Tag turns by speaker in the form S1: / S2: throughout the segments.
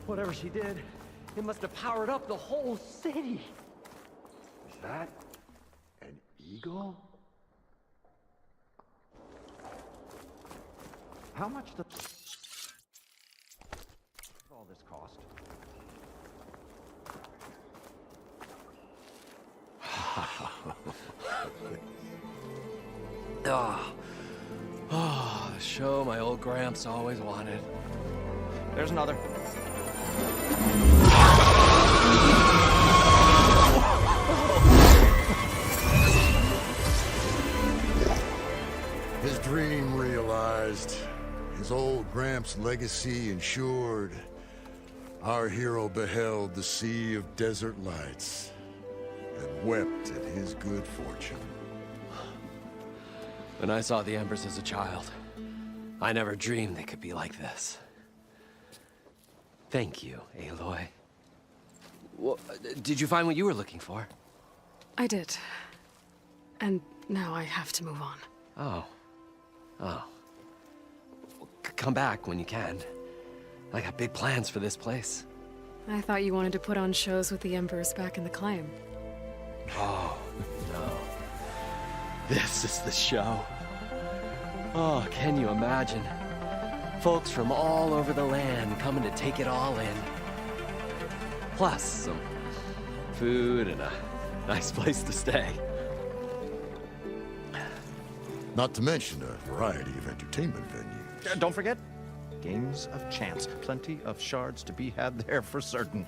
S1: Whatever she did, it must have powered up the whole city.
S2: Is that an eagle? How much does all this cost?
S1: The show my old Gramps always wanted.
S2: There's another.
S3: His dream realized. His old Gramps' legacy ensured. Our hero beheld the sea of desert lights and wept at his good fortune.
S1: When I saw the Embers as a child, I never dreamed they could be like this. Thank you, Aloy. Well, did you find what you were looking for?
S4: I did. And now I have to move on.
S1: Oh. Well, come back when you can. I got big plans for this place.
S4: I thought you wanted to put on shows with the Embers back in the Claim.
S1: Oh, no. This is the show. Oh, can you imagine? Folks from all over the land coming to take it all in. Plus some food and a nice place to stay.
S3: Not to mention a variety of entertainment venues.
S2: Don't forget, games of chance. Plenty of shards to be had there for certain.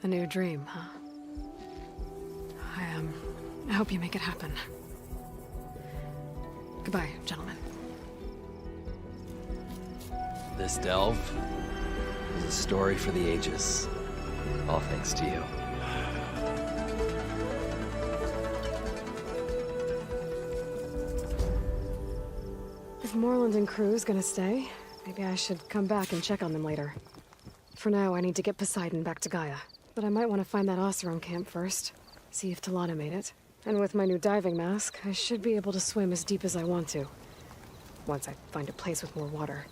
S4: A new dream, huh? I hope you make it happen. Goodbye, gentlemen.
S1: This delve is a story for the ages. All thanks to you.
S4: If Moreland and crew's gonna stay, maybe I should come back and check on them later. For now, I need to get Poseidon back to Gaia. But I might want to find that Oseram camp first. See if Talana made it. And with my new diving mask, I should be able to swim as deep as I want to. Once I find a place with more water.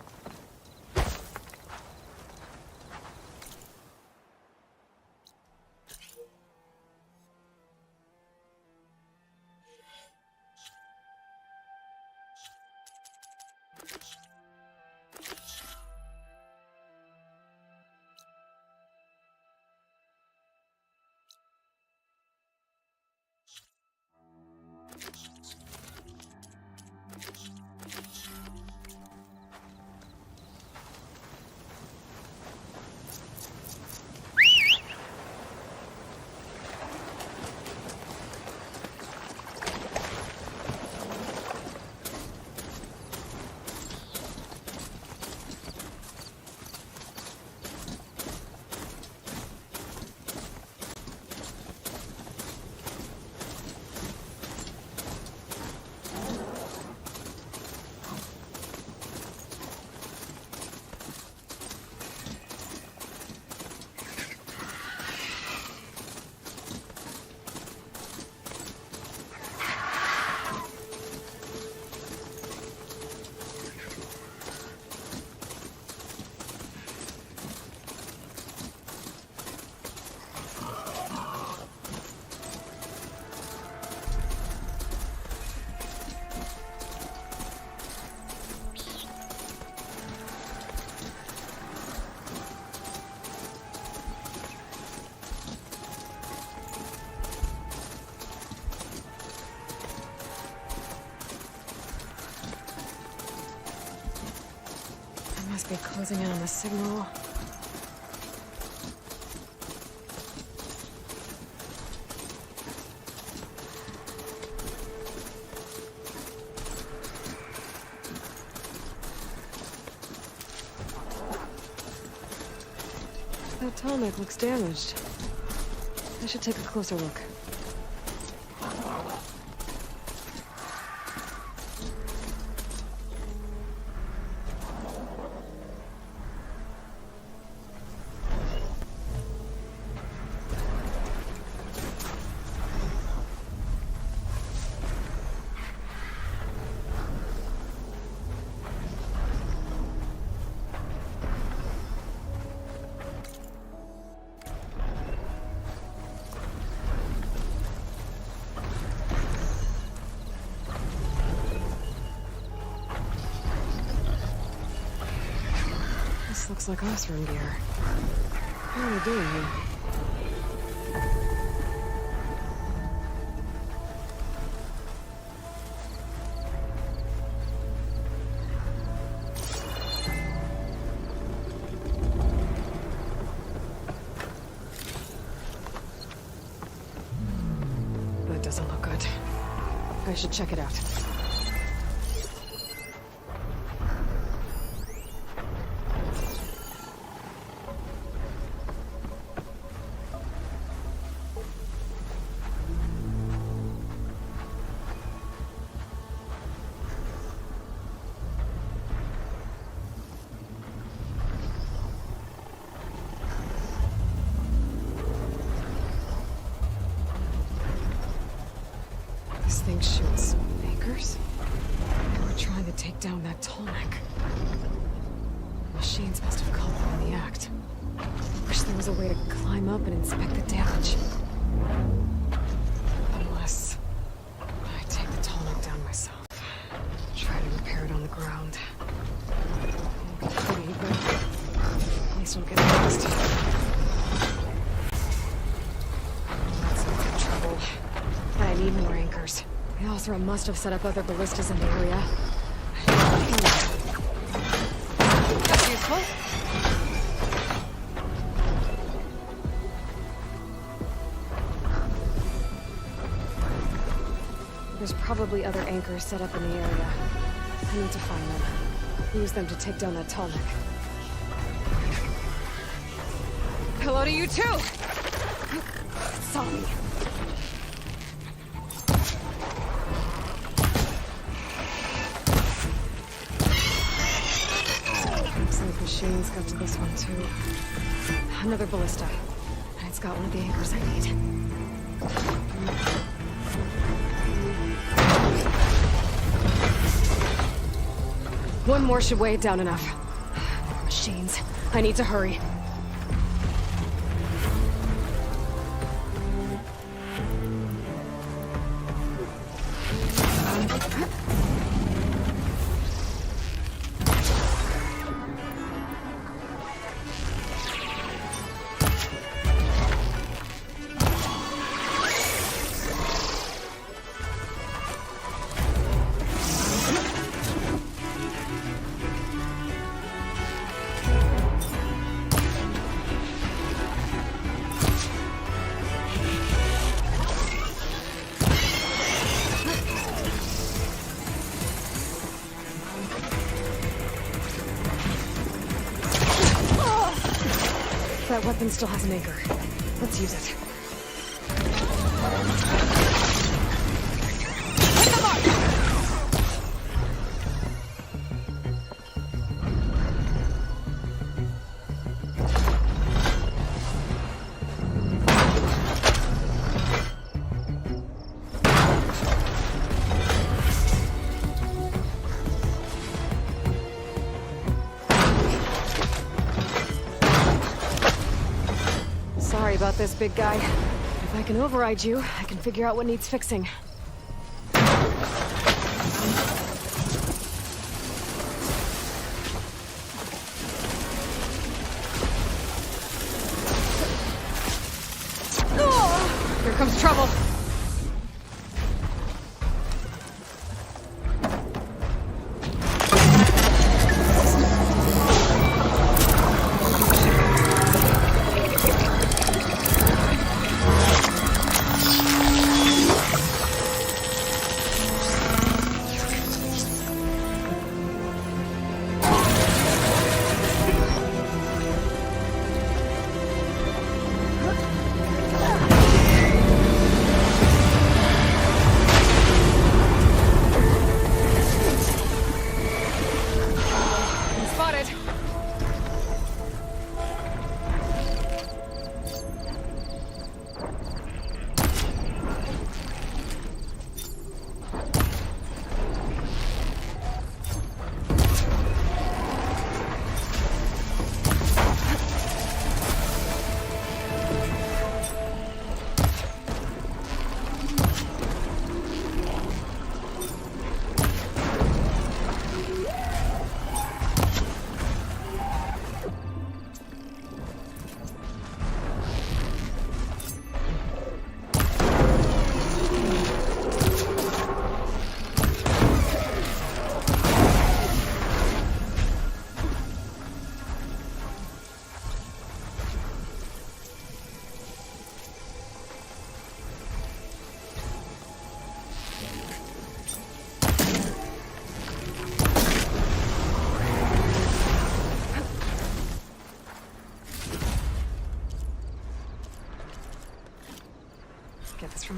S4: Must be closing in on the signal. That tonic looks damaged. I should take a closer look. Looks like Osram gear. How are they doing here? That doesn't look good. I should check it out. This thing shoots anchors? They were trying to take down that tall neck. The machines must have caught them in the act. Wish there was a way to climb up and inspect the damage. Unless I take the tall neck down myself. Try to repair it on the ground. Won't be pretty, but at least I'll get fixed. That's not good trouble. I need more anchors. The Othra must have set up other ballistas in the area. That's useful. There's probably other anchors set up in the area. I need to find them. Use them to take down that tall neck. Hello to you too! Saw me. Machine's got to this one too. Another ballista. And it's got one of the anchors I need. One more should weigh it down enough. Machines. I need to hurry. That weapon still has an anchor. Let's use it. Sorry about this, big guy. If I can override you, I can figure out what needs fixing. Here comes trouble.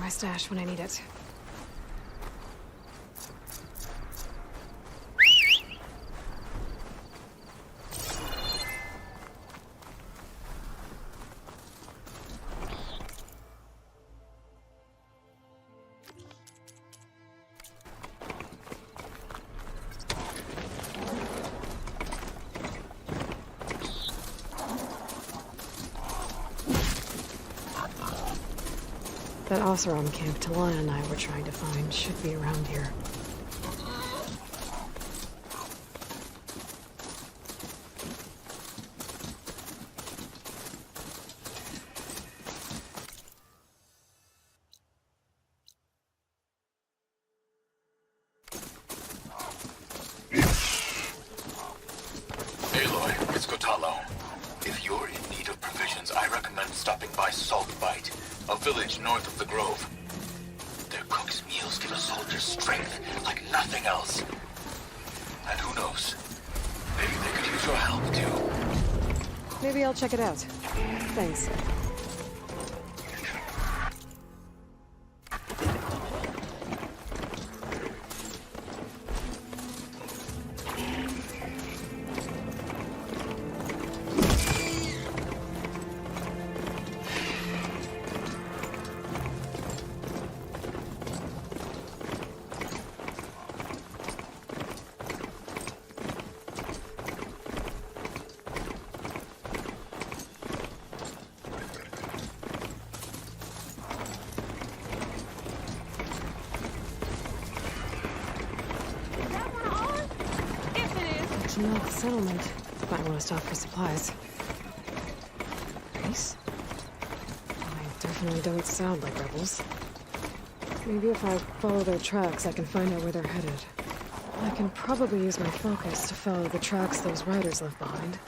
S4: my stash when I need it. That Oseram camp Talon and I were trying to find should be around here.
S5: Aloy, it's Kotalo. If you're in need of provisions, I recommend stopping by Saltbite, a village north of the Grove. Their cook's meals give a soldier strength like nothing else. And who knows? Maybe they could use your help, too.
S4: Maybe I'll check it out. Thanks. Not the settlement. Might want to stop for supplies. Nice. I definitely don't sound like rebels. Maybe if I follow their tracks, I can find out where they're headed. I can probably use my focus to follow the tracks those riders left behind.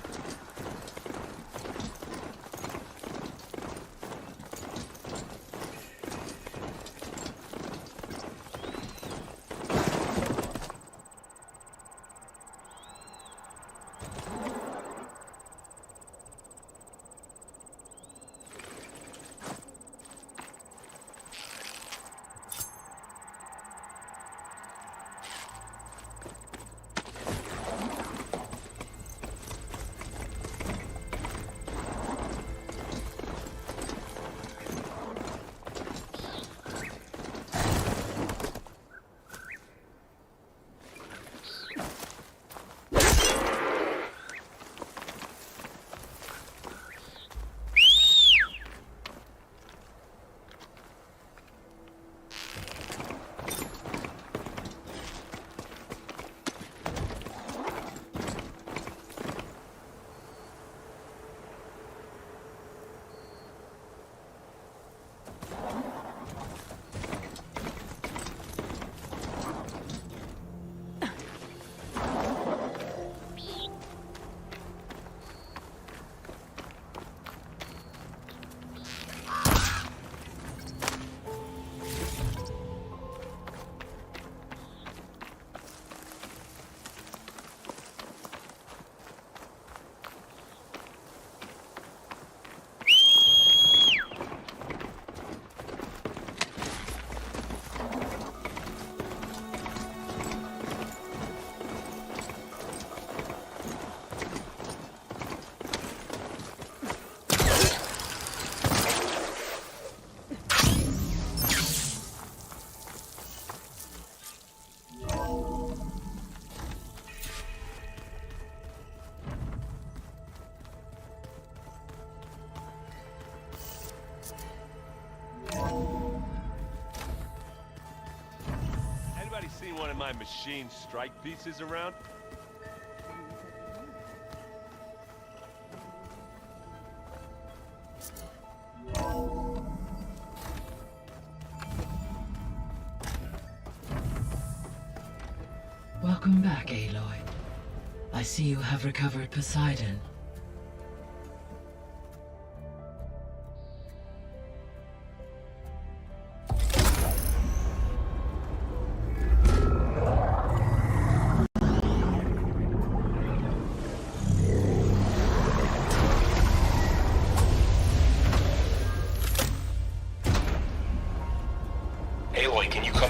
S6: Seen one of my machine strike pieces around?
S7: Welcome back, Aloy. I see you have recovered Poseidon.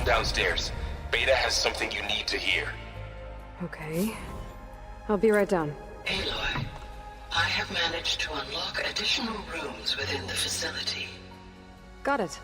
S5: downstairs. Beta has something you need to hear.
S4: Okay. I'll be right down.
S7: Aloy, I have managed to unlock additional rooms within the facility.
S4: Got it.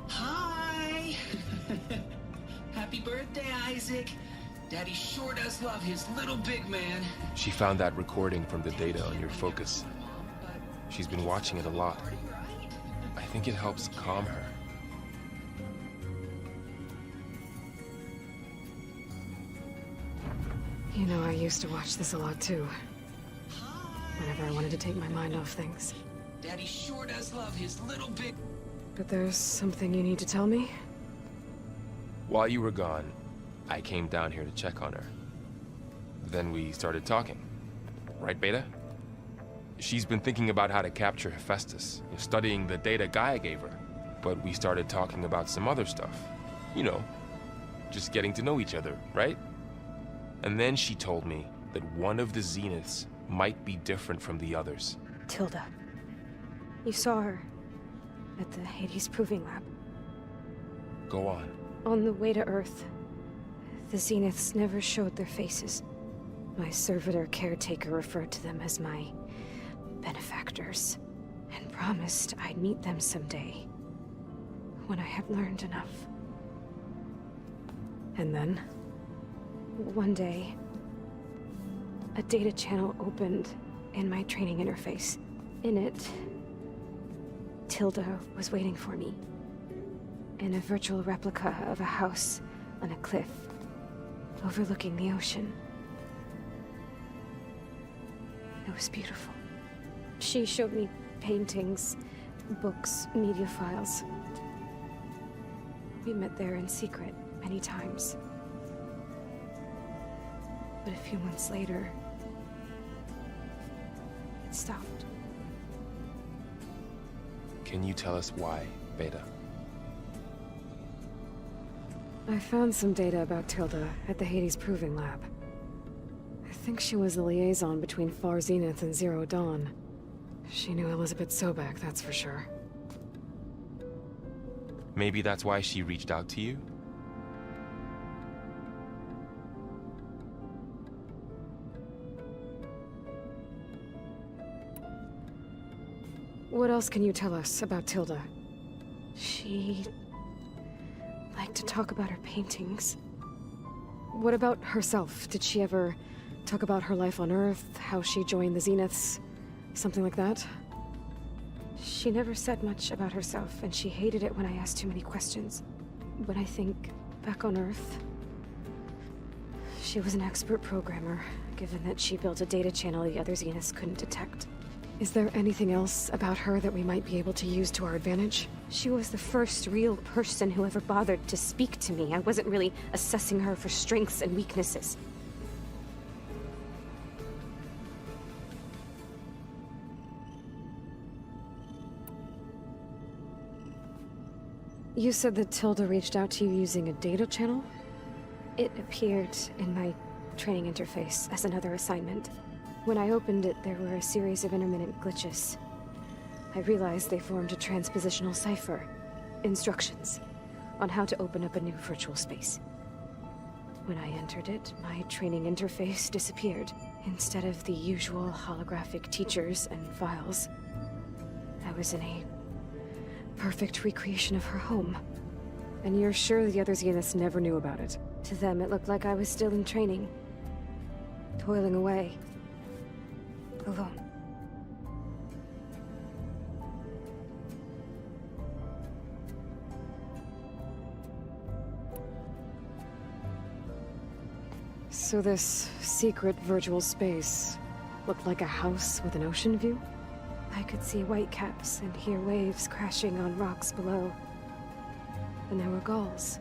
S8: Hi! Happy birthday, Isaac. Daddy sure does love his little big man.
S9: She found that recording from the data on your focus. She's been watching it a lot. I think it helps calm her.
S4: You know, I used to watch this a lot too. Whenever I wanted to take my mind off things.
S8: Daddy sure does love his little big...
S4: But there's something you need to tell me?
S9: While you were gone, I came down here to check on her. Then we started talking. Right, Beta? She's been thinking about how to capture Hephaestus, studying the data Gaia gave her. But we started talking about some other stuff. You know, just getting to know each other, right? And then she told me that one of the Zeniths might be different from the others.
S10: Tilda. You saw her at the Hades Proving Lab.
S9: Go on.
S10: On the way to Earth, the Zeniths never showed their faces. My servitor caretaker referred to them as my benefactors, and promised I'd meet them someday, when I had learned enough.
S4: And then?
S10: One day, a data channel opened in my training interface. In it, Tilda was waiting for me, in a virtual replica of a house on a cliff, overlooking the ocean. It was beautiful. She showed me paintings, books, media files. We met there in secret many times. But a few months later, it stopped.
S9: Can you tell us why, Beta?
S4: I found some data about Tilda at the Hades Proving Lab. I think she was the liaison between Far Zenith and Zero Dawn. She knew Elizabeth Sobek, that's for sure.
S9: Maybe that's why she reached out to you?
S4: What else can you tell us about Tilda?
S10: She liked to talk about her paintings.
S4: What about herself? Did she ever talk about her life on Earth, how she joined the Zeniths, something like that?
S10: She never said much about herself, and she hated it when I asked too many questions. When I think back on Earth, she was an expert programmer, given that she built a data channel the other Zeniths couldn't detect.
S4: Is there anything else about her that we might be able to use to our advantage?
S10: She was the first real person who ever bothered to speak to me. I wasn't really assessing her for strengths and weaknesses.
S4: You said that Tilda reached out to you using a data channel?
S10: It appeared in my training interface as another assignment. When I opened it, there were a series of intermittent glitches. I realized they formed a transpositional cipher. Instructions on how to open up a new virtual space. When I entered it, my training interface disappeared. Instead of the usual holographic teachers and files, I was in a perfect recreation of her home.
S4: And you're sure the other Zeniths never knew about it?
S10: To them, it looked like I was still in training. Toiling away. Alone.
S4: So this secret virtual space looked like a house with an ocean view?
S10: I could see whitecaps and hear waves crashing on rocks below. And there were gulls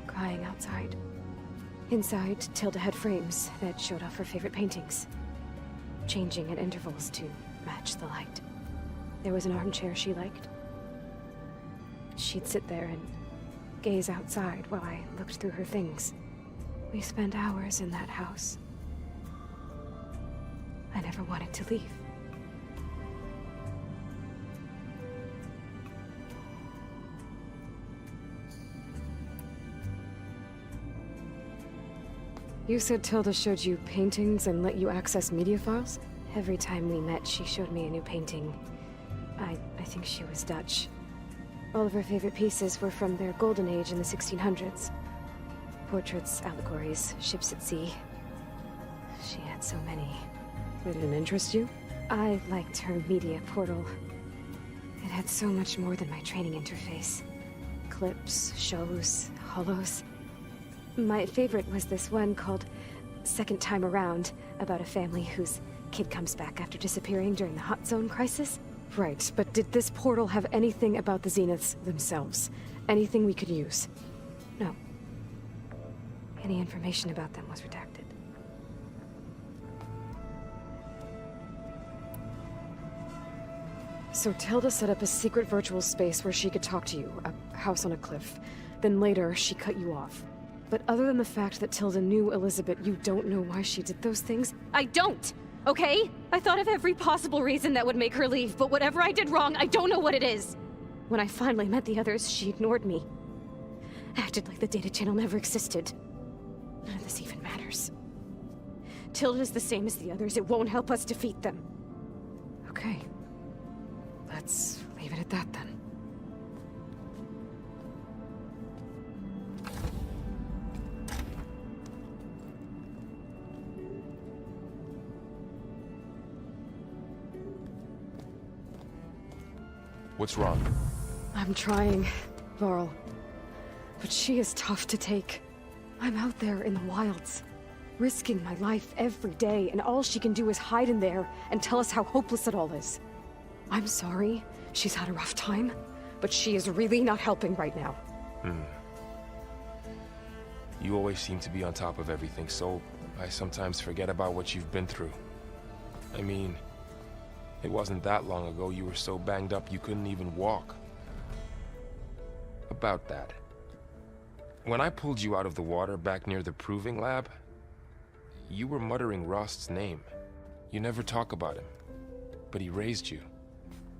S10: crying outside. Inside, Tilda had frames that showed off her favorite paintings, changing at intervals to match the light. There was an armchair she liked. She'd sit there and gaze outside while I looked through her things. We spent hours in that house. I never wanted to leave.
S4: You said Tilda showed you paintings and let you access media files?
S10: Every time we met, she showed me a new painting. I think she was Dutch. All of her favorite pieces were from their golden age in the 1600s. Portraits, allegories, ships at sea. She had so many.
S4: They didn't interest you?
S10: I liked her media portal. It had so much more than my training interface. Clips, shows, holos. My favorite was this one called Second Time Around, about a family whose kid comes back after disappearing during the Hot Zone crisis.
S4: Right, but did this portal have anything about the Zeniths themselves? Anything we could use?
S10: No. Any information about them was redacted.
S4: So Tilda set up a secret virtual space where she could talk to you, a house on a cliff. Then later, she cut you off. But other than the fact that Tilda knew Elizabeth, you don't know why she did those things?
S10: I don't! Okay? I thought of every possible reason that would make her leave, but whatever I did wrong, I don't know what it is! When I finally met the others, she ignored me. Acted like the data channel never existed. None of this even matters. Tilda's the same as the others. It won't help us defeat them.
S4: Okay. Let's leave it at that then.
S9: What's wrong?
S4: I'm trying, Varl. But she is tough to take. I'm out there in the wilds, risking my life every day, and all she can do is hide in there and tell us how hopeless it all is. I'm sorry, she's had a rough time, but she is really not helping right now.
S9: You always seem to be on top of everything, so I sometimes forget about what you've been through. I mean, it wasn't that long ago you were so banged up you couldn't even walk. About that. When I pulled you out of the water back near the proving lab, you were muttering Rost's name. You never talk about him, but he raised you,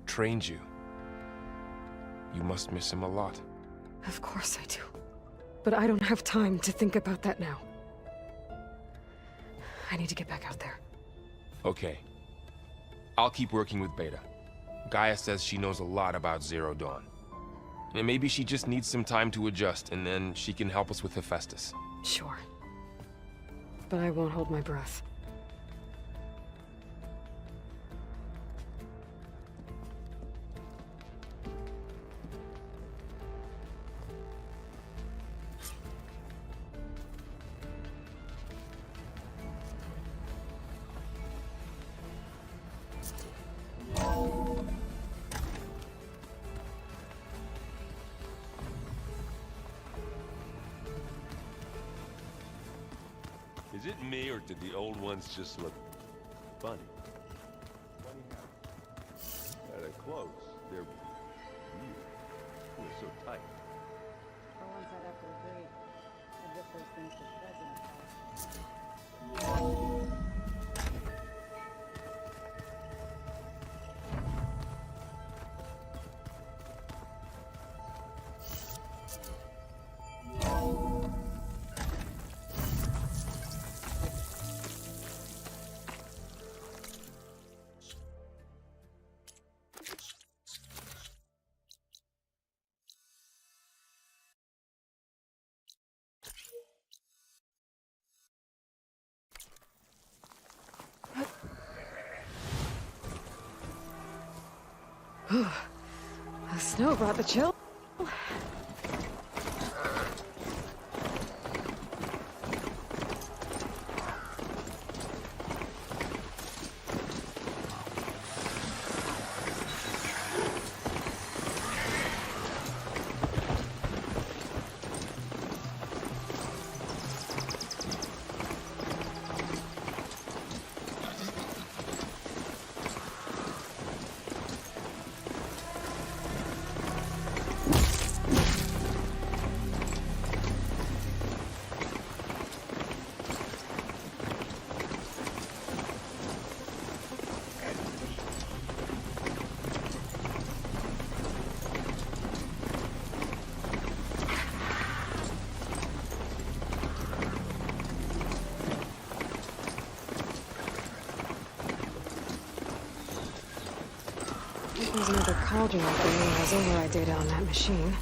S9: trained you. You must miss him a lot.
S4: Of course I do. But I don't have time to think about that now. I need to get back out there.
S9: Okay. I'll keep working with Beta. Gaia says she knows a lot about Zero Dawn. And maybe she just needs some time to adjust, and then she can help us with Hephaestus.
S4: Sure. But I won't hold my breath.
S6: Is it me, or did the old ones just look funny? Funny how? They're close. They're weird. They're so tight.
S11: For once I'd have to agree. I'd rip those things to shreds.
S4: The snow brought the chill. There's another cauldron out there that has override data on that machine.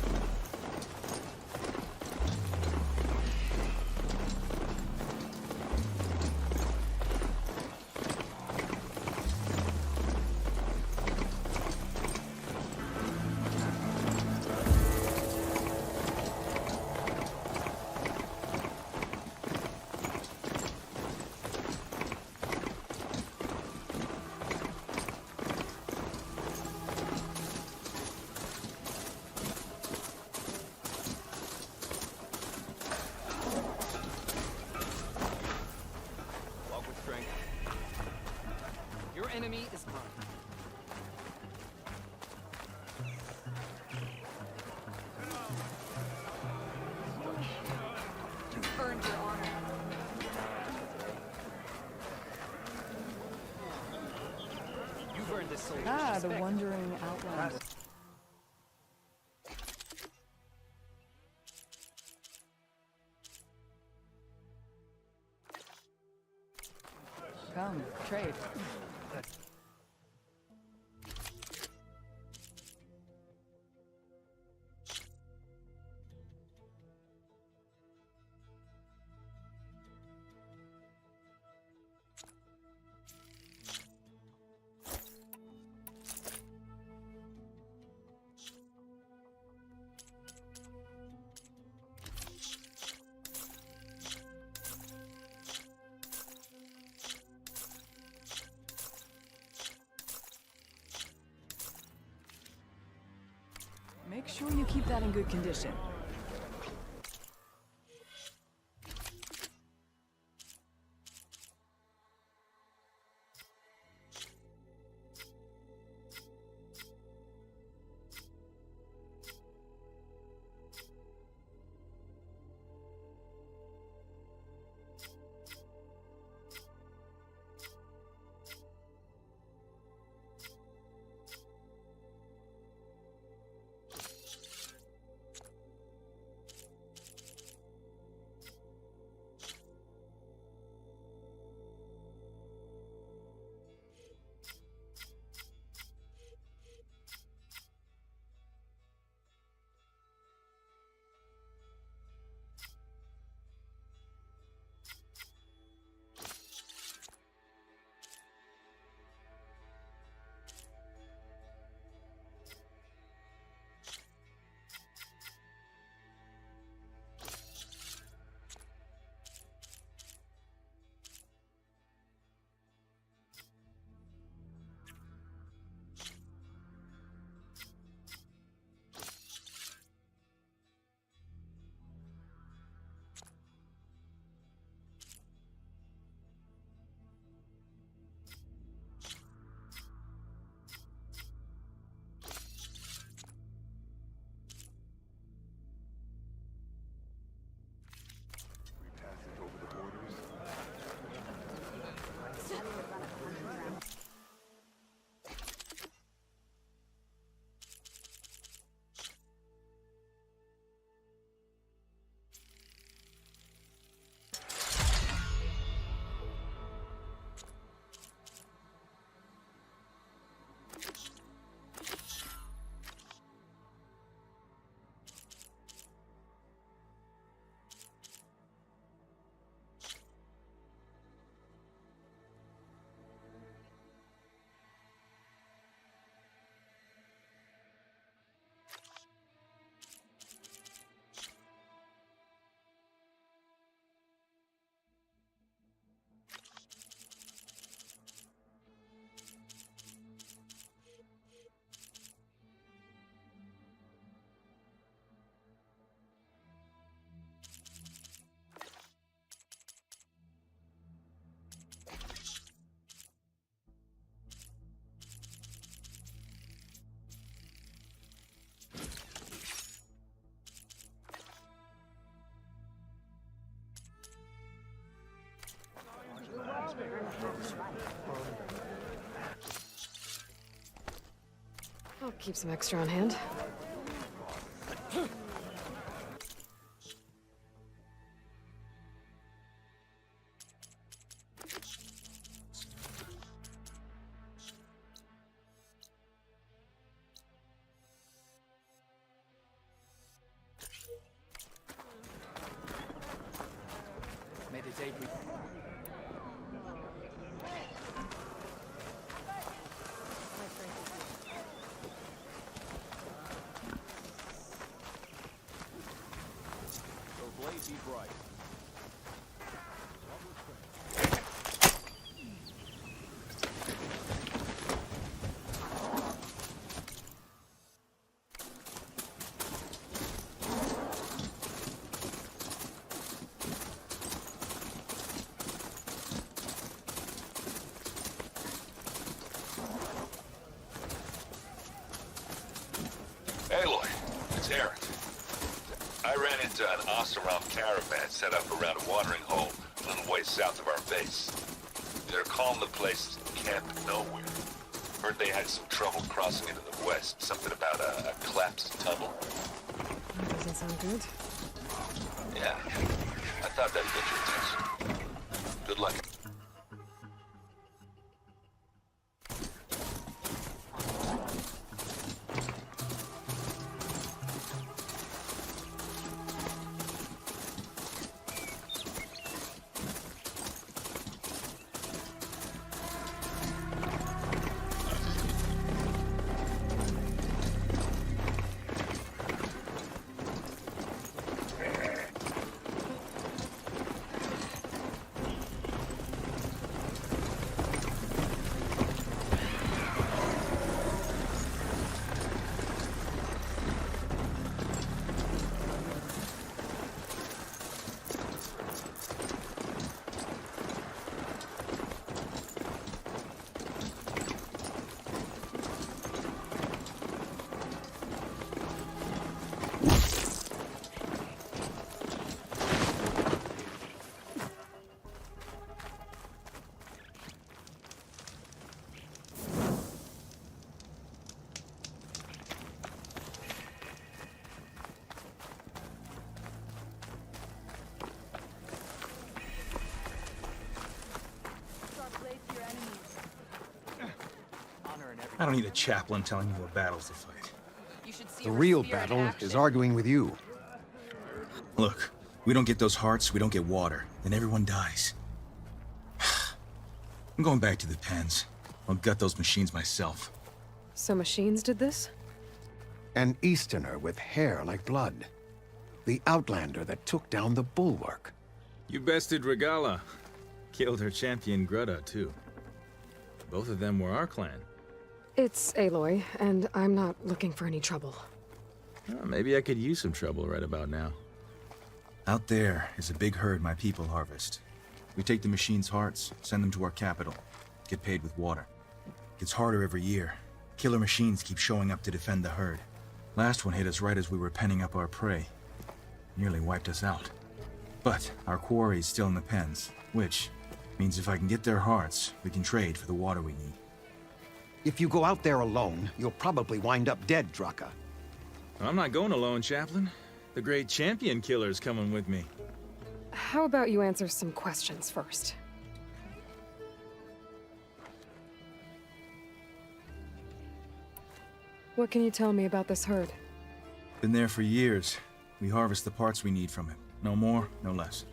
S12: Your enemy is mine. You've earned your honor. You've earned this soldier's
S11: Ah, the
S12: respect.
S11: wandering outlander. Come, trade. Make sure you keep that in good condition.
S4: I'll keep some extra on hand.
S2: be bright.
S5: Aloy, it's ERRAND. I ran into an Oseram caravan set up around a watering hole a little way south of our base. They're calling the place Camp Nowhere. Heard they had some trouble crossing into the west. Something about a collapsed tunnel.
S4: That doesn't sound good.
S5: Yeah, I thought that'd get your attention. Good luck.
S13: I don't need a chaplain telling me what battles to fight.
S2: The real battle is arguing with you.
S13: Look, we don't get those hearts, we don't get water, then everyone dies. I'm going back to the pens. I'll gut those machines myself.
S4: So machines did this?
S2: An Easterner with hair like blood. The Outlander that took down the Bulwark.
S13: You bested Regala. Killed her champion Greta, too. Both of them were our clan.
S4: It's Aloy, and I'm not looking for any trouble.
S13: Well, maybe I could use some trouble right about now. Out there is a big herd my people harvest. We take the machines' hearts, send them to our capital, get paid with water. Gets harder every year. Killer machines keep showing up to defend the herd. Last one hit us right as we were penning up our prey. Nearly wiped us out. But our quarry is still in the pens, which means if I can get their hearts, we can trade for the water we need.
S2: If you go out there alone, you'll probably wind up dead, Draka.
S13: I'm not going alone, Chaplain. The great champion killer's coming with me.
S4: How about you answer some questions first? What can you tell me about this herd?
S13: Been there for years. We harvest the parts we need from it. No more, no less.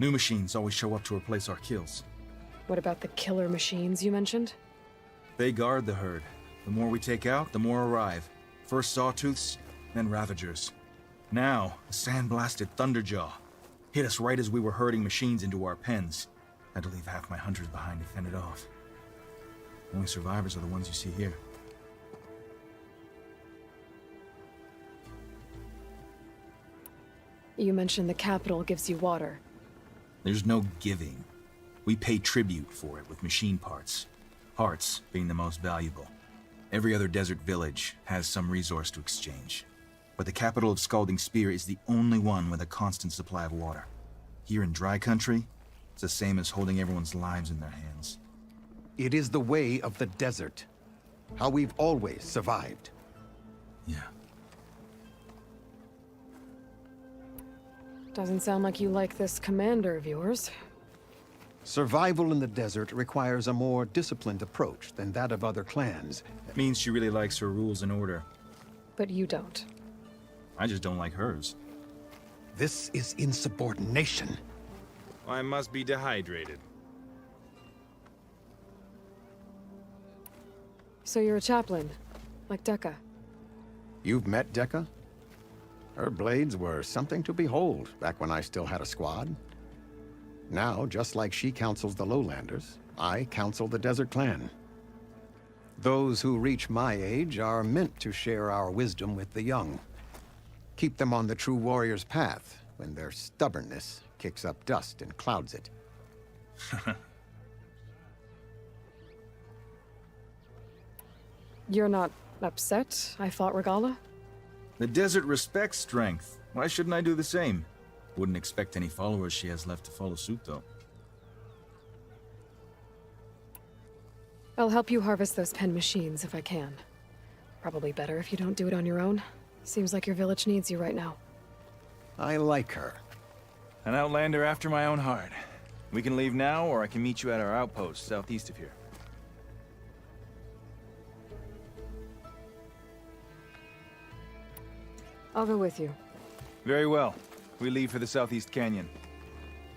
S13: New machines always show up to replace our kills.
S4: What about the killer machines you mentioned?
S13: They guard the herd. The more we take out, the more arrive. First Sawtooths, then Ravagers. Now, a sand-blasted Thunderjaw. Hit us right as we were herding machines into our pens. Had to leave half my hunters behind to fend it off. The only survivors are the ones you see here.
S4: You mentioned the capital gives you water.
S13: There's no giving. We pay tribute for it with machine parts. Hearts being the most valuable. Every other desert village has some resource to exchange. But the capital of Scalding Spear is the only one with a constant supply of water. Here in dry country, it's the same as holding everyone's lives in their hands.
S2: It is the way of the desert. How we've always survived.
S13: Yeah.
S4: Doesn't sound like you like this commander of yours.
S2: Survival in the desert requires a more disciplined approach than that of other clans.
S13: That means she really likes her rules and order.
S4: But you don't.
S13: I just don't like hers.
S2: This is insubordination.
S13: I must be dehydrated.
S4: So you're a chaplain, like Dekka.
S2: You've met Dekka? Her blades were something to behold back when I still had a squad. Now, just like she counsels the lowlanders, I counsel the Desert Clan. Those who reach my age are meant to share our wisdom with the young. Keep them on the true warrior's path when their stubbornness kicks up dust and clouds it.
S4: You're not upset I fought Regala?
S13: The desert respects strength. Why shouldn't I do the same? Wouldn't expect any followers she has left to follow suit, though.
S4: I'll help you harvest those pen machines if I can. Probably better if you don't do it on your own. Seems like your village needs you right now.
S2: I like her.
S13: An outlander after my own heart. We can leave now, or I can meet you at our outpost southeast of here.
S4: I'll go with you.
S13: Very well. We leave for the southeast canyon.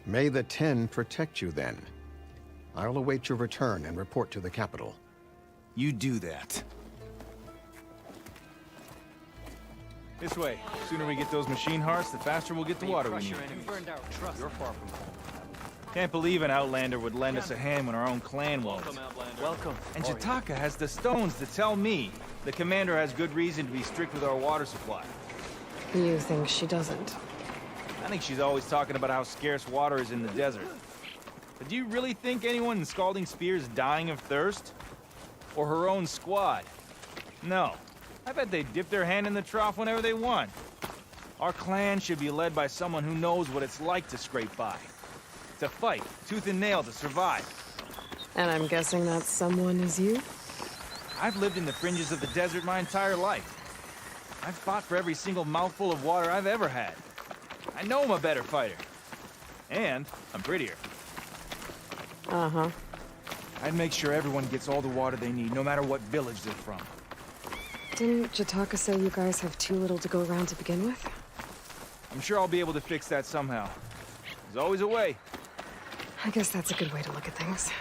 S2: May the Ten protect you then. I'll await your return and report to the capital.
S13: You do that. This way. The sooner we get those machine hearts, the faster we'll get the water we need.
S12: You burned our trust. You're far from home.
S13: Can't believe an outlander would lend us a hand when our own clan won't.
S12: Welcome.
S13: And Jataka has the stones to tell me the commander has good reason to be strict with our water supply.
S4: You think she doesn't?
S13: I think she's always talking about how scarce water is in the desert. But do you really think anyone in Scalding Spear is dying of thirst? Or her own squad? No. I bet they dip their hand in the trough whenever they want. Our clan should be led by someone who knows what it's like to scrape by. To fight, tooth and nail to survive.
S4: And I'm guessing that someone is you?
S13: I've lived in the fringes of the desert my entire life. I've fought for every single mouthful of water I've ever had. I know I'm a better fighter. And I'm prettier.
S4: Uh-huh.
S13: I'd make sure everyone gets all the water they need, no matter what village they're from.
S4: Didn't Jataka say you guys have too little to go around to begin with?
S13: I'm sure I'll be able to fix that somehow. There's always a way.
S4: I guess that's a good way to look at things.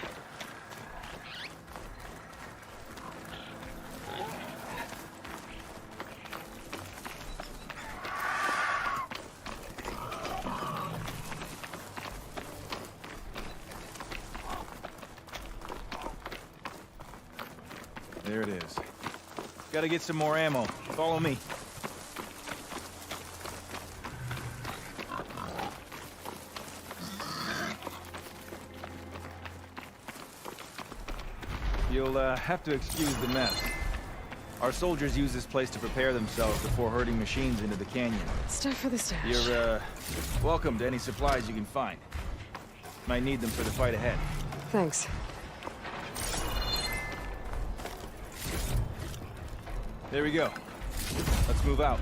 S13: There it is. Gotta get some more ammo. Follow me. You'll have to excuse the mess. Our soldiers use this place to prepare themselves before herding machines into the canyon.
S4: Stuff for the stash.
S13: You're, welcome to any supplies you can find. Might need them for the fight ahead.
S4: Thanks.
S13: There we go. Let's move out.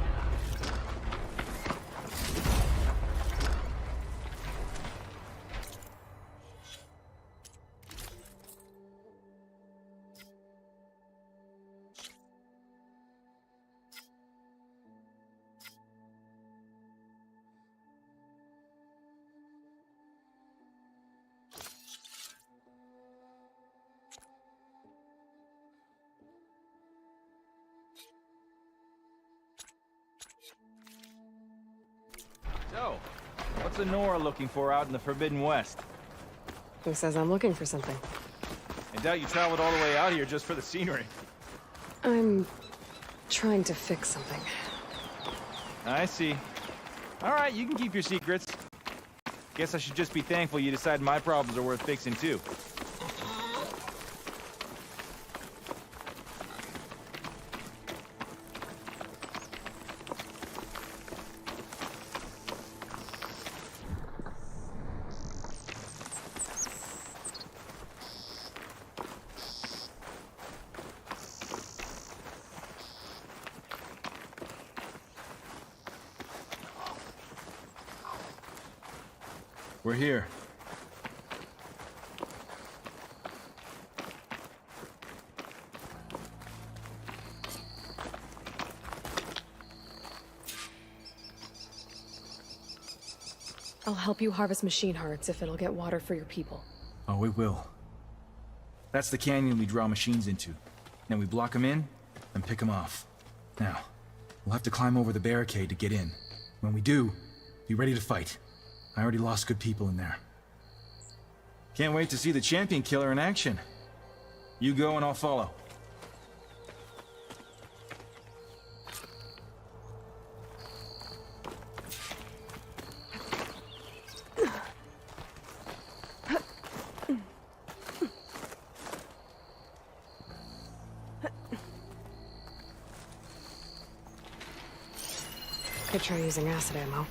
S13: So, what's Honora looking for out in the Forbidden West?
S4: Who says I'm looking for something?
S13: I doubt you traveled all the way out here just for the scenery.
S4: I'm trying to fix something.
S13: I see. All right, you can keep your secrets. Guess I should just be thankful you decided my problems are worth fixing too. We're here.
S4: I'll help you harvest machine hearts if it'll get water for your people.
S13: Oh, it will. That's the canyon we draw machines into. Then we block them in and pick them off. Now, We'll have to climb over the barricade to get in. When we do, be ready to fight. I already lost good people in there. Can't wait to see the champion killer in action. You go and I'll follow.
S4: Could try using acid ammo.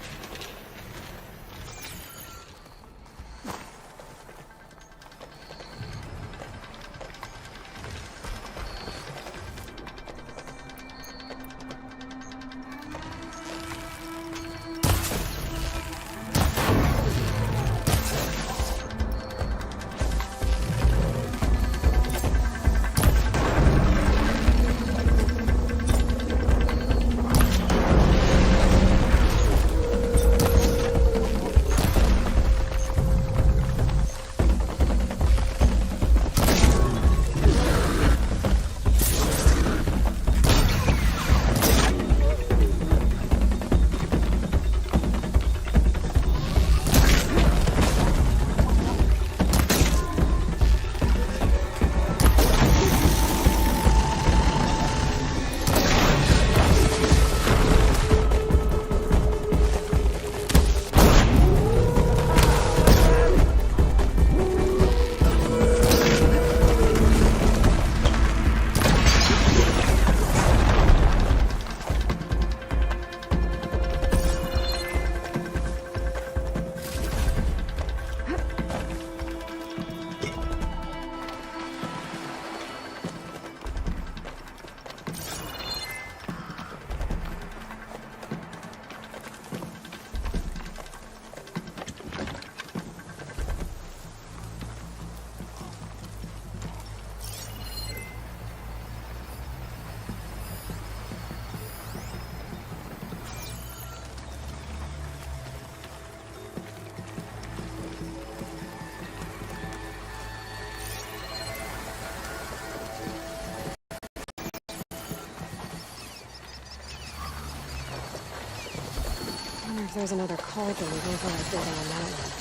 S4: I wonder if there's another cauldron with override data on that one.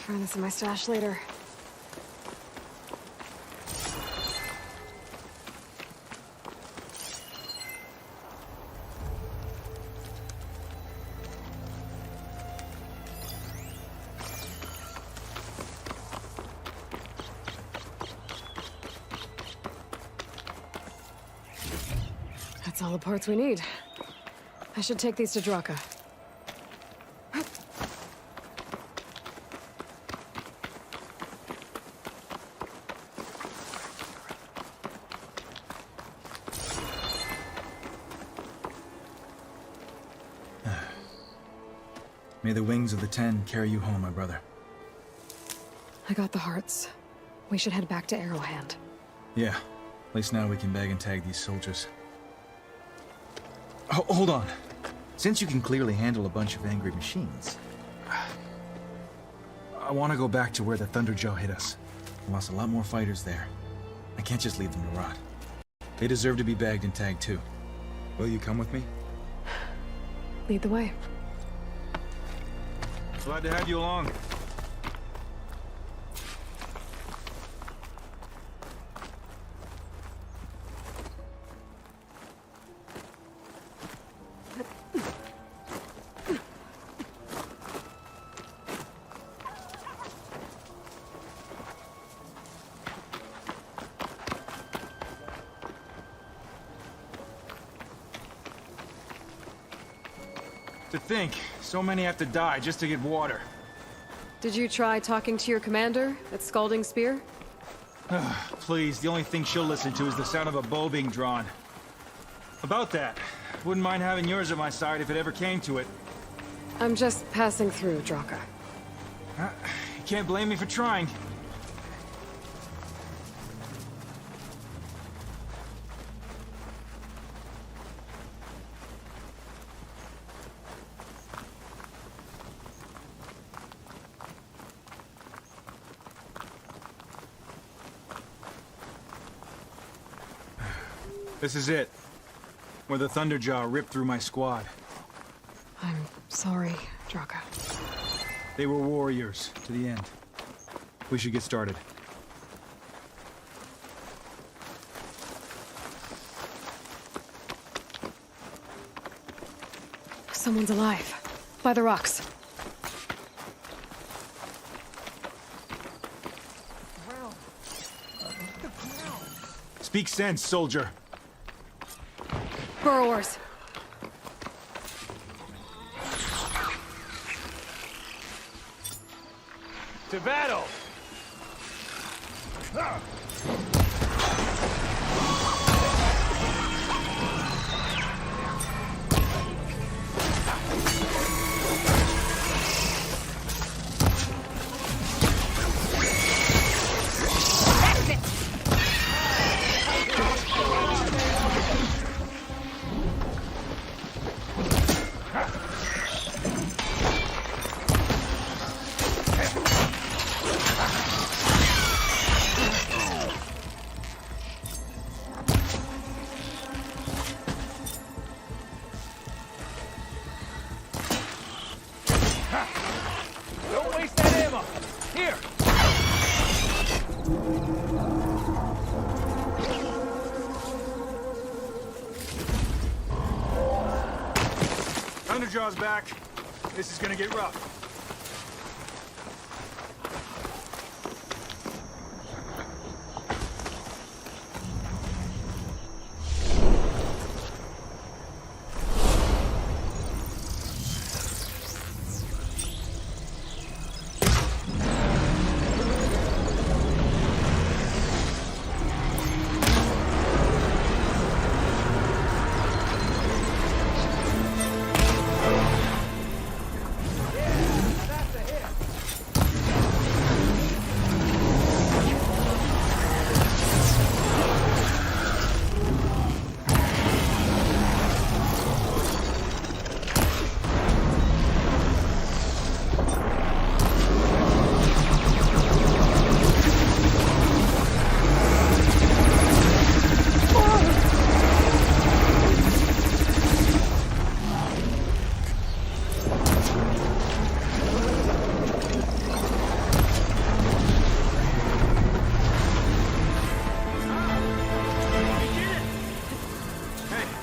S4: Find this in my stash later. That's all the parts we need. I should take these to Draka.
S13: May the wings of the Ten carry you home, my brother.
S4: I got the hearts. We should head back to Arrowhand.
S13: Yeah. At least now we can bag and tag these soldiers. Hold on. Since you can clearly handle a bunch of angry machines, I want to go back to where the Thunderjaw hit us. We lost a lot more fighters there. I can't just leave them to rot. They deserve to be bagged and tagged too. Will you come with me?
S4: Lead the way.
S13: Glad to have you along. To think, so many have to die just to get water.
S4: Did you try talking to your commander at Scalding Spear?
S13: Please, the only thing she'll listen to is the sound of a bow being drawn. About that, wouldn't mind having yours at my side if it ever came to it.
S4: I'm just passing through, Draka.
S13: You can't blame me for trying. This is it. Where the Thunderjaw ripped through my squad.
S4: I'm sorry, Draka.
S13: They were warriors, to the end. We should get started.
S4: Someone's alive. By the rocks.
S13: Speak sense, soldier.
S4: Burrowers.
S12: To battle! Don't waste that ammo! Here!
S13: Thunderjaw's back. This is gonna get rough.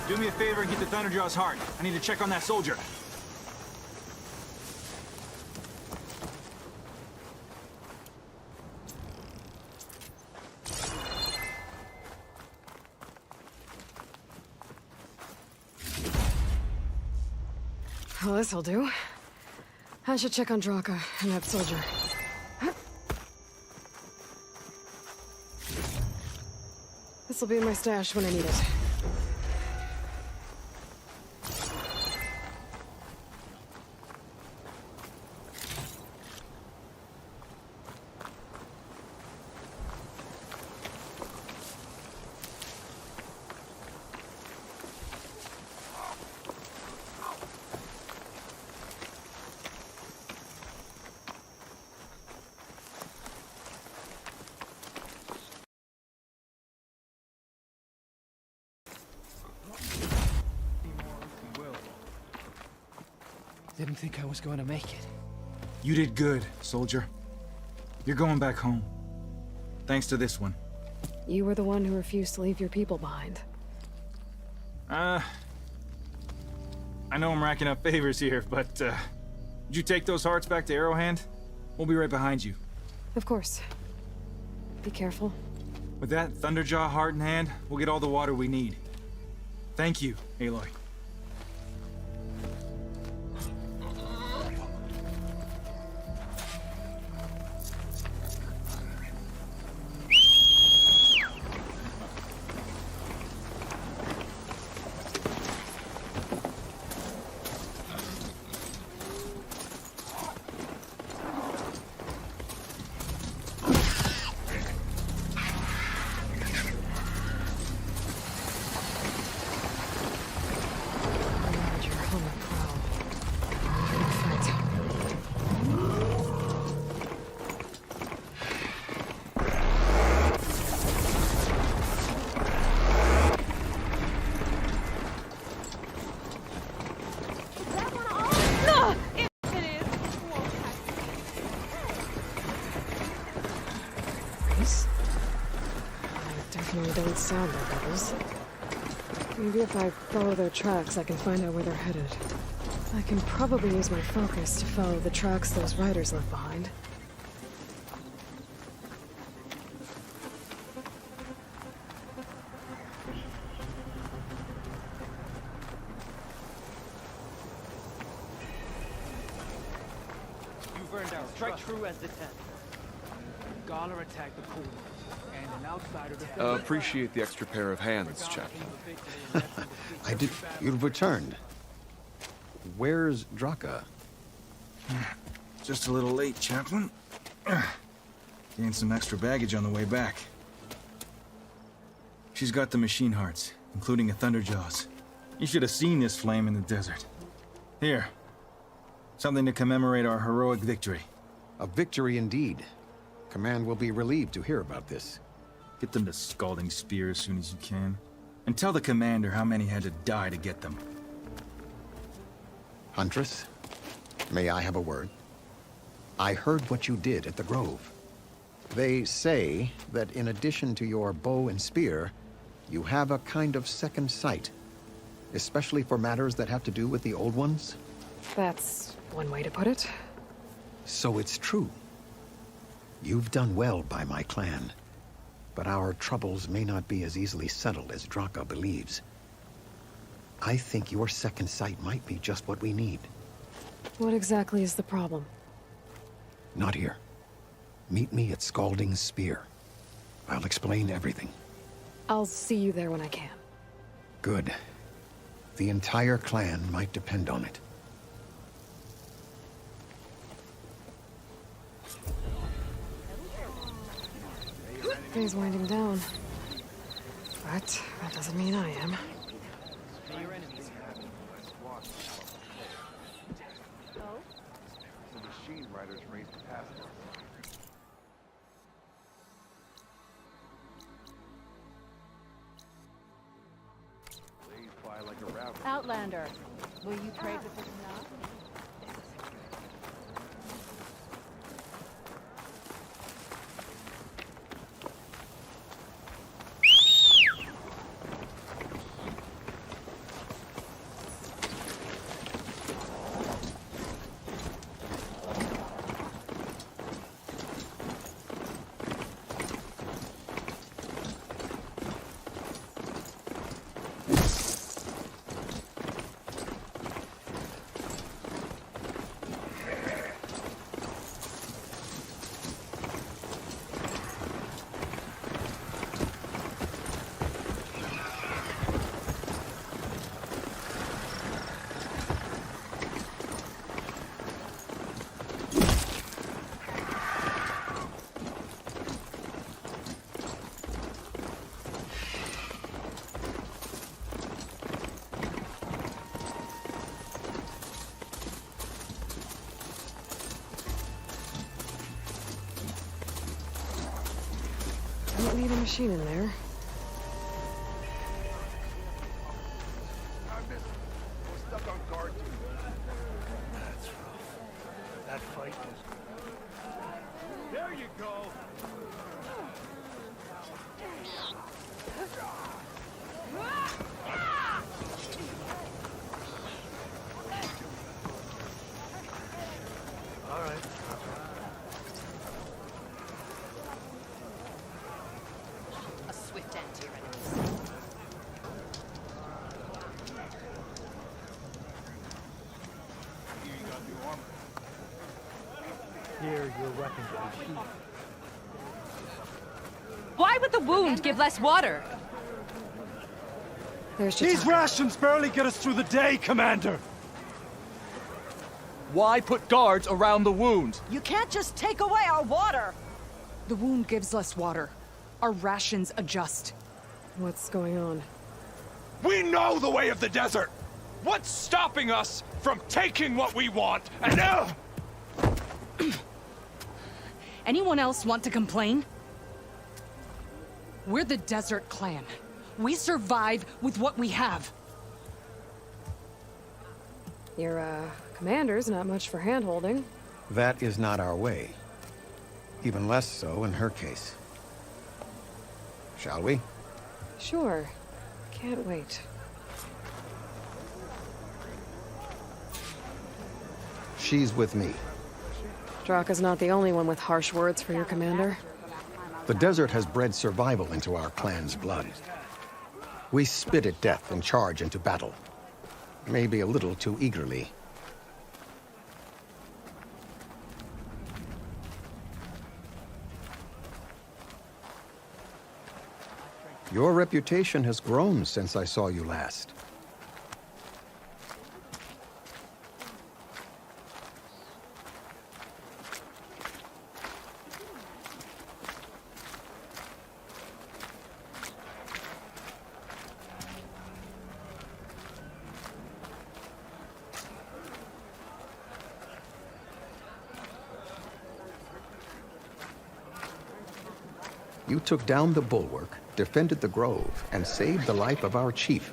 S13: Do me a favor and get the Thunderjaw's heart. I need to check on that soldier.
S4: Well, this'll do. I should check on Draka and that soldier. This'll be in my stash when I need it.
S14: Didn't think I was going to make it.
S13: You did good, soldier. You're going back home. Thanks to this one.
S4: You were the one who refused to leave your people behind.
S13: I know I'm racking up favors here, but, did you take those hearts back to Arrowhand? We'll be right behind you.
S4: Of course. Be careful.
S13: With that Thunderjaw heart in hand, we'll get all the water we need. Thank you, Aloy.
S4: Don't sound like others. Maybe if I follow their tracks, I can find out where they're headed. I can probably use my focus to follow the tracks those riders left behind.
S12: You've earned our strike true as the 10th. Gala attacked the pool.
S15: Appreciate the extra pair of hands, Chaplain.
S2: I did. You've returned. Where's Draka?
S13: Just a little late, Chaplain. Gained some extra baggage on the way back. She's got the machine hearts, including a Thunderjaws. You should have seen this flame in the desert. Here. Something to commemorate our heroic victory.
S2: A victory indeed. Command will be relieved to hear about this.
S13: Get them to Scalding Spear as soon as you can. And tell the commander how many had to die to get them.
S2: Huntress, may I have a word? I heard what you did at the Grove. They say that in addition to your bow and spear, you have a kind of second sight, especially for matters that have to do with the Old Ones?
S4: That's one way to put it.
S2: So it's true. You've done well by my clan, but our troubles may not be as easily settled as Draka believes. I think your second sight might be just what we need.
S4: What exactly is the problem?
S2: Not here. Meet me at Scalding Spear. I'll explain everything.
S4: I'll see you there when I can.
S2: Good. The entire clan might depend on it.
S4: Day's winding down. But that doesn't mean I am.
S15: The machine riders raced past us. Blazed by like a rabbit.
S11: Outlander, will you trade with us now?
S4: Don't need a machine in there.
S15: I missed. We're stuck on guard duty. That's rough. That fight was good. There you go. All right.
S16: A swift end to your enemies.
S15: Here you got new armor.
S12: Here, your weapons will be sheathed.
S16: Why would the wound give less water?
S4: There's
S17: These rations barely get us through the day, Commander!
S18: Why put guards around the wound?
S19: You can't just take away our water!
S20: The wound gives less water. Our rations adjust.
S4: What's going on?
S17: We know the way of the desert! What's stopping us from taking what we want, and now...
S20: Anyone else want to complain? We're the Desert Clan. We survive with what we have.
S4: Your, commander's not much for hand-holding.
S2: That is not our way. Even less so in her case. Shall we?
S4: Sure. Can't wait.
S2: She's with me.
S4: Draka's not the only one with harsh words for your commander.
S2: The desert has bred survival into our clan's blood. We spit at death and charge into battle. Maybe a little too eagerly. Your reputation has grown since I saw you last. You took down the bulwark, defended the grove, and saved the life of our chief.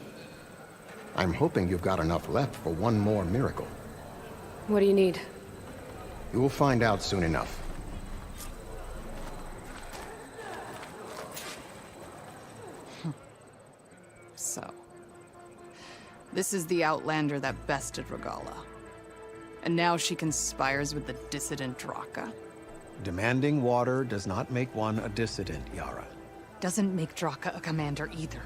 S2: I'm hoping you've got enough left for one more miracle.
S4: What do you need?
S2: You'll find out soon enough.
S20: So, this is the Outlander that bested Regala. And now she conspires with the dissident Draka.
S2: Demanding water does not make one a dissident, Yara.
S20: Doesn't make Draka a commander either.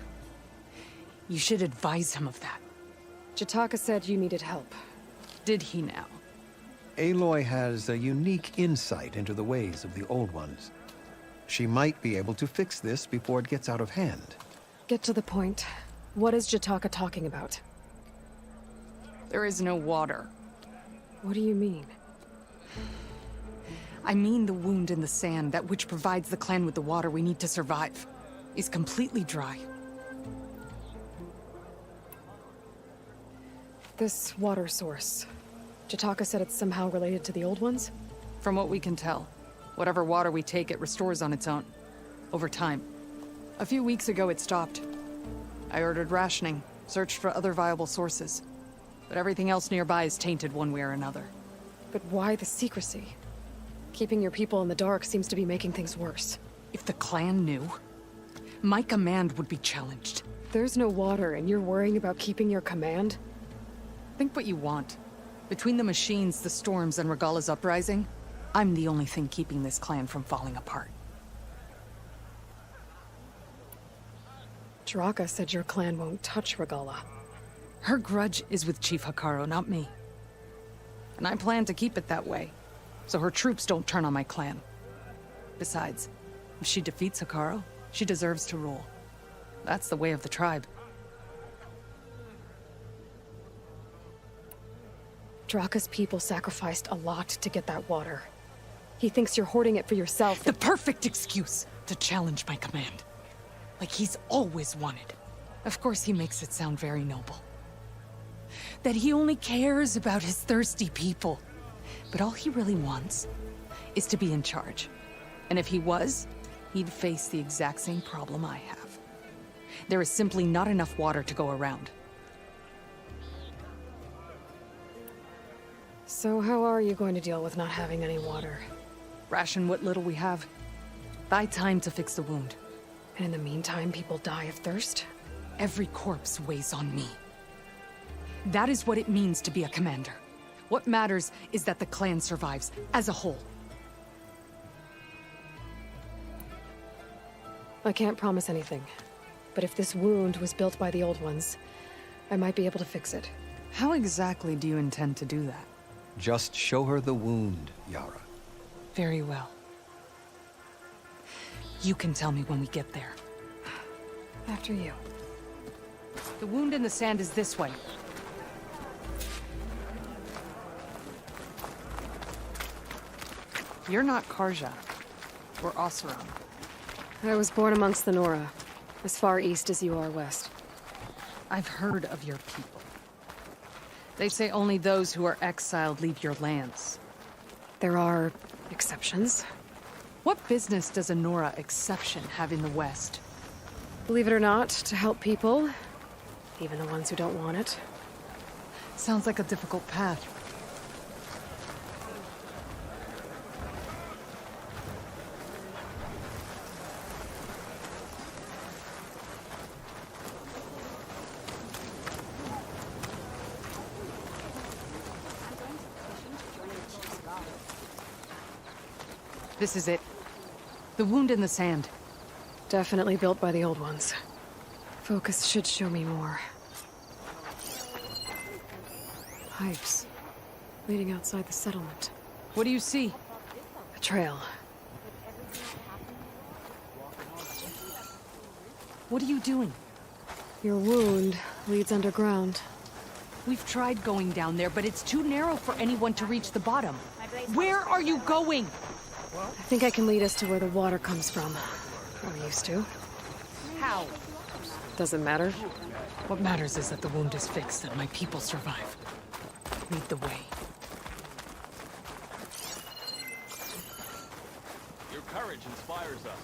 S20: You should advise him of that.
S4: Jataka said you needed help.
S20: Did he now?
S2: Aloy has a unique insight into the ways of the Old Ones. She might be able to fix this before it gets out of hand.
S4: Get to the point. What is Jataka talking about?
S20: There is no water.
S4: What do you mean?
S20: I mean the wound in the sand, that which provides the clan with the water we need to survive, is completely dry.
S4: This water source. Jataka said it's somehow related to the Old Ones?
S20: From what we can tell, whatever water we take, it restores on its own. Over time. A few weeks ago, it stopped. I ordered rationing, searched for other viable sources. But everything else nearby is tainted one way or another.
S4: But why the secrecy? Keeping your people in the dark seems to be making things worse.
S20: If the clan knew, my command would be challenged.
S4: There's no water and you're worrying about keeping your command?
S20: Think what you want. Between the machines, the storms, and Regala's uprising, I'm the only thing keeping this clan from falling apart.
S4: Draka said your clan won't touch Regala.
S20: Her grudge is with Chief Hekarro, not me. And I plan to keep it that way, so her troops don't turn on my clan. Besides, if she defeats Hekarro, she deserves to rule. That's the way of the tribe.
S4: Draka's people sacrificed a lot to get that water. He thinks you're hoarding it for yourself.
S20: The perfect excuse to challenge my command. Like he's always wanted. Of course he makes it sound very noble. That he only cares about his thirsty people. But all he really wants is to be in charge. And if he was, he'd face the exact same problem I have. There is simply not enough water to go around.
S4: So how are you going to deal with not having any water?
S20: Ration what little we have. Buy time to fix the wound.
S4: And in the meantime, people die of thirst?
S20: Every corpse weighs on me. That is what it means to be a commander. What matters is that the clan survives, as a whole.
S4: I can't promise anything. But if this wound was built by the old ones, I might be able to fix it.
S20: How exactly do you intend to do that?
S2: Just show her the wound, Yara.
S20: Very well. You can tell me when we get there.
S4: After you.
S20: The wound in the sand is this way. You're not Karja. Or Oseram.
S4: I was born amongst the Nora, as far east as you are west.
S20: I've heard of your people. They say only those who are exiled leave your lands.
S4: There are exceptions.
S20: What business does a Nora exception have in the West?
S4: Believe it or not, to help people, even the ones who don't want it.
S20: Sounds like a difficult path. This is it. The wound in the sand.
S4: Definitely built by the old ones. Focus should show me more. Pipes. Leading outside the settlement.
S20: What do you see?
S4: A trail.
S20: What are you doing?
S4: Your wound leads underground.
S20: We've tried going down there, but it's too narrow for anyone to reach the bottom. Where are you going?
S4: I think I can lead us to where the water comes from. Or used to.
S20: How?
S4: Doesn't matter.
S20: What matters is that the wound is fixed and my people survive. Lead the way.
S18: Your courage inspires us.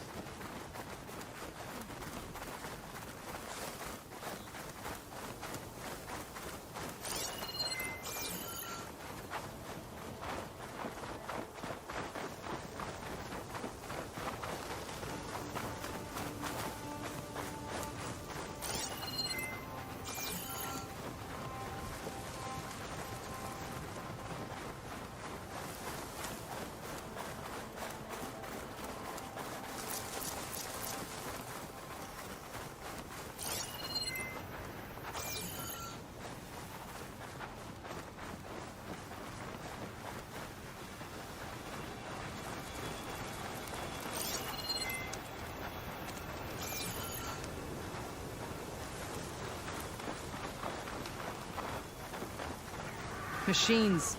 S20: Machines.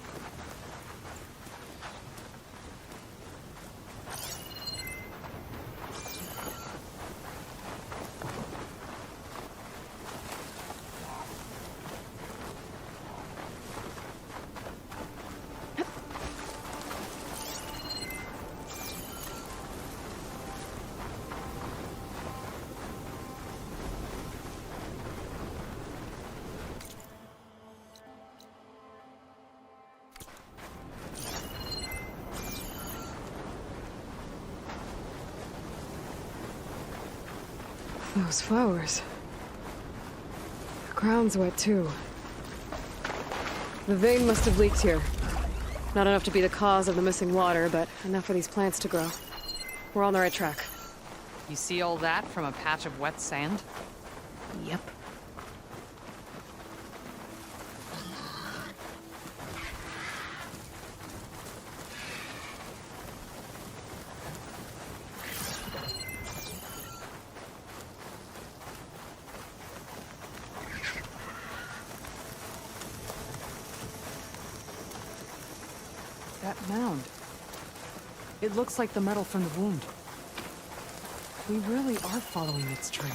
S4: Those flowers. The ground's wet too. The vein must have leaked here. Not enough to be the cause of the missing water, but enough for these plants to grow. We're on the right track.
S20: You see all that from a patch of wet sand?
S4: Yep.
S20: That mound. It looks like the metal from the wound. We really are following its trail.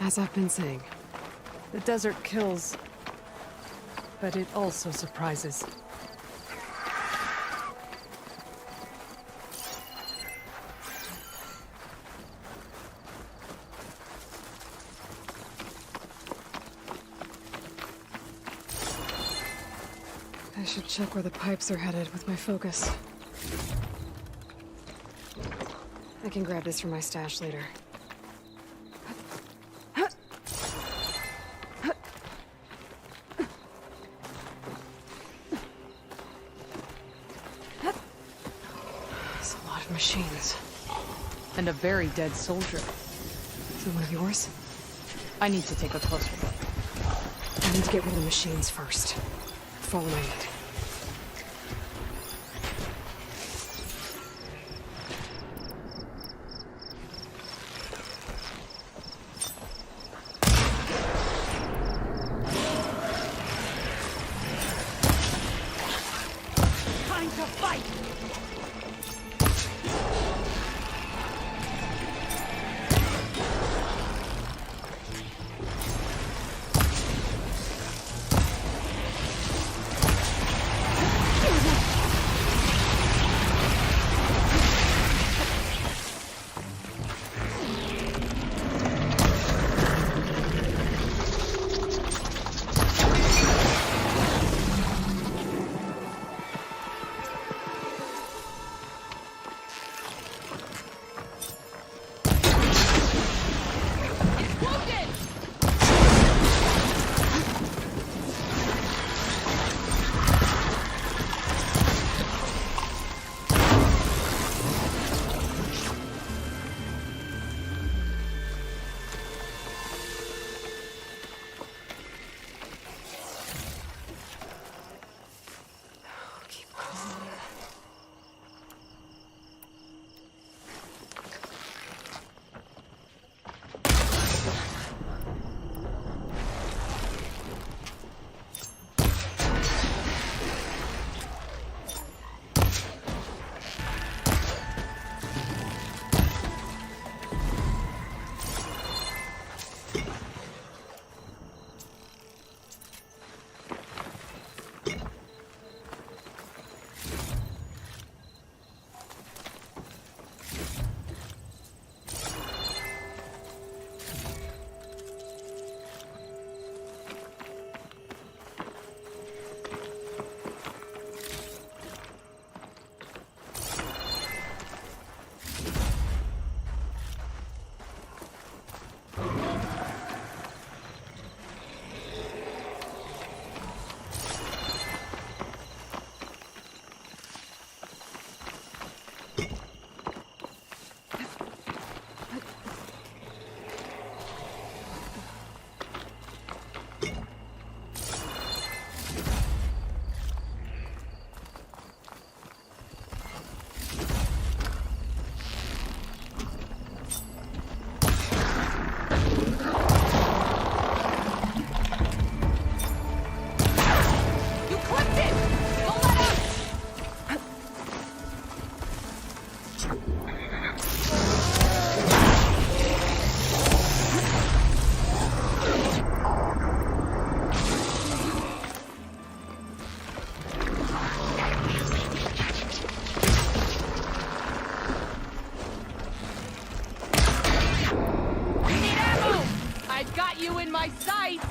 S4: As I've been saying.
S20: The desert kills, but it also surprises.
S4: should check where the pipes are headed with my focus. I can grab this from my stash later. It's a lot of machines.
S20: And a very dead soldier.
S4: Is it one of yours?
S20: I need to take a closer look.
S4: I need to get rid of the machines first. Follow my lead.
S19: Time to fight!
S20: my sights!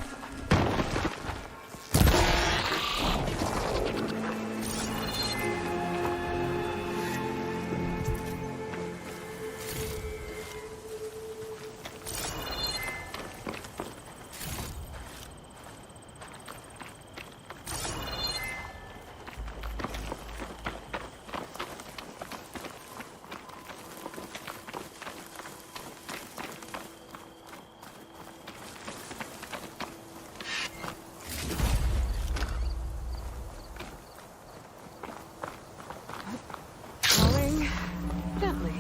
S4: Gently.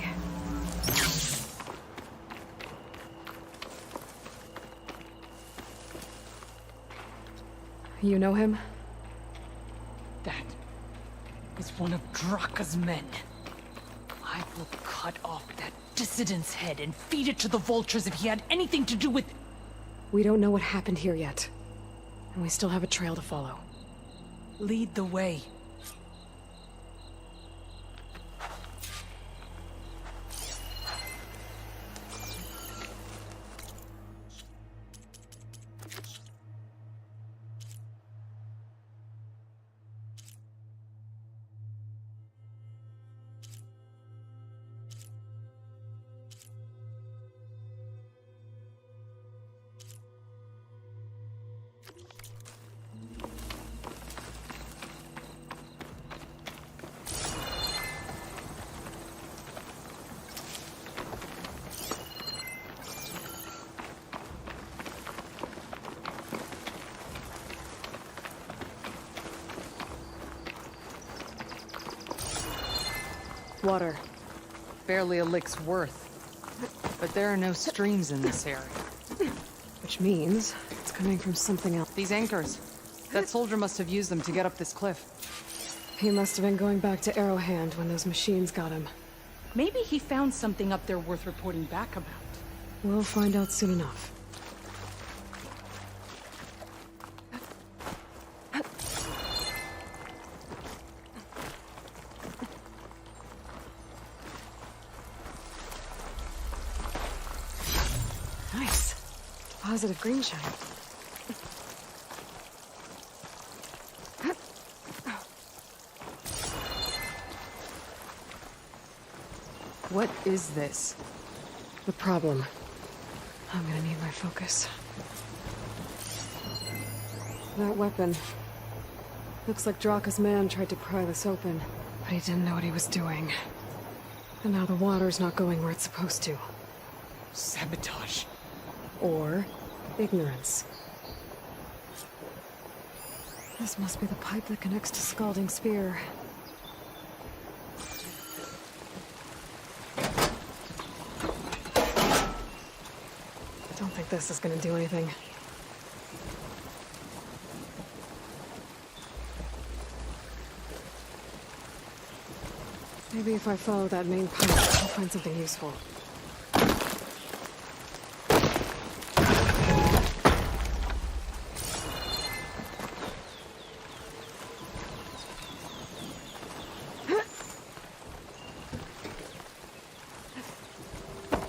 S4: You know him?
S20: That is one of Draka's men. I will cut off that dissident's head and feed it to the vultures if he had anything to do with...
S4: We don't know what happened here yet. And we still have a trail to follow.
S20: Lead the way.
S4: water.
S20: Barely a lick's worth. But there are no streams in this area.
S4: Which means it's coming from something else.
S20: These anchors. That soldier must have used them to get up this cliff.
S4: He must have been going back to Arrowhand when those machines got him.
S20: Maybe he found something up there worth reporting back about.
S4: We'll find out soon enough. Nice. Positive green shine.
S20: What is this?
S4: The problem. I'm gonna need my focus. That weapon. Looks like Draka's man tried to pry this open, but he didn't know what he was doing. And now the water's not going where it's supposed to.
S20: Sabotage.
S4: Or ignorance. This must be the pipe that connects to Scalding Spear. Don't think this is gonna do anything. Maybe if I follow that main pipe, I'll find something useful.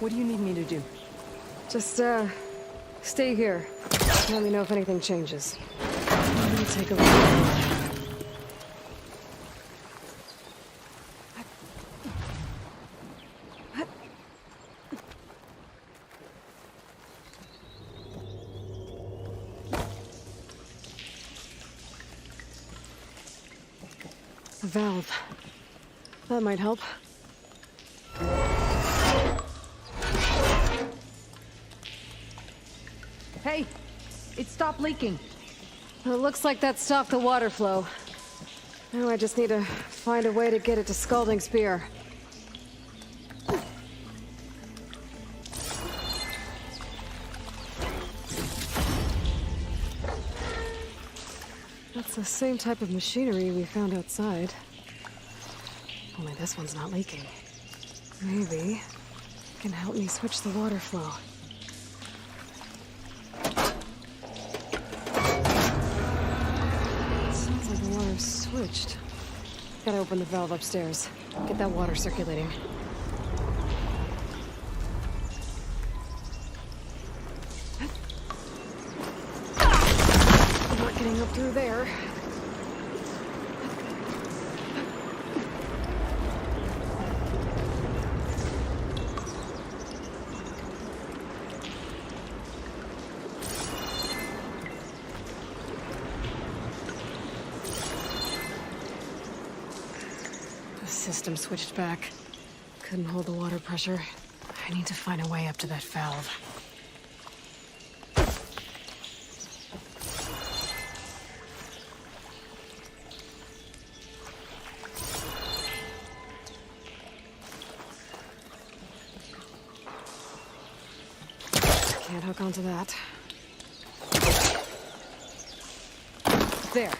S20: What do you need me to do?
S4: Just, stay here. Let me know if anything changes. I'm gonna take a look. A valve. That might help.
S20: Hey! It stopped leaking.
S4: It looks like that stopped the water flow. Now I just need to find a way to get it to Scalding Spear. That's the same type of machinery we found outside. Only this one's not leaking. Maybe it can help me switch the water flow. Sounds like the water's switched. Gotta open the valve upstairs. Get that water circulating. Not getting up through there. The system switched back. Couldn't hold the water pressure. I need to find a way up to that valve. Can't hook onto that. There.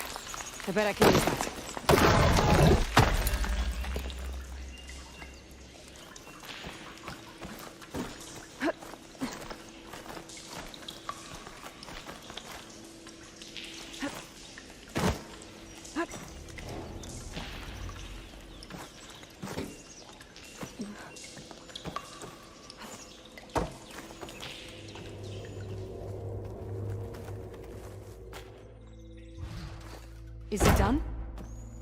S4: I bet I can use that.
S20: Is it done?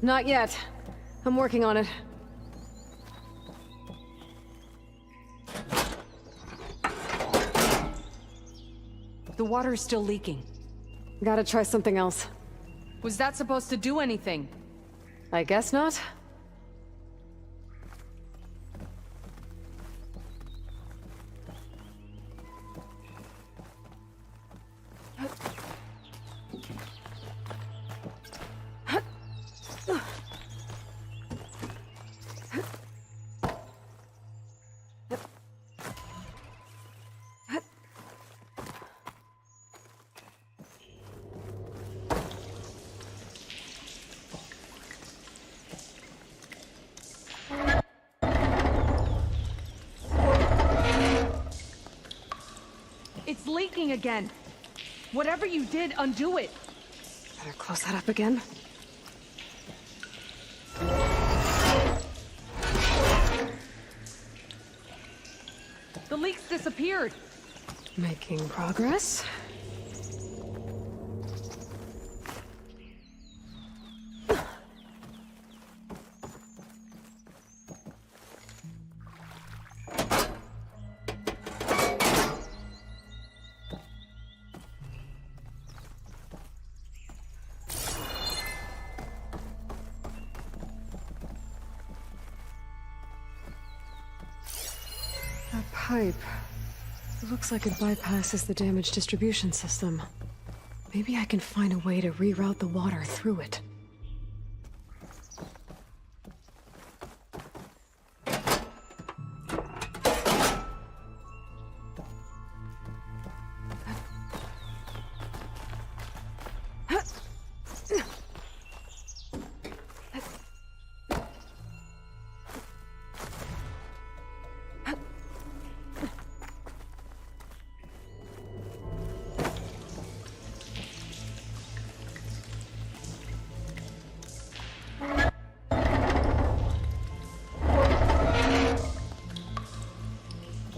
S4: Not yet. I'm working on it.
S20: The water is still leaking.
S4: Gotta try something else.
S20: Was that supposed to do anything?
S4: I guess not.
S20: It's leaking again. Whatever you did, undo it.
S4: Better close that up again.
S20: The leak's disappeared.
S4: Making progress. That pipe. It looks like it bypasses the damaged distribution system. Maybe I can find a way to reroute the water through it.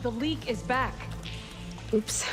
S20: The leak is back.
S4: Oops.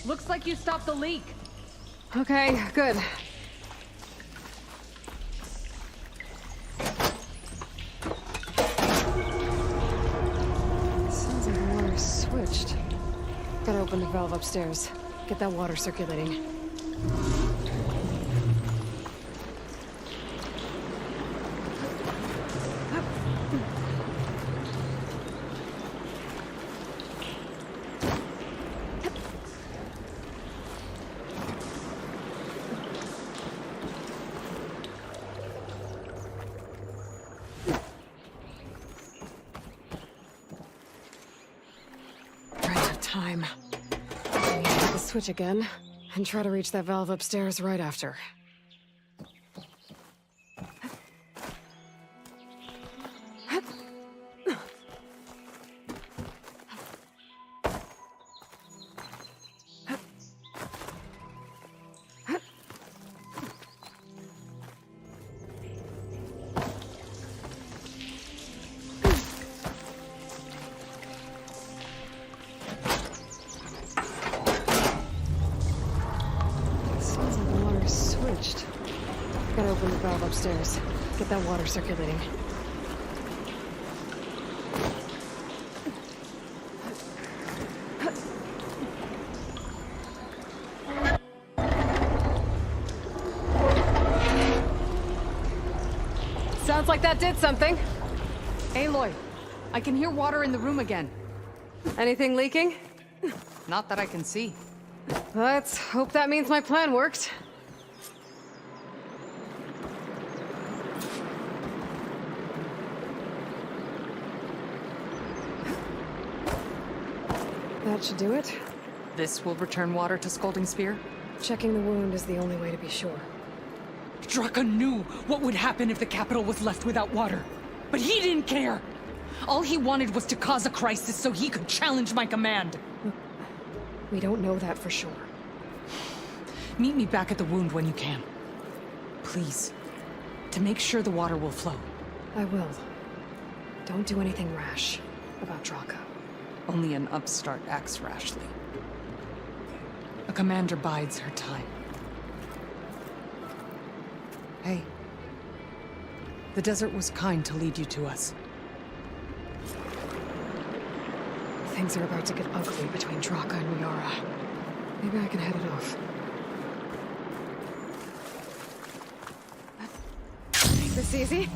S20: Looks like you stopped the leak.
S4: Okay, good. Sounds like the water's switched. Gotta open the valve upstairs. Get that water circulating. Time. I need to hit the switch again, and try to reach that valve upstairs right after. Gotta open the valve upstairs. Get that water circulating. Sounds like that did something.
S20: Aloy, I can hear water in the room again.
S4: Anything leaking?
S20: Not that I can see.
S4: Let's hope that means my plan worked. That should do it.
S20: This will return water to Scolding Spear?
S4: Checking the wound is the only way to be sure.
S20: Draka knew what would happen if the capital was left without water. But he didn't care! All he wanted was to cause a crisis so he could challenge my command.
S4: We don't know that for sure.
S20: Meet me back at the wound when you can. Please. To make sure the water will flow.
S4: I will. Don't do anything rash about Draka.
S20: Only an upstart acts rashly. A commander bides her time. Hey. The desert was kind to lead you to us.
S4: things are about to get ugly between Draka and Yara. Maybe I can head it off. This easy?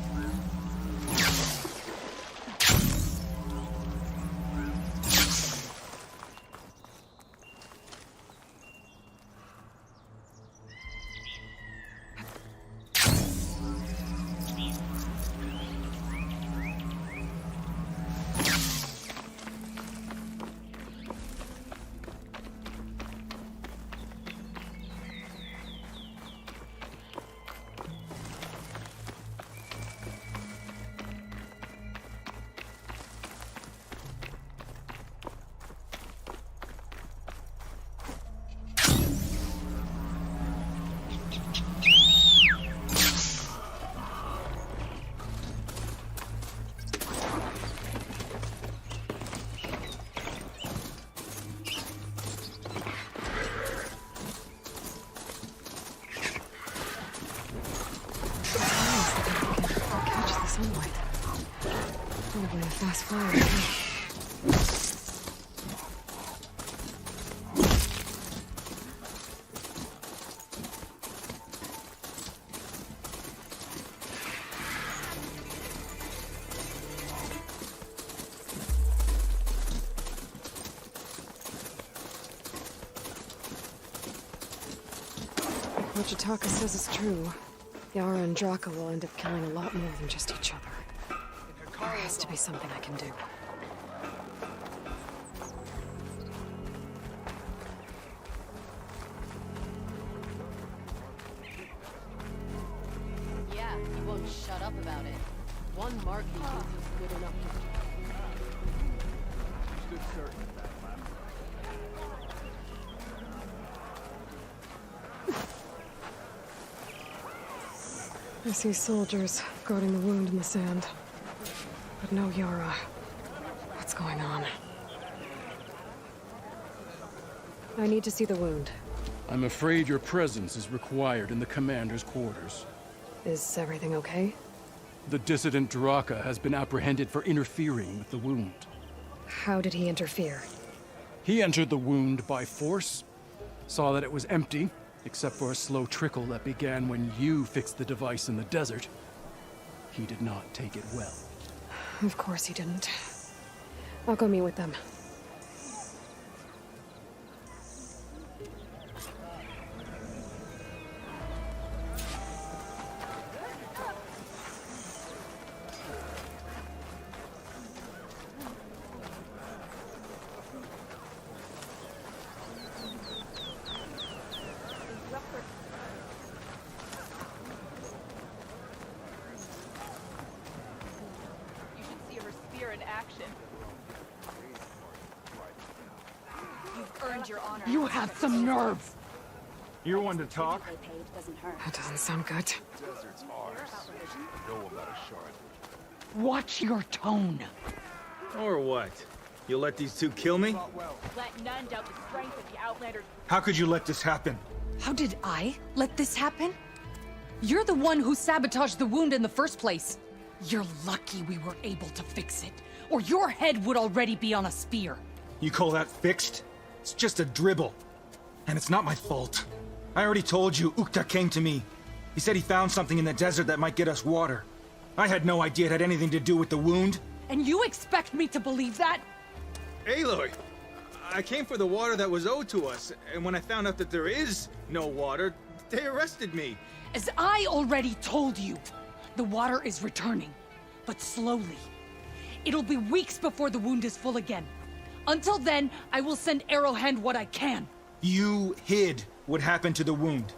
S4: Probably a fast fire, too. What Jataka says is true. Yara and Draka will end up killing a lot more than just each other. There has to be something I can do.
S16: Yeah, he won't shut up about it. One mark he thinks is good enough to...
S15: Stood certain of that last
S4: I see soldiers guarding the wound in the sand. But no Yara. What's going on? I need to see the wound.
S21: I'm afraid your presence is required in the commander's quarters.
S4: Is everything okay?
S21: The dissident Draka has been apprehended for interfering with the wound.
S4: How did he interfere?
S21: He entered the wound by force, saw that it was empty, except for a slow trickle that began when you fixed the device in the desert. He did not take it well.
S4: Of course he didn't. I'll go meet with them.
S20: You have some nerve!
S17: You're one to talk?
S4: That doesn't sound good.
S15: desert's ours. Know about a shard.
S20: Watch your tone.
S13: Or what? You'll let these two kill me?
S16: Let none doubt the strength of the Outlanders.
S17: How could you let this happen?
S20: How did I let this happen? You're the one who sabotaged the wound in the first place. You're lucky we were able to fix it, or your head would already be on a spear.
S17: You call that fixed? It's just a dribble. And it's not my fault. I already told you, Ukta came to me. He said he found something in the desert that might get us water. I had no idea it had anything to do with the wound.
S20: And you expect me to believe that?
S13: Aloy, I came for the water that was owed to us, and when I found out that there is no water, they arrested me.
S20: As I already told you, the water is returning, but slowly. It'll be weeks before the wound is full again. Until then, I will send Arrowhand what I can.
S17: You hid what happened to the wound.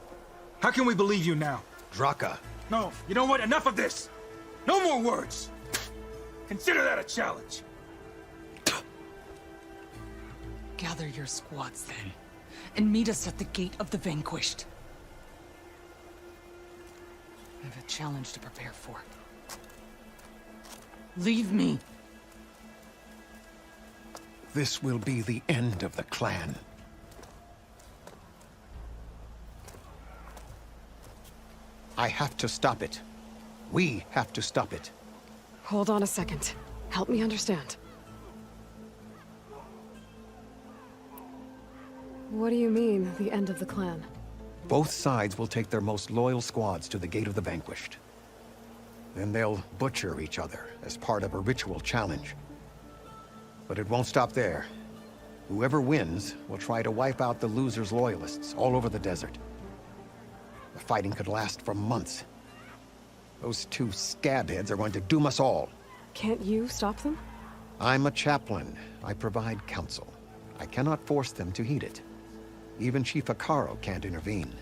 S17: How can we believe you now?
S2: Draka.
S17: No, you know what? Enough of this! No more words! Consider that a challenge.
S20: Gather your squads then, and meet us at the Gate of the Vanquished. I have a challenge to prepare for. Leave me.
S2: This will be the end of the clan. I have to stop it. We have to stop it.
S4: Hold on a second. Help me understand. What do you mean, the end of the clan?
S2: Both sides will take their most loyal squads to the Gate of the Vanquished. Then they'll butcher each other as part of a ritual challenge. But it won't stop there. Whoever wins will try to wipe out the loser's loyalists all over the desert. The fighting could last for months. Those two scabheads are going to doom us all.
S4: Can't you stop them?
S2: I'm a chaplain. I provide counsel. I cannot force them to heed it. Even Chief Hikaru can't intervene.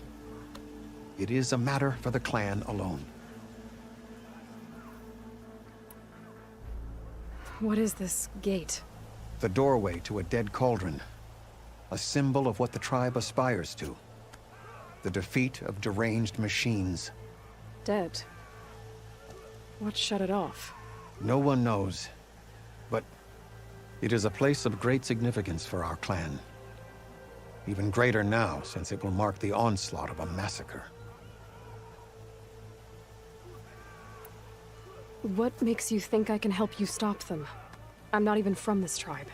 S2: It is a matter for the clan alone.
S4: What is this gate?
S2: The doorway to a dead cauldron. A symbol of what the tribe aspires to. The defeat of deranged machines.
S4: Dead. What shut it off?
S2: No one knows. But it is a place of great significance for our clan. Even greater now, since it will mark the onslaught of a massacre.
S4: What makes you think I can help you stop them? I'm not even from this tribe.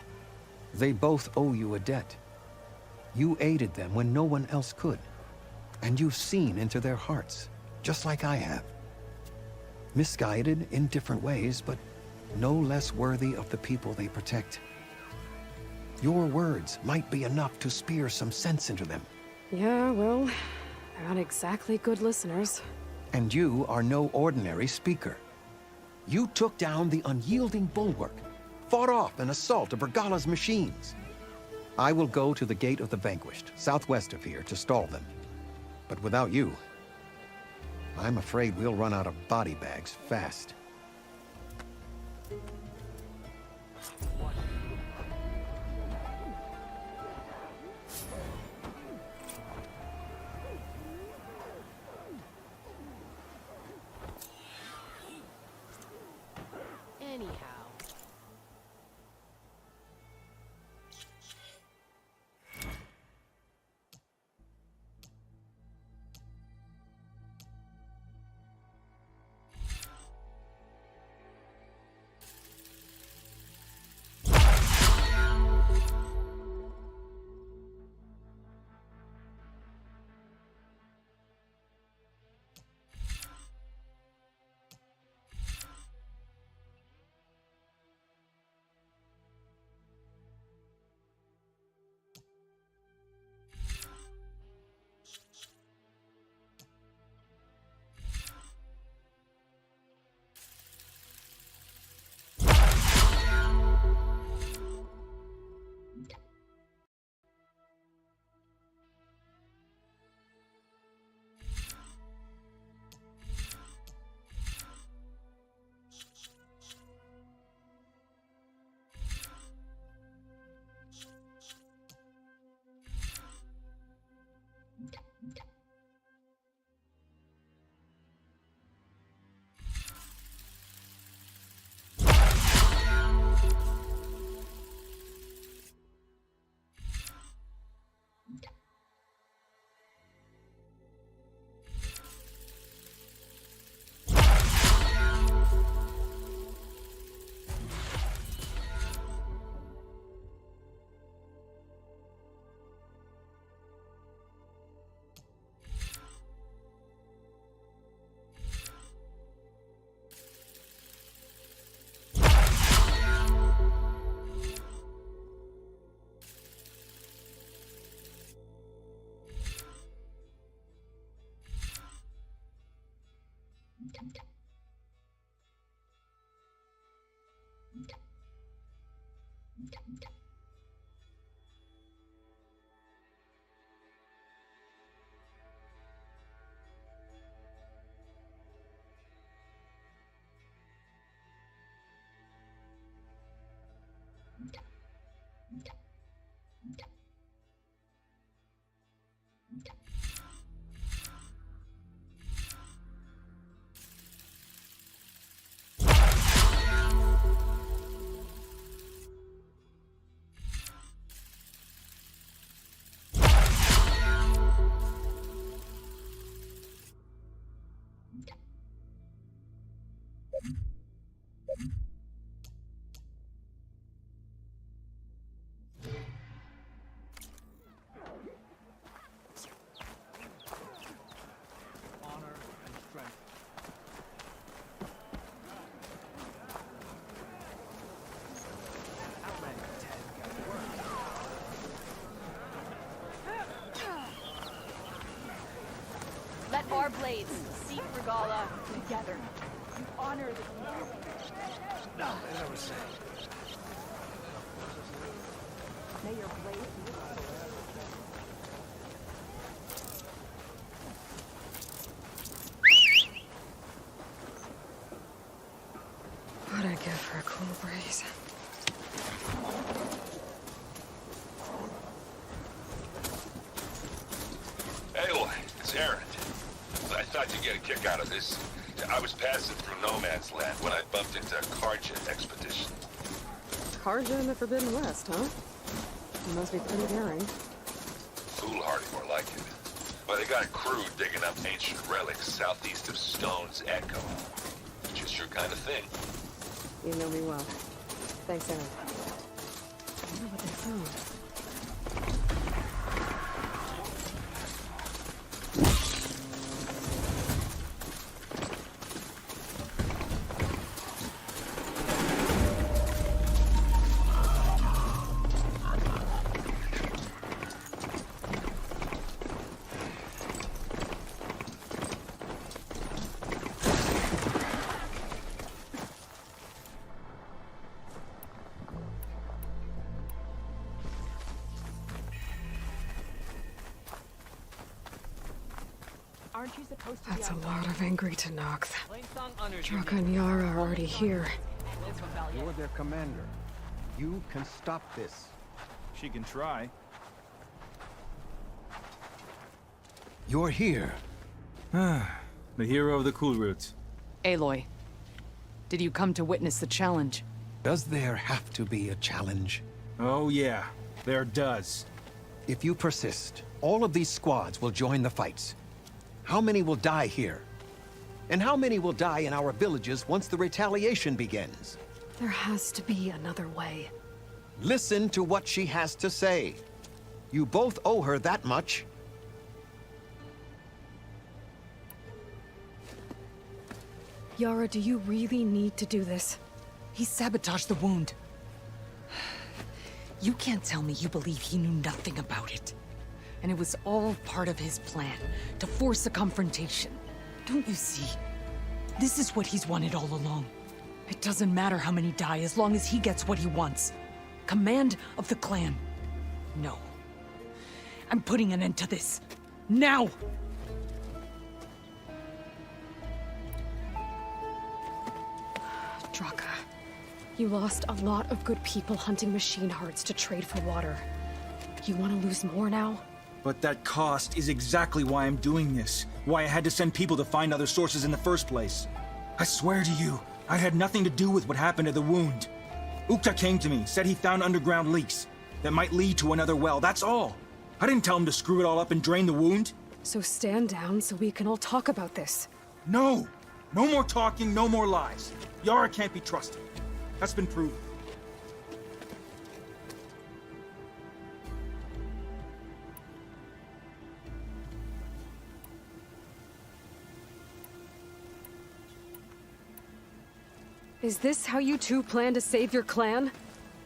S2: They both owe you a debt. You aided them when no one else could. And you've seen into their hearts, just like I have. Misguided in different ways, but no less worthy of the people they protect. Your words might be enough to spear some sense into them.
S4: Yeah, well, they're not exactly good listeners.
S2: And you are no ordinary speaker. You took down the unyielding bulwark, fought off an assault of Regala's machines. I will go to the Gate of the Vanquished, southwest of here, to stall them. But without you, I'm afraid we'll run out of body bags fast.
S16: Anyhow. blades. Seek Regala together. You honor the people.
S15: No, as I was saying.
S16: May your blades
S4: What'd I give for a cool breeze?
S6: Aloy, it's ERRAND. I thought you'd get a kick out of this. I was passing through no man's land when I bumped into a Karja expedition.
S4: Karja in the Forbidden West, huh? You must be pretty daring.
S6: Foolhardy, more like it. But they got a crew digging up ancient relics southeast of Stone's Echo. Just your kind of thing.
S4: You know me well. Thanks, Aaron. I wonder what they found.
S16: Aren't you supposed to
S4: That's a
S16: be
S4: lot of angry Tenakth.
S12: Honors
S4: Draka and Yara are already here.
S2: You're their commander. You can stop this.
S17: She can try.
S2: You're here.
S17: The hero of the Cool Roots.
S20: Aloy, did you come to witness the challenge?
S2: Does there have to be a challenge?
S17: Oh yeah, there does.
S2: If you persist, all of these squads will join the fights. How many will die here? And how many will die in our villages once the retaliation begins?
S4: There has to be another way.
S2: Listen to what she has to say. You both owe her that much.
S4: Yara, do you really need to do this?
S20: He sabotaged the wound. You can't tell me you believe he knew nothing about it. And it was all part of his plan, to force a confrontation. Don't you see? This is what he's wanted all along. It doesn't matter how many die as long as he gets what he wants. Command of the clan. No. I'm putting an end to this. Now!
S4: Draka, you lost a lot of good people hunting machine hearts to trade for water. You want to lose more now?
S17: But that cost is exactly why I'm doing this. Why I had to send people to find other sources in the first place. I swear to you, I had nothing to do with what happened to the wound. Ukta came to me, said he found underground leaks that might lead to another well, that's all. I didn't tell him to screw it all up and drain the wound.
S4: So stand down so we can all talk about this.
S17: No! No more talking, no more lies. Yara can't be trusted. That's been proven.
S4: Is this how you two plan to save your clan?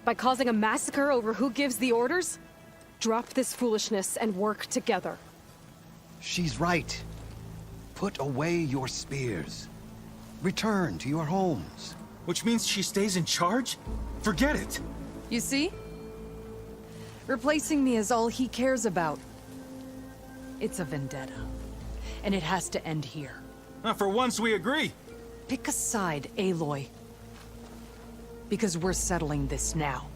S4: By causing a massacre over who gives the orders? Drop this foolishness and work together.
S2: She's right. Put away your spears. Return to your homes.
S17: Which means she stays in charge? Forget it!
S20: You see? Replacing me is all he cares about. It's a vendetta. And it has to end here.
S17: For once we agree.
S20: Pick a side, Aloy. Because we're settling this now.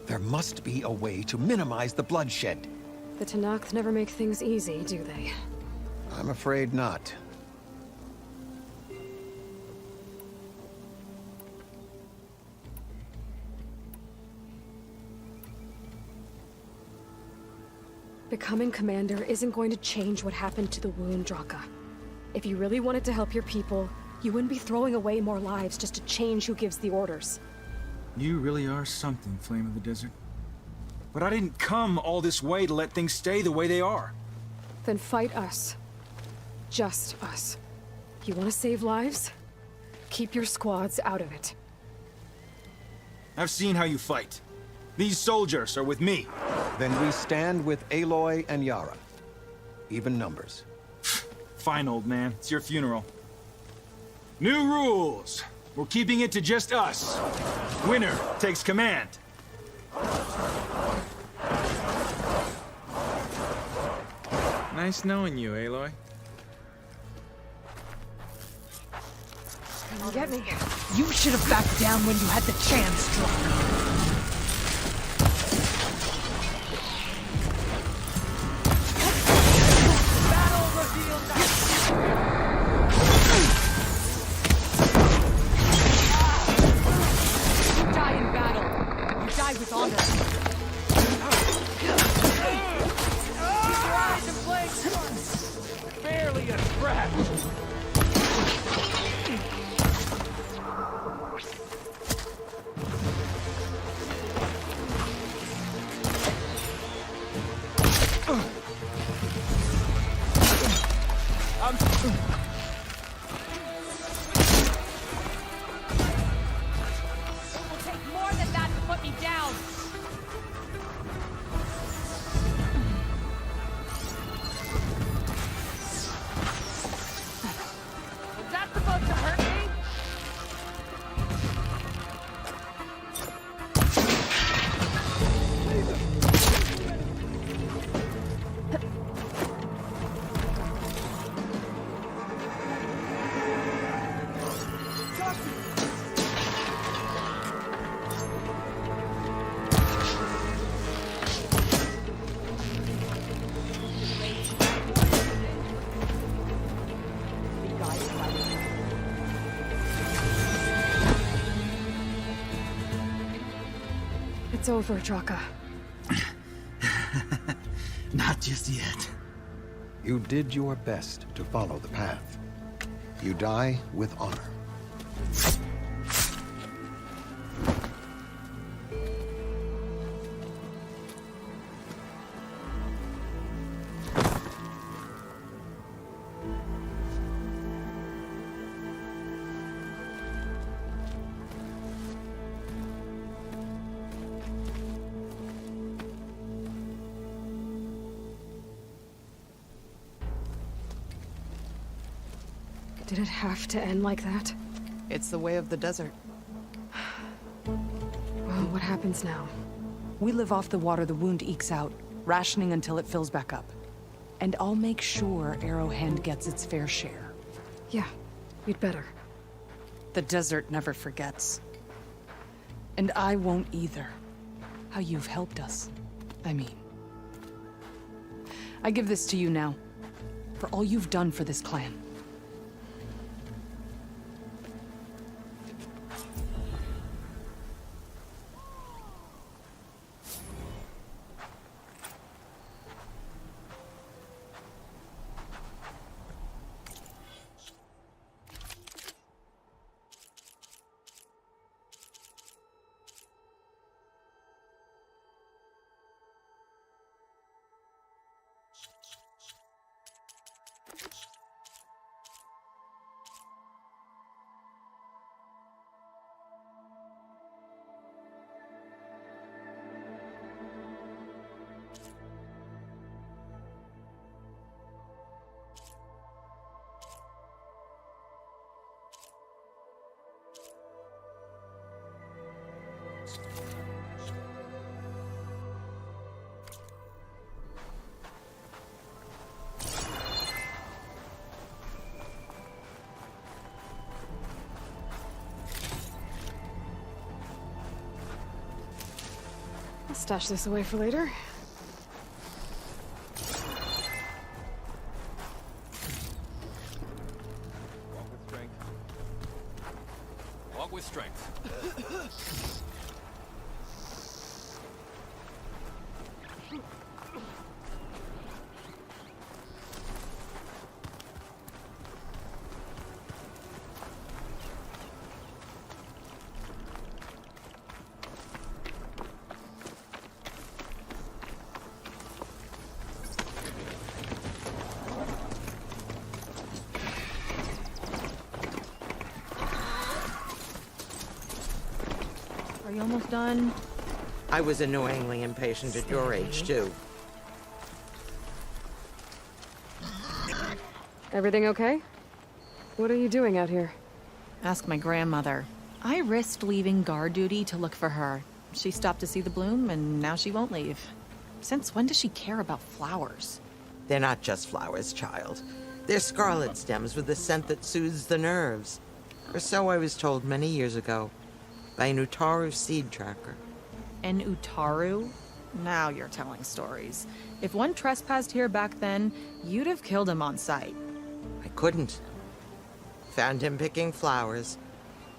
S2: There must be a way to minimize the bloodshed.
S4: The Tenakth never make things easy, do they?
S2: I'm afraid not.
S4: Becoming commander isn't going to change what happened to the wound, Draka. If you really wanted to help your people, you wouldn't be throwing away more lives just to change who gives the orders.
S17: You really are something, Flame of the Desert. But I didn't come all this way to let things stay the way they are.
S4: Then fight us. Just us. You want to save lives? Keep your squads out of it.
S17: I've seen how you fight. These soldiers are with me.
S2: Then we stand with Aloy and Yara. Even numbers.
S17: Fine, old man. It's your funeral. New rules. We're keeping it to just us. Winner takes command.
S13: Nice knowing you, Aloy.
S4: Come get me.
S20: You should have backed down when you had the chance, Draco. You die in battle. You die with honor.
S12: Keep your eyes in place. Barely a scratch.
S20: It will take more than that to put me down.
S12: Was that supposed to hurt me?
S4: It's over, Draka.
S3: Not just yet.
S2: You did your best to follow the path. You die with honor.
S4: Did it have to end like that?
S20: It's the way of the desert.
S4: Well, what happens now?
S20: We live off the water the wound ekes out, rationing until it fills back up. And I'll make sure Arrowhand gets its fair share.
S4: Yeah, you'd better.
S20: The desert never forgets. And I won't either. How you've helped us. I mean. I give this to you now. For all you've done for this clan.
S4: I'll stash this away for later.
S18: Walk with strength.
S16: Are you almost done?
S7: I was annoyingly impatient at your age, too.
S4: Everything okay? What are you doing out here?
S1: Ask my grandmother. I risked leaving guard duty to look for her. She stopped to see the bloom, and now she won't leave. Since when does she care about flowers?
S22: They're not just flowers, child. They're scarlet stems with a scent that soothes the nerves. Or so I was told many years ago by an Utaru seed tracker.
S1: An Utaru? Now you're telling stories. If one trespassed here back then, you'd have killed him on sight.
S22: I couldn't. Found him picking flowers,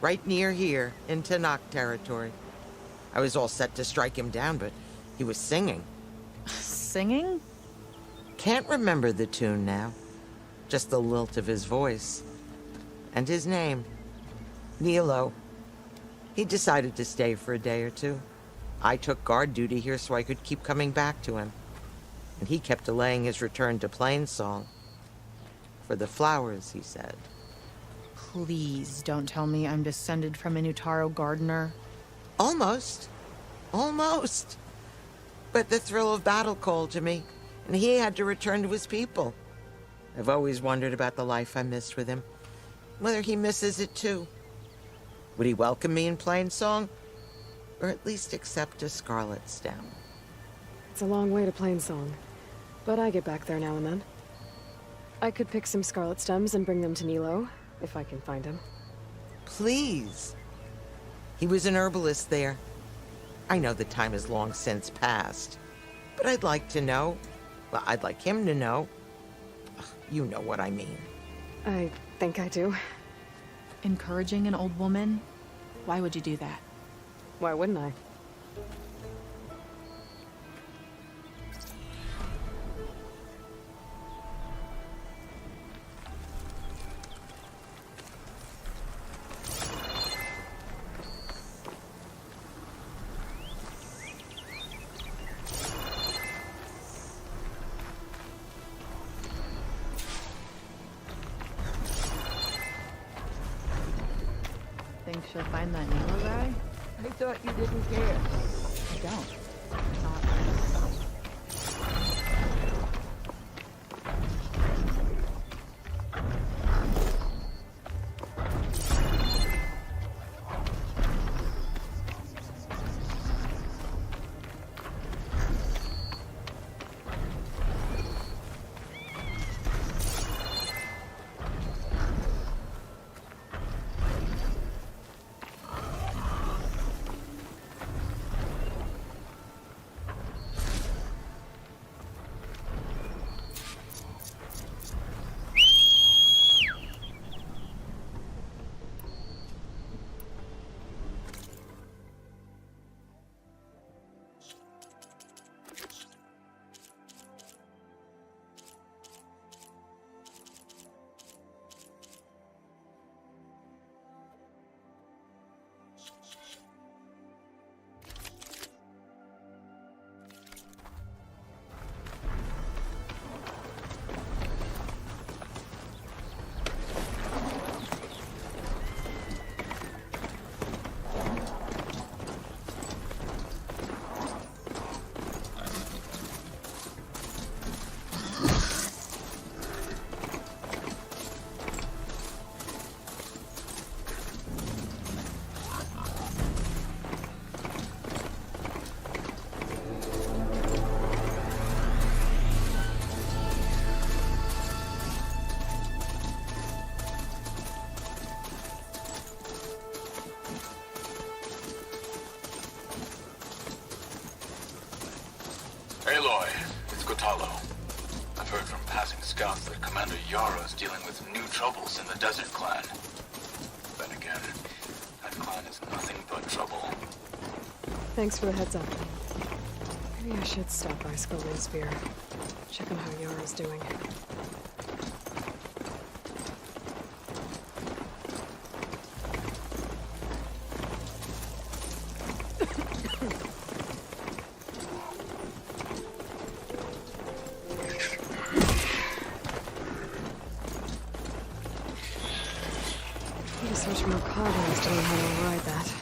S22: right near here, in Tanakh territory. I was all set to strike him down, but he was singing.
S1: Singing?
S22: Can't remember the tune now. Just the lilt of his voice. And his name. Nilo. He decided to stay for a day or two. I took guard duty here so I could keep coming back to him. And he kept delaying his return to Plainsong. For the flowers, he said.
S1: Please don't tell me I'm descended from an Utaru gardener.
S22: Almost. Almost. But the thrill of battle called to me, and he had to return to his people. I've always wondered about the life I missed with him. Whether he misses it too. Would he welcome me in Plainsong? Or at least accept a scarlet stem?
S4: It's a long way to Plainsong, but I get back there now and then. I could pick some scarlet stems and bring them to Nilo, if I can find him.
S22: Please. He was an herbalist there. I know the time has long since passed, but I'd like to know. Well, I'd like him to know. You know what I mean.
S4: I think I do.
S1: Encouraging an old woman? Why would you do that?
S4: Why wouldn't I?
S1: Think she'll find that Nilo guy?
S11: I thought you didn't care.
S1: I don't.
S5: Aloy, it's Gotalo. I've heard from passing scouts that Commander Yara is dealing with new troubles in the Desert Clan. Then again, that clan is nothing but trouble.
S4: Thanks for the heads up. Maybe I should stop by Skull and Spear. Check on how Yara's doing. Need to search more cargoes to learn how to ride that.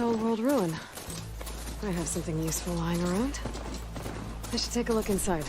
S4: old world ruin. I have something useful lying around. I should take a look inside.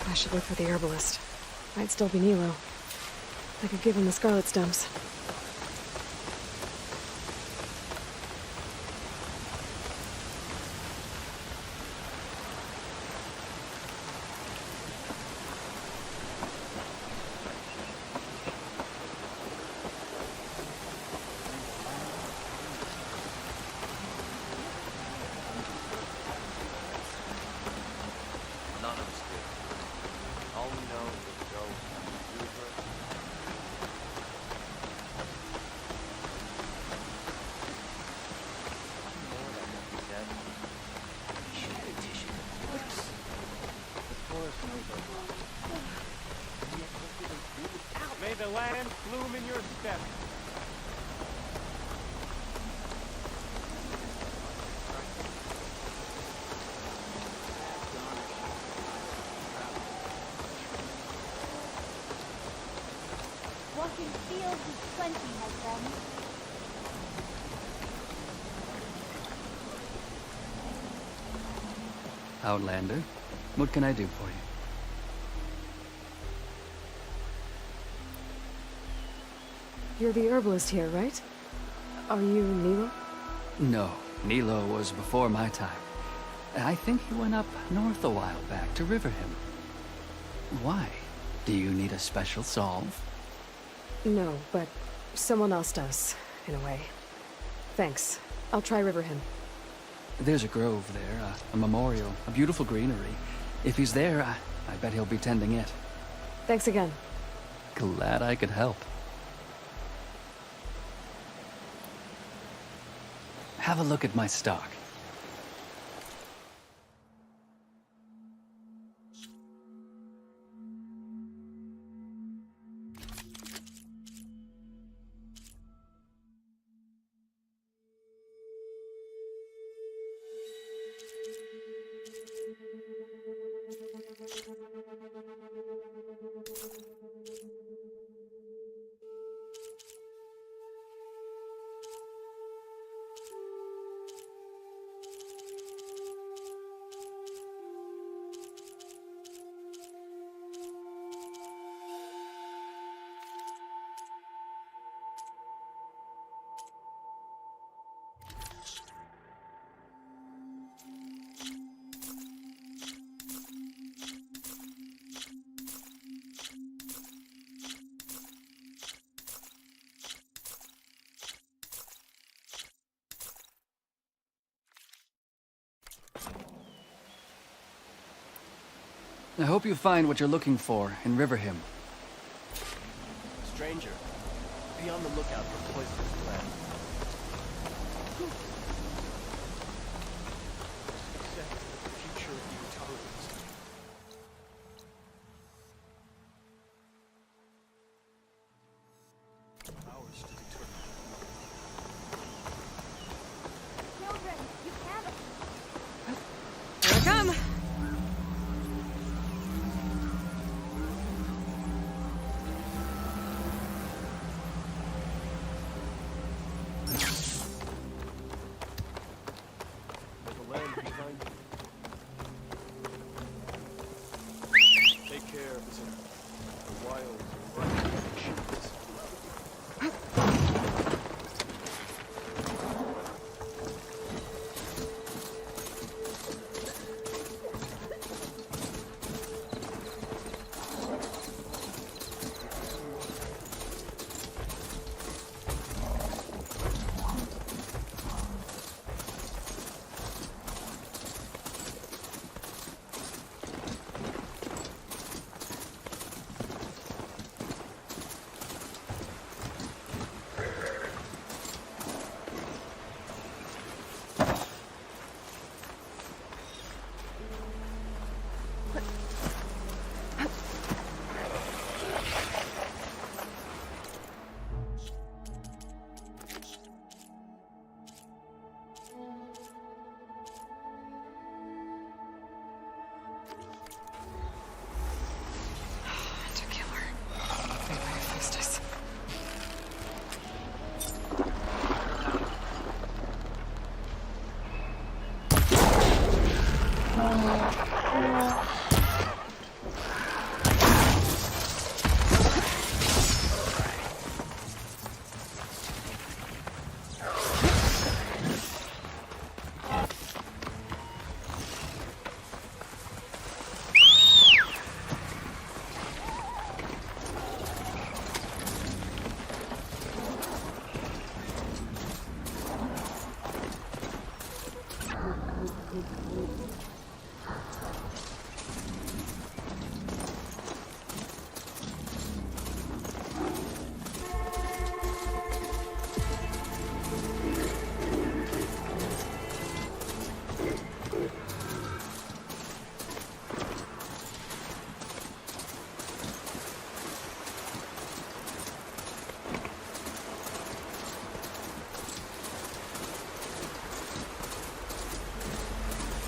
S4: I should look for the herbalist. Might still be Nilo. I could give him the scarlet stems.
S18: None of us did. All we know is that Joe was her.
S12: May the land bloom in your steps.
S8: Walking fields with plenty, my friend.
S14: Outlander, what can I do for you?
S4: You're the herbalist here, right? Are you Nilo?
S14: No, Nilo was before my time. I think he went up north a while back to Riverhim. Why? Do you need a special solve?
S4: No, but someone else does, in a way. Thanks. I'll try Riverhim.
S14: There's a grove there, a memorial, a beautiful greenery. If he's there, I bet he'll be tending it.
S4: Thanks again.
S14: Glad I could help. Have a look at my stock. I hope you find what you're looking for in Riverhim.
S18: Stranger, be on the lookout for poisonous plants. Set the future of the intolerance. Ours to determine.
S8: Children, you can't.
S4: Here I come!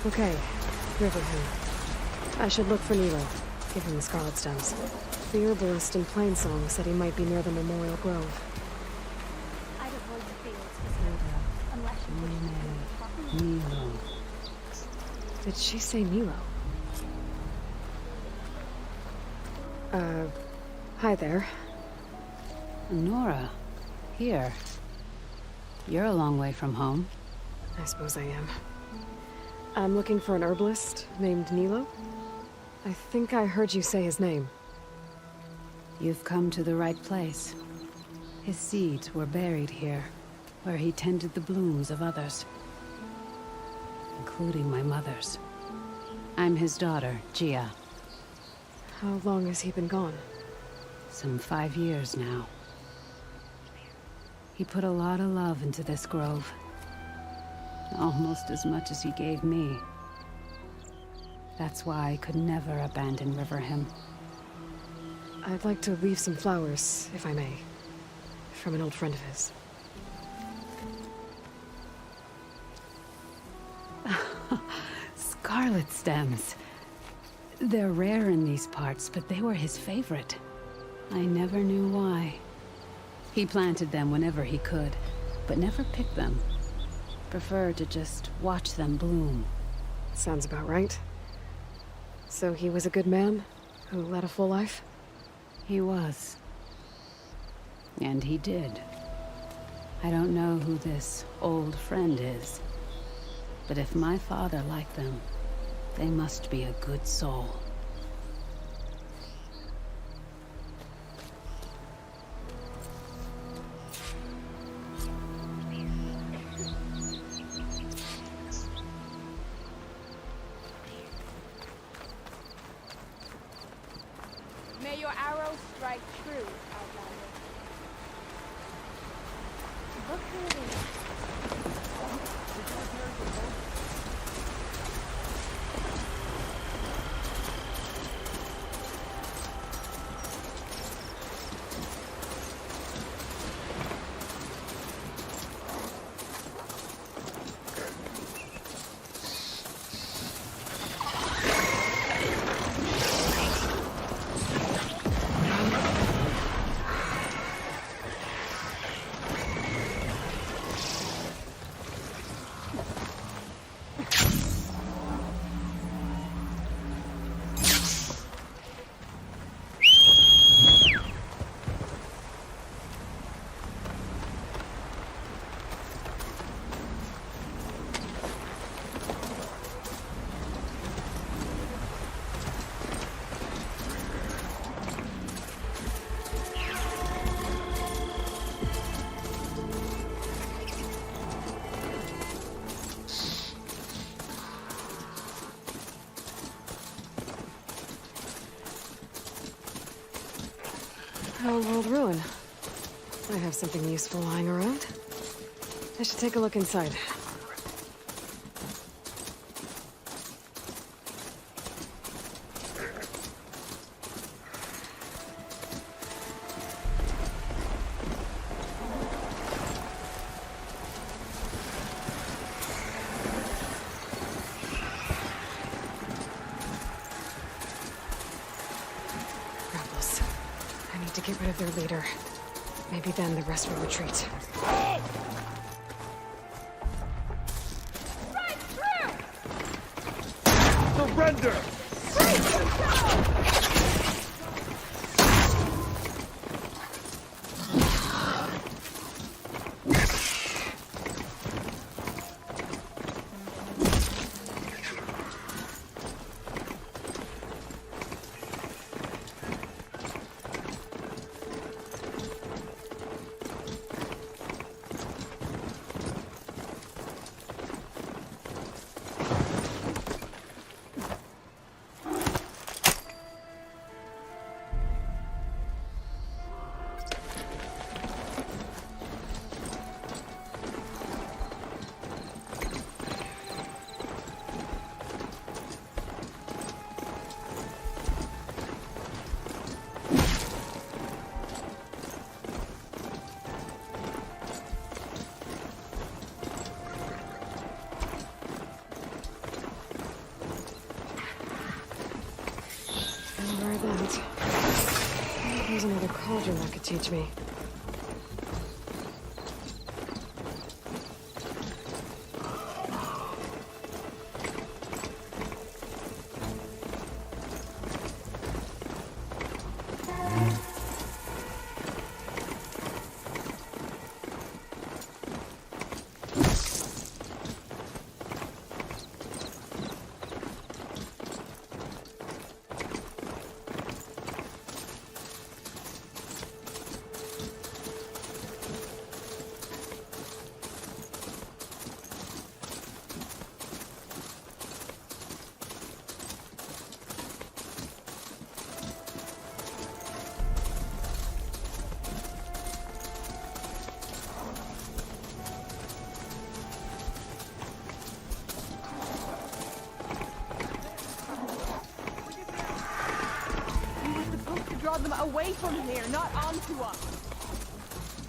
S4: Okay, Riverham. I should look for Nilo. Give him the Scarlet Stems. The herbalist in Plainsong said he might be near the Memorial Grove.
S8: I'd avoid the fields unless you wish to
S20: Nilo.
S4: Did she say Nilo? Hi there.
S11: Nora, here. You're a long way from home.
S4: I suppose I am. I'm looking for an herbalist named Nilo. I think I heard you say his name.
S11: You've come to the right place. His seeds were buried here, where he tended the blooms of others, including my mother's. I'm his daughter, Gia.
S4: How long has he been gone?
S11: Some 5 years now. He put a lot of love into this grove. Almost as much as he gave me. That's why I could never abandon Riverham.
S4: I'd like to leave some flowers, if I may. From an old friend of his.
S11: Scarlet stems. They're rare in these parts, but they were his favorite. I never knew why. He planted them whenever he could, but never picked them. Preferred to just watch them bloom.
S4: Sounds about right. So he was a good man who led a full life?
S11: He was. And he did. I don't know who this old friend is, but if my father liked them, they must be a good soul.
S8: May your arrow strike true, Outlander. Look who it is.
S4: Old ruin. I have something useful lying around. I should take a look inside. Rebels. I need to get rid of their leader. Maybe then the rest will retreat.
S12: The
S15: surrender!
S4: Here's another cauldron that could teach me.
S19: Draw them away from here, not onto us.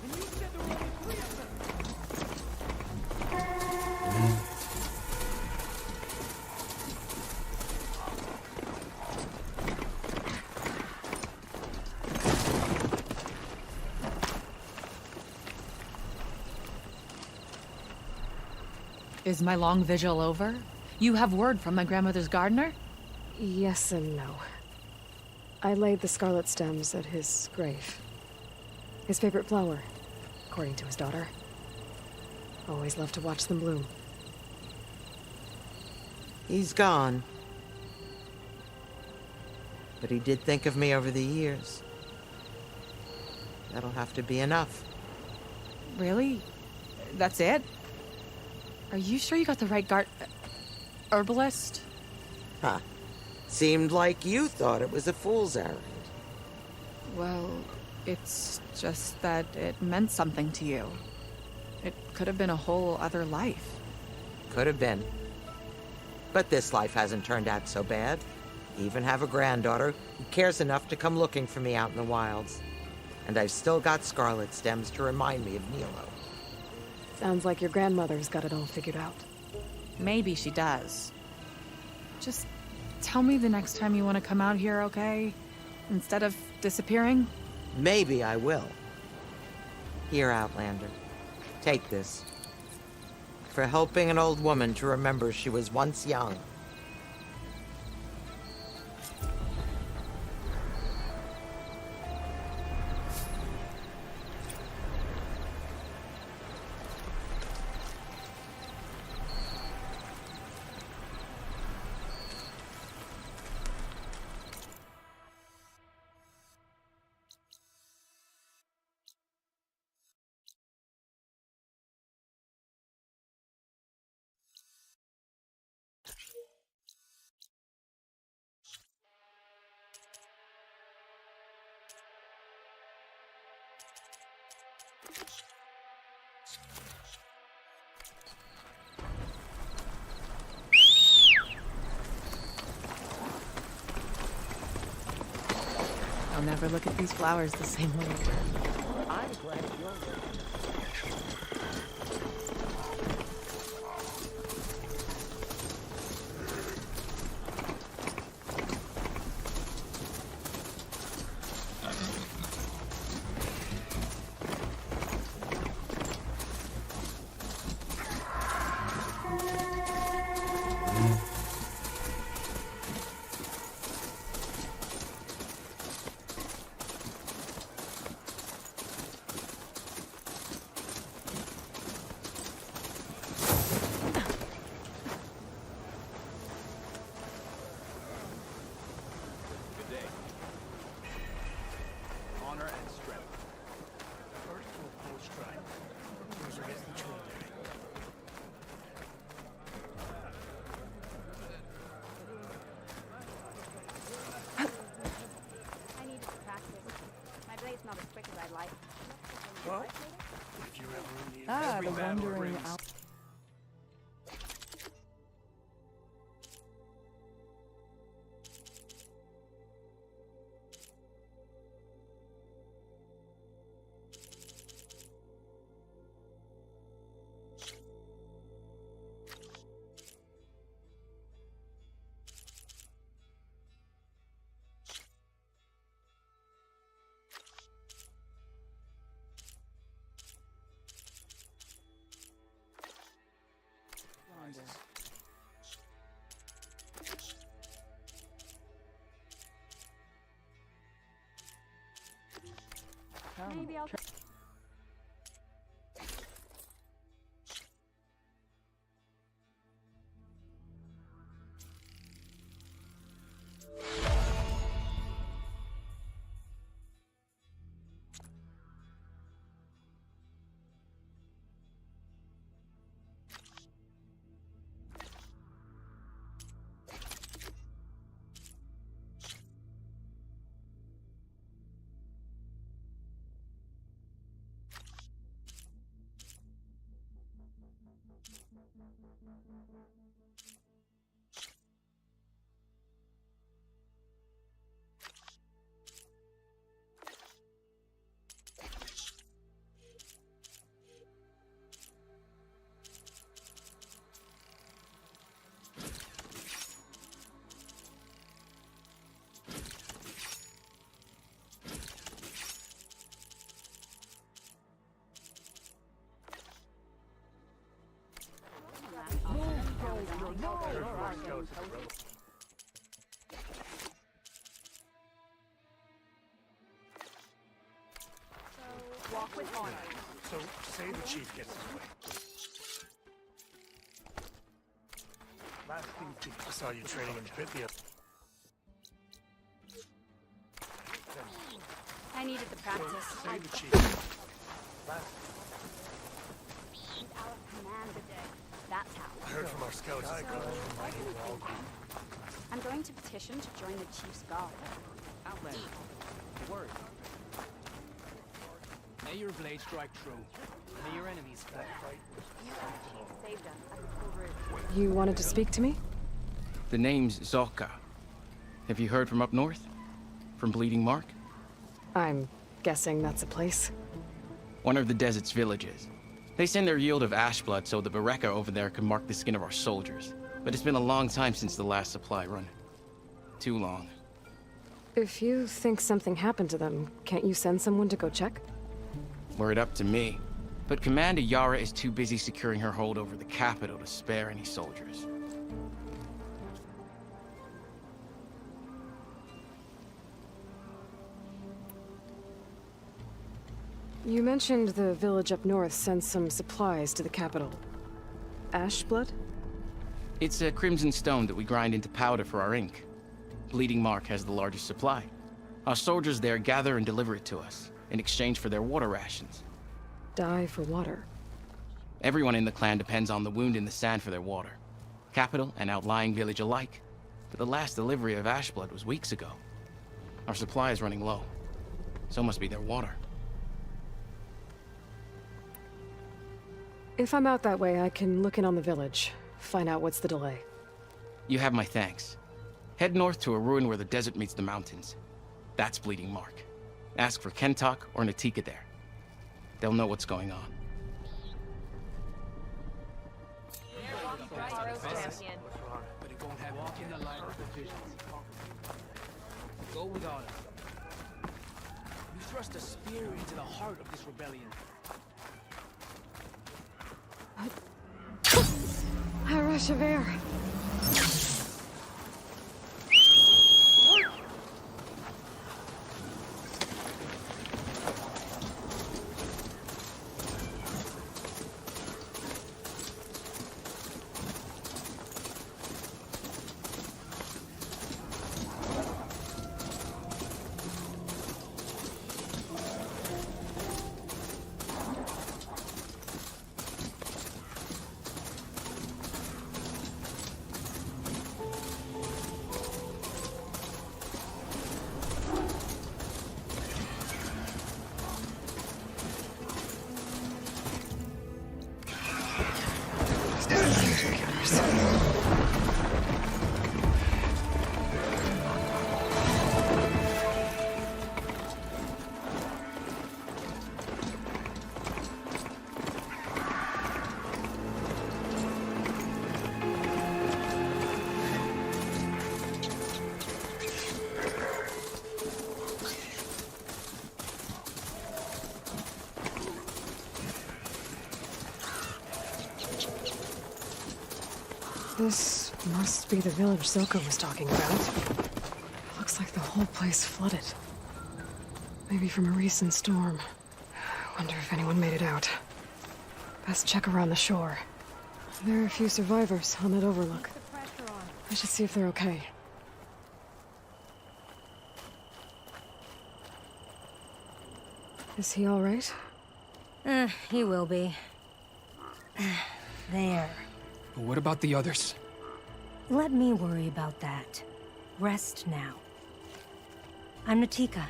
S12: And you said there were only 3 of them.
S1: Is my long vigil over? You have word from my grandmother's gardener?
S4: Yes and no. I laid the scarlet stems at his grave. His favorite flower, according to his daughter. Always loved to watch them bloom.
S22: He's gone. But he did think of me over the years. That'll have to be enough.
S1: Really? That's it? Are you sure you got the right herbalist?
S22: Huh. Seemed like you thought it was a fool's errand.
S1: Well, it's just that it meant something to you. It could have been a whole other life.
S22: Could have been. But this life hasn't turned out so bad. Even have a granddaughter who cares enough to come looking for me out in the wilds. And I've still got scarlet stems to remind me of Nilo.
S4: Sounds like your grandmother's got it all figured out.
S1: Maybe she does. Just tell me the next time you want to come out here, okay? Instead of disappearing?
S22: Maybe I will. Here, Outlander. Take this. For helping an old woman to remember she was once young.
S1: I'll never look at these flowers the same way.
S12: I'm glad you're there.
S19: Every battle brings...
S8: Maybe I'll...
S19: Walk with honor.
S15: So, say the chief gets his way. Last thing, Chief, I saw you training in Pythia.
S8: I needed the practice.
S15: So, say the chief. Last...
S8: She's out of command today. That's how.
S15: I heard from our scouts that
S8: I'm going to petition to join the chief's guard.
S12: Outlander. Word. May your blade strike true. May your enemies fall.
S8: Saved us at the full route.
S4: You wanted to speak to me?
S9: The name's Zolka. Have you heard from up north? From Bleeding Mark?
S4: I'm guessing that's a place.
S9: One of the desert's villages. They send their yield of ash blood so the Bereka over there can mark the skin of our soldiers. But it's been a long time since the last supply run. Too long.
S4: If you think something happened to them, can't you send someone to go check?
S9: Were it up to me. But Commander Yara is too busy securing her hold over the capital to spare any soldiers.
S4: You mentioned the village up north sent some supplies to the capital. Ash blood?
S9: It's a crimson stone that we grind into powder for our ink. Bleeding Mark has the largest supply. Our soldiers there gather and deliver it to us, in exchange for their water rations.
S4: Die for water.
S9: Everyone in the clan depends on the wound in the sand for their water. Capital and outlying village alike. But the last delivery of ash blood was weeks ago. Our supply is running low. So must be their water.
S4: If I'm out that way, I can look in on the village. Find out what's the delay.
S9: You have my thanks. Head north to a ruin where the desert meets the mountains. That's Bleeding Mark. Ask for Kentok or Natika there. They'll know what's going on.
S12: But it won't have walk in the light of the visions. Go with honor. You thrust a spear into the heart of this rebellion.
S4: A rush of air. survivors. This must be the village Silka was talking about. Looks like the whole place flooded. Maybe from a recent storm. Wonder if anyone made it out. Best check around the shore. There are a few survivors on that overlook. I should see if they're okay. Is he all right?
S10: He will be. There.
S12: But what about the others?
S10: Let me worry about that. Rest now. I'm Natika.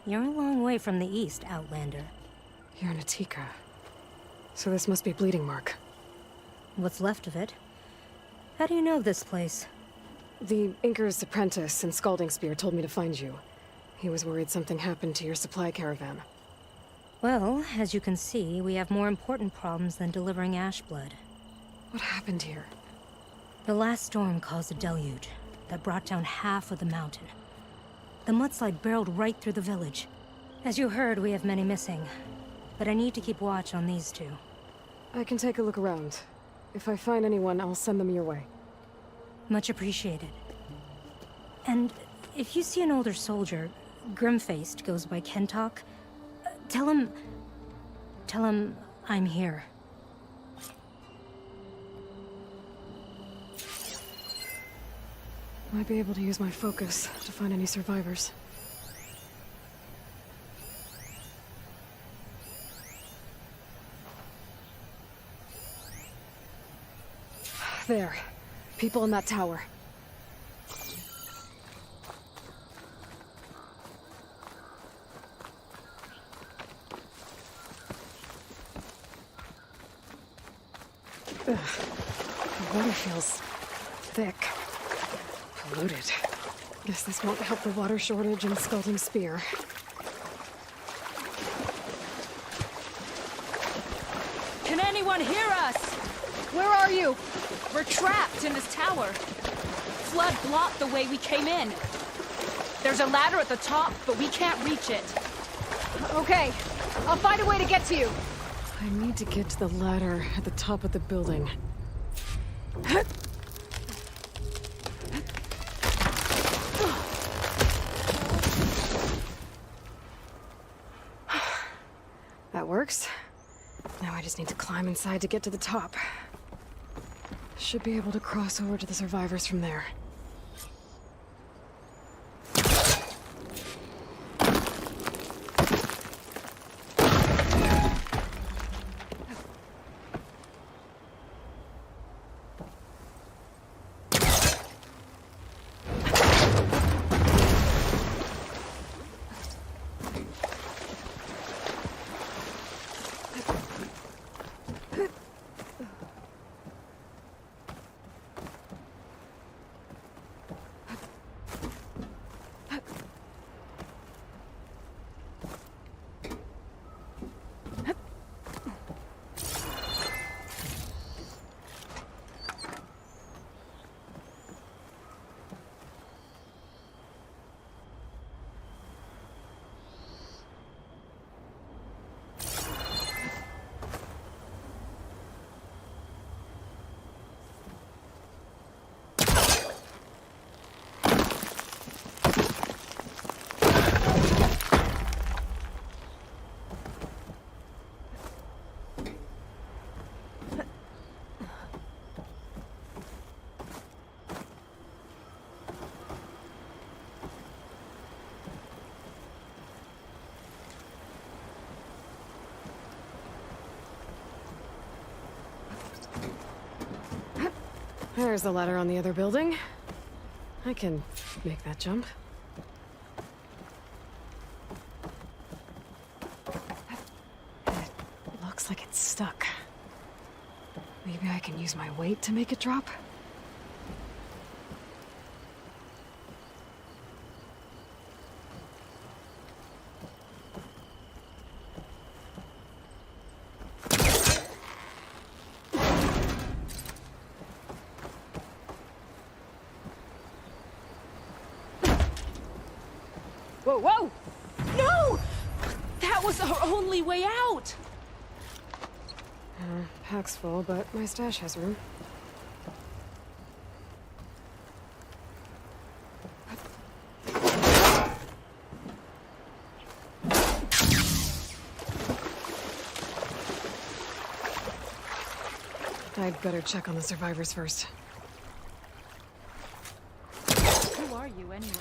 S10: You're a long way from the east, Outlander.
S4: You're Natika. So this must be Bleeding Mark.
S10: What's left of it? How do you know this place?
S4: The Inker's apprentice in Scalding Spear told me to find you. He was worried something happened to your supply caravan.
S10: Well, as you can see, we have more important problems than delivering Ashblood.
S4: What happened here?
S10: The last storm caused a deluge that brought down half of the mountain. The mudslide barreled right through the village. As you heard, we have many missing. But I need to keep watch on these two.
S4: I can take a look around. If I find anyone, I'll send them your way.
S10: Much appreciated. And if you see an older soldier, grim-faced, goes by Kentok, tell him I'm here.
S4: Might be able to use my focus to find any survivors. There. People in that tower. Ugh. The water feels thick. Polluted. Guess this won't help the water shortage in Scalding Spear.
S1: Can anyone hear us? Where are you? We're trapped in this tower. Flood blocked the way we came in. There's a ladder at the top, but we can't reach it.
S4: Okay, I'll find a way to get to you. I need to get to the ladder at the top of the building. That works. Now I just need to climb inside to get to the top. Should be able to cross over to the survivors from there. There's the ladder on the other building. I can make that jump. It looks like it's stuck. Maybe I can use my weight to make it drop?
S1: Whoa, whoa! No! That was our only way out!
S4: Pack's full, but my stash has room. I'd better check on the survivors first.
S1: Who are you, anyway?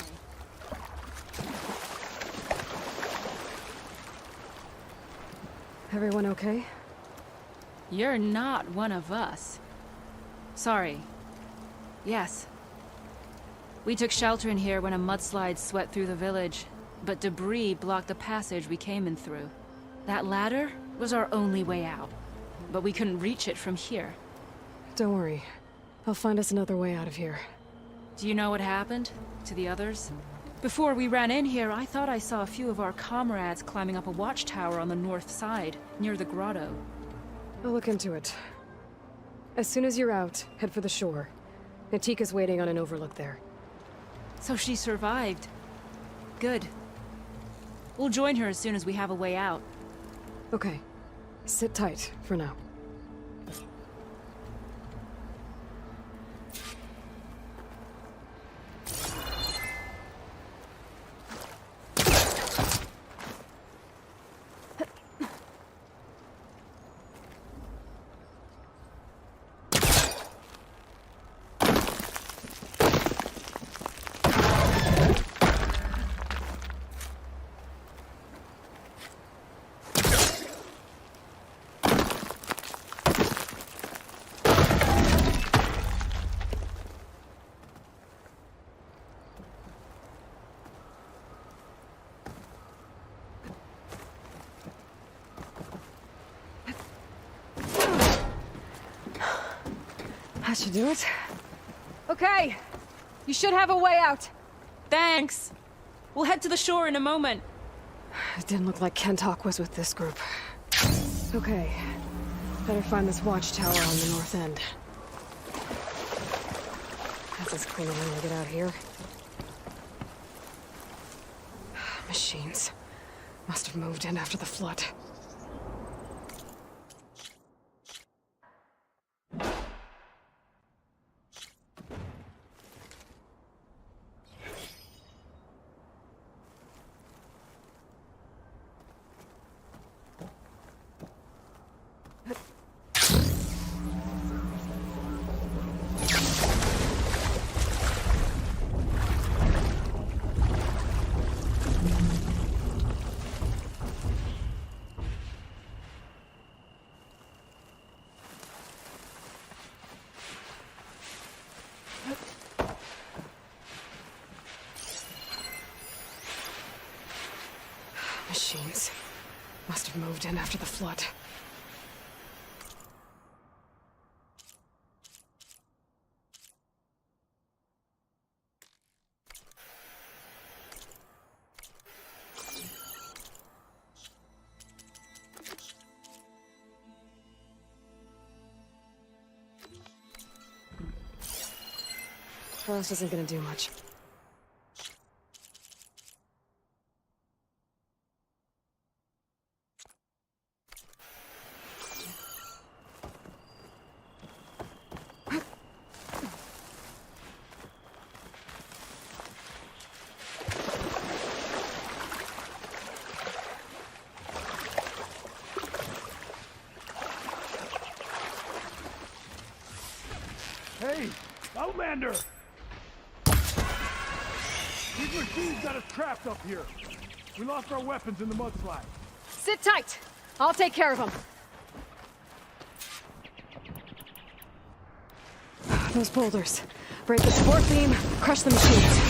S4: Everyone okay?
S1: You're not one of us. Sorry. Yes. We took shelter in here when a mudslide swept through the village, but debris blocked the passage we came in through. That ladder was our only way out, but we couldn't reach it from here.
S4: Don't worry. I'll find us another way out of here.
S1: Do you know what happened to the others? Before we ran in here, I thought I saw a few of our comrades climbing up a watchtower on the north side, near the grotto.
S4: I'll look into it. As soon as you're out, head for the shore. Natika's waiting on an overlook there.
S1: So she survived. Good. We'll join her as soon as we have a way out.
S4: Okay. Sit tight for now. That should do it.
S1: Okay. You should have a way out. Thanks. We'll head to the shore in a moment.
S4: It didn't look like Kentok was with this group. Okay. Better find this watchtower on the north end. That's as clean as I'm gonna get out here. Machines. Must have moved in after the flood. Machines. Must have moved in after the flood. Frost isn't gonna do much.
S15: Hey, Outlander! These machines got us trapped up here. We lost our weapons in the mudslide.
S4: Sit tight! I'll take care of them. Those boulders. Break the support beam, crush the machines.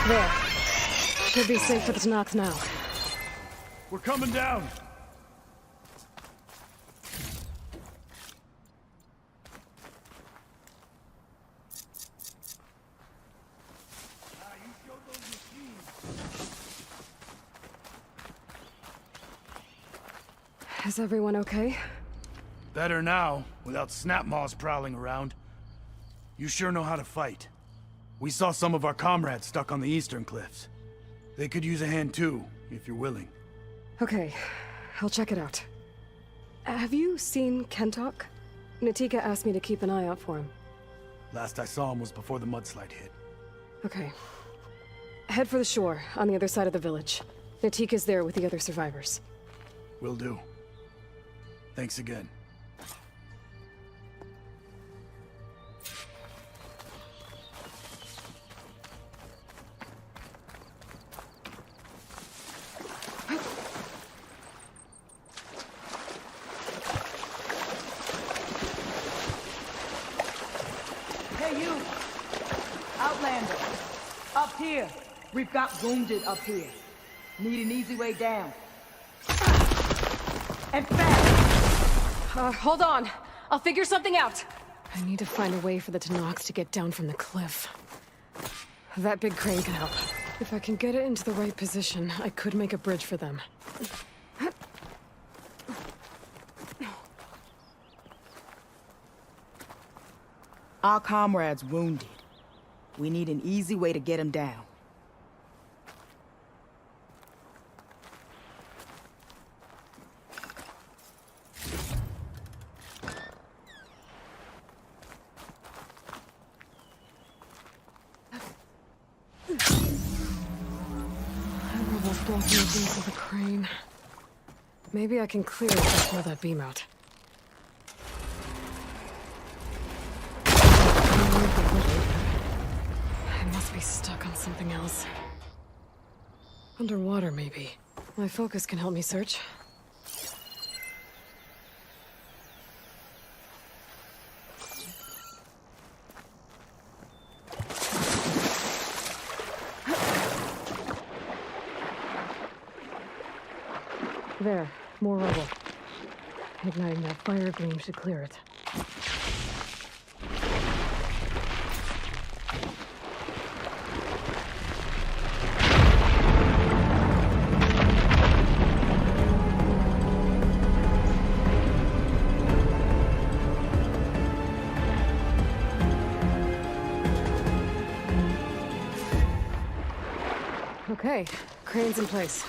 S4: There. Should be safe for the Tanakh now.
S15: We're coming down.
S4: Is everyone okay?
S15: Better now, without snapmaws prowling around. You sure know how to fight. We saw some of our comrades stuck on the eastern cliffs. They could use a hand too, if you're willing.
S4: Okay, I'll check it out. Have you seen Kentok? Natika asked me to keep an eye out for him.
S15: Last I saw him was before the mudslide hit.
S4: Okay. Head for the shore, on the other side of the village. Natika's there with the other survivors.
S15: Will do. Thanks again.
S19: Hey, you! Outlander! Up here! We've got wounded up here. Need an easy way down. And fast!
S4: Hold on. I'll figure something out. I need to find a way for the Tanaks to get down from the cliff. That big crane can help. If I can get it into the right position, I could make a bridge for them.
S19: Our comrade's wounded. We need an easy way to get him down.
S4: Blocking the base of the crane. Maybe I can clear it to throw that beam out. I must be stuck on something else. Underwater, maybe. My focus can help me search. There, more rubble. Igniting that fire gleam should clear it. Okay, crane's in place.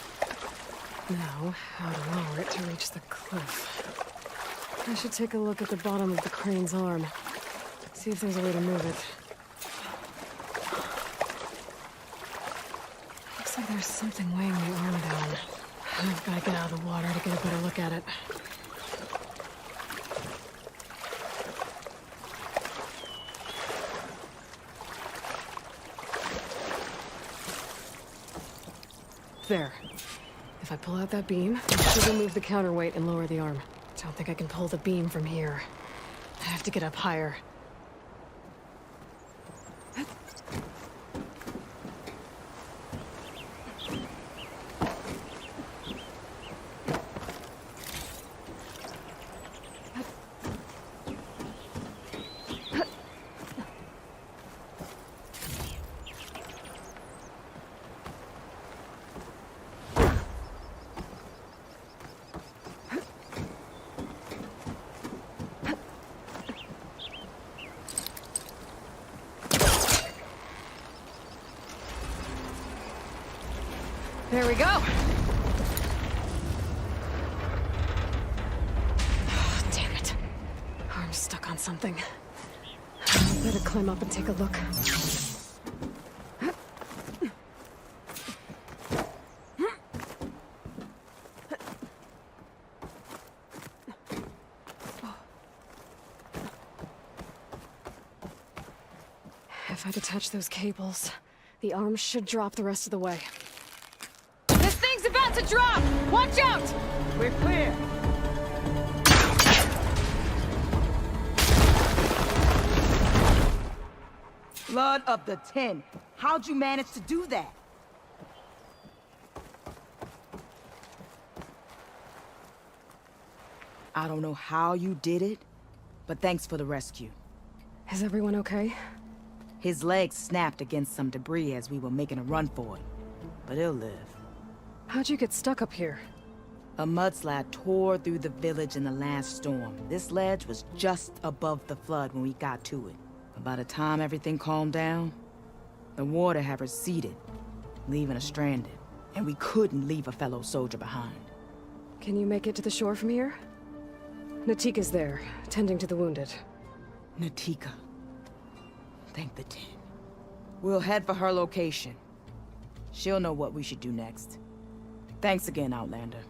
S4: Now, how to lower it to reach the cliff. I should take a look at the bottom of the crane's arm. See if there's a way to move it. Looks like there's something weighing the arm down. I've got to get out of the water to get a better look at it. There. If I pull out that beam, it should remove the counterweight and lower the arm. Don't think I can pull the beam from here. I have to get up higher. There we go. Oh, damn it. Arm's stuck on something. I better climb up and take a look. If I detach those cables, the arm should drop the rest of the way. This thing's about to drop! Watch out!
S19: We're clear. Blood of the 10. How'd you manage to do that? I don't know how you did it, but thanks for the rescue.
S4: Is everyone okay?
S19: His legs snapped against some debris as we were making a run for it, but he'll live.
S4: How'd you get stuck up here?
S19: A mudslide tore through the village in the last storm. This ledge was just above the flood when we got to it. But by the time everything calmed down, the water had receded, leaving us stranded. And we couldn't leave a fellow soldier behind.
S4: Can you make it to the shore from here? Natika's there, tending to the wounded.
S19: Natika. Thank the tin. We'll head for her location. She'll know what we should do next. Thanks again, Outlander.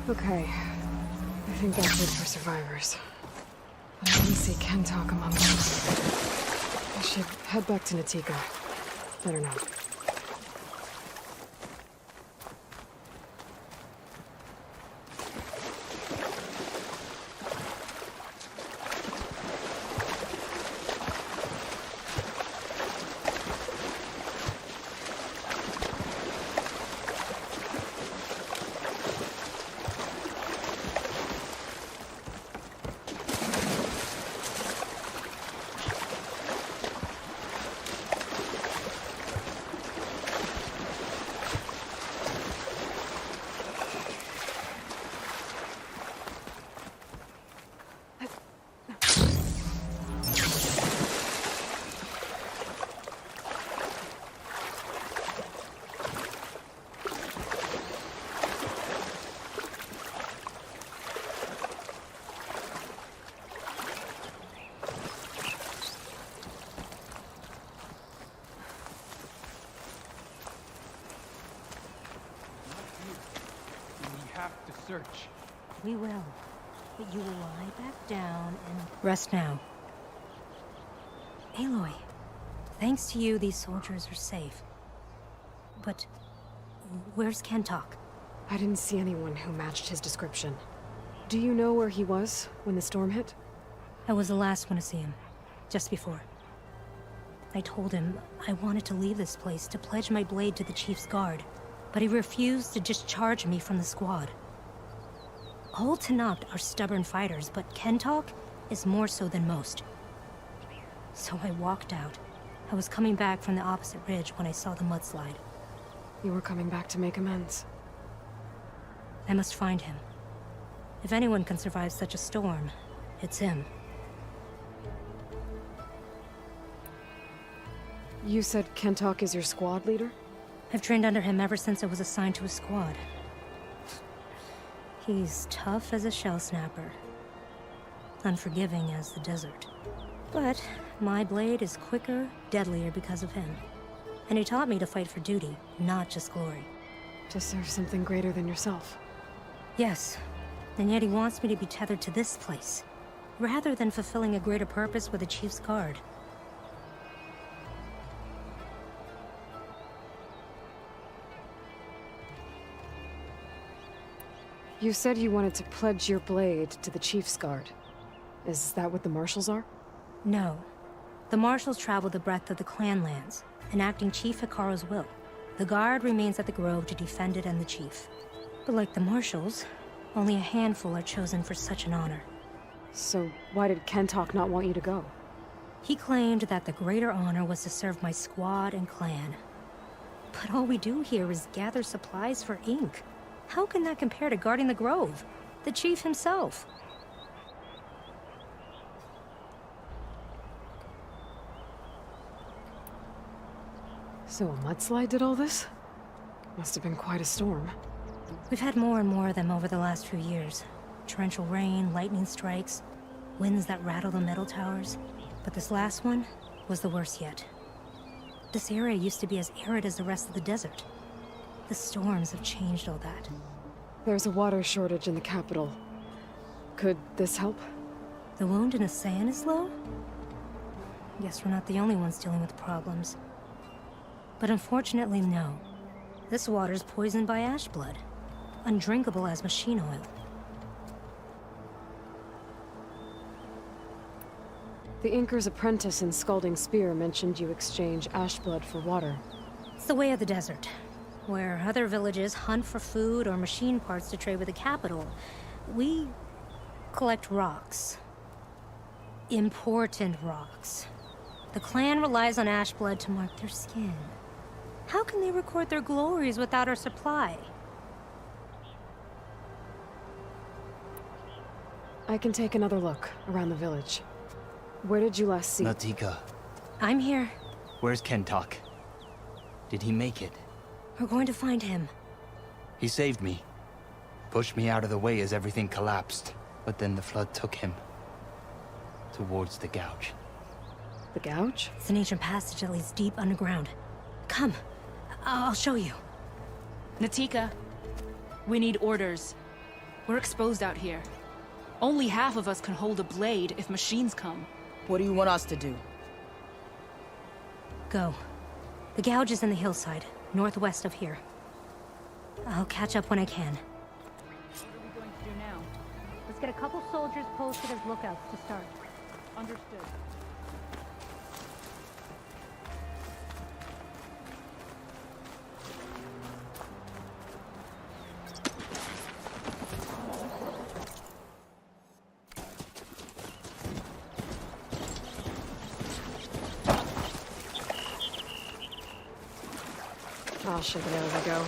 S4: Okay. I think that's it for survivors. I didn't see Kentok among them. I should head back to Natika. Better now.
S12: Search.
S10: We will. But you will lie back down and rest now. Aloy, thanks to you, these soldiers are safe. But where's Kentok?
S4: I didn't see anyone who matched his description. Do you know where he was when the storm hit?
S10: I was the last one to see him, just before. I told him I wanted to leave this place to pledge my blade to the Chief's guard, but he refused to discharge me from the squad. All Tenakth are stubborn fighters, but Kentok is more so than most. So I walked out. I was coming back from the opposite ridge when I saw the mudslide.
S4: You were coming back to make amends.
S10: I must find him. If anyone can survive such a storm, it's him.
S4: You said Kentok is your squad leader?
S10: I've trained under him ever since I was assigned to a squad. He's tough as a shell snapper, unforgiving as the desert. But my blade is quicker, deadlier because of him. And he taught me to fight for duty, not just glory.
S4: To serve something greater than yourself.
S10: Yes, and yet he wants me to be tethered to this place, rather than fulfilling a greater purpose with the Chief's guard.
S4: You said you wanted to pledge your blade to the Chief's guard. Is that what the Marshals are?
S10: No. The Marshals travel the breadth of the clan lands, enacting Chief Hikaro's will. The guard remains at the Grove to defend it and the Chief. But like the Marshals, only a handful are chosen for such an honor.
S4: So why did Kentok not want you to go?
S10: He claimed that the greater honor was to serve my squad and clan. But all we do here is gather supplies for ink. How can that compare to guarding the Grove? The Chief himself.
S4: So a mudslide did all this? Must have been quite a storm.
S10: We've had more and more of them over the last few years. Torrential rain, lightning strikes, winds that rattle the metal towers. But this last one was the worst yet. This area used to be as arid as the rest of the desert. The storms have changed all that.
S4: There's a water shortage in the capital. Could this help?
S10: The wound in Asayan is low? Guess we're not the only ones dealing with problems. But unfortunately, no. This water's poisoned by ash blood. Undrinkable as machine oil.
S4: The Inker's apprentice in Scalding Spear mentioned you exchange ash blood for water.
S10: It's the way of the desert, where other villages hunt for food or machine parts to trade with the capital. We collect rocks. Important rocks. The clan relies on ash blood to mark their skin. How can they record their glories without our supply?
S4: I can take another look around the village. Where did you last see?
S14: Natika,
S10: I'm here.
S14: where's Kentok? Did he make it?
S10: We're going to find him.
S14: He saved me. Pushed me out of the way as everything collapsed. But then the flood took him. Towards the gouge.
S4: The gouge?
S10: It's an ancient passage that leads deep underground. Come. I'll show you.
S1: Natika, we need orders. We're exposed out here. Only half of us can hold a blade if machines come.
S19: What do you want us to do?
S10: Go. The gouge is in the hillside, northwest of here. I'll catch up when I can.
S1: What are we going to do now?
S10: Let's get a couple soldiers posted as lookouts to start.
S1: Understood.
S4: I'll shake it out as I go.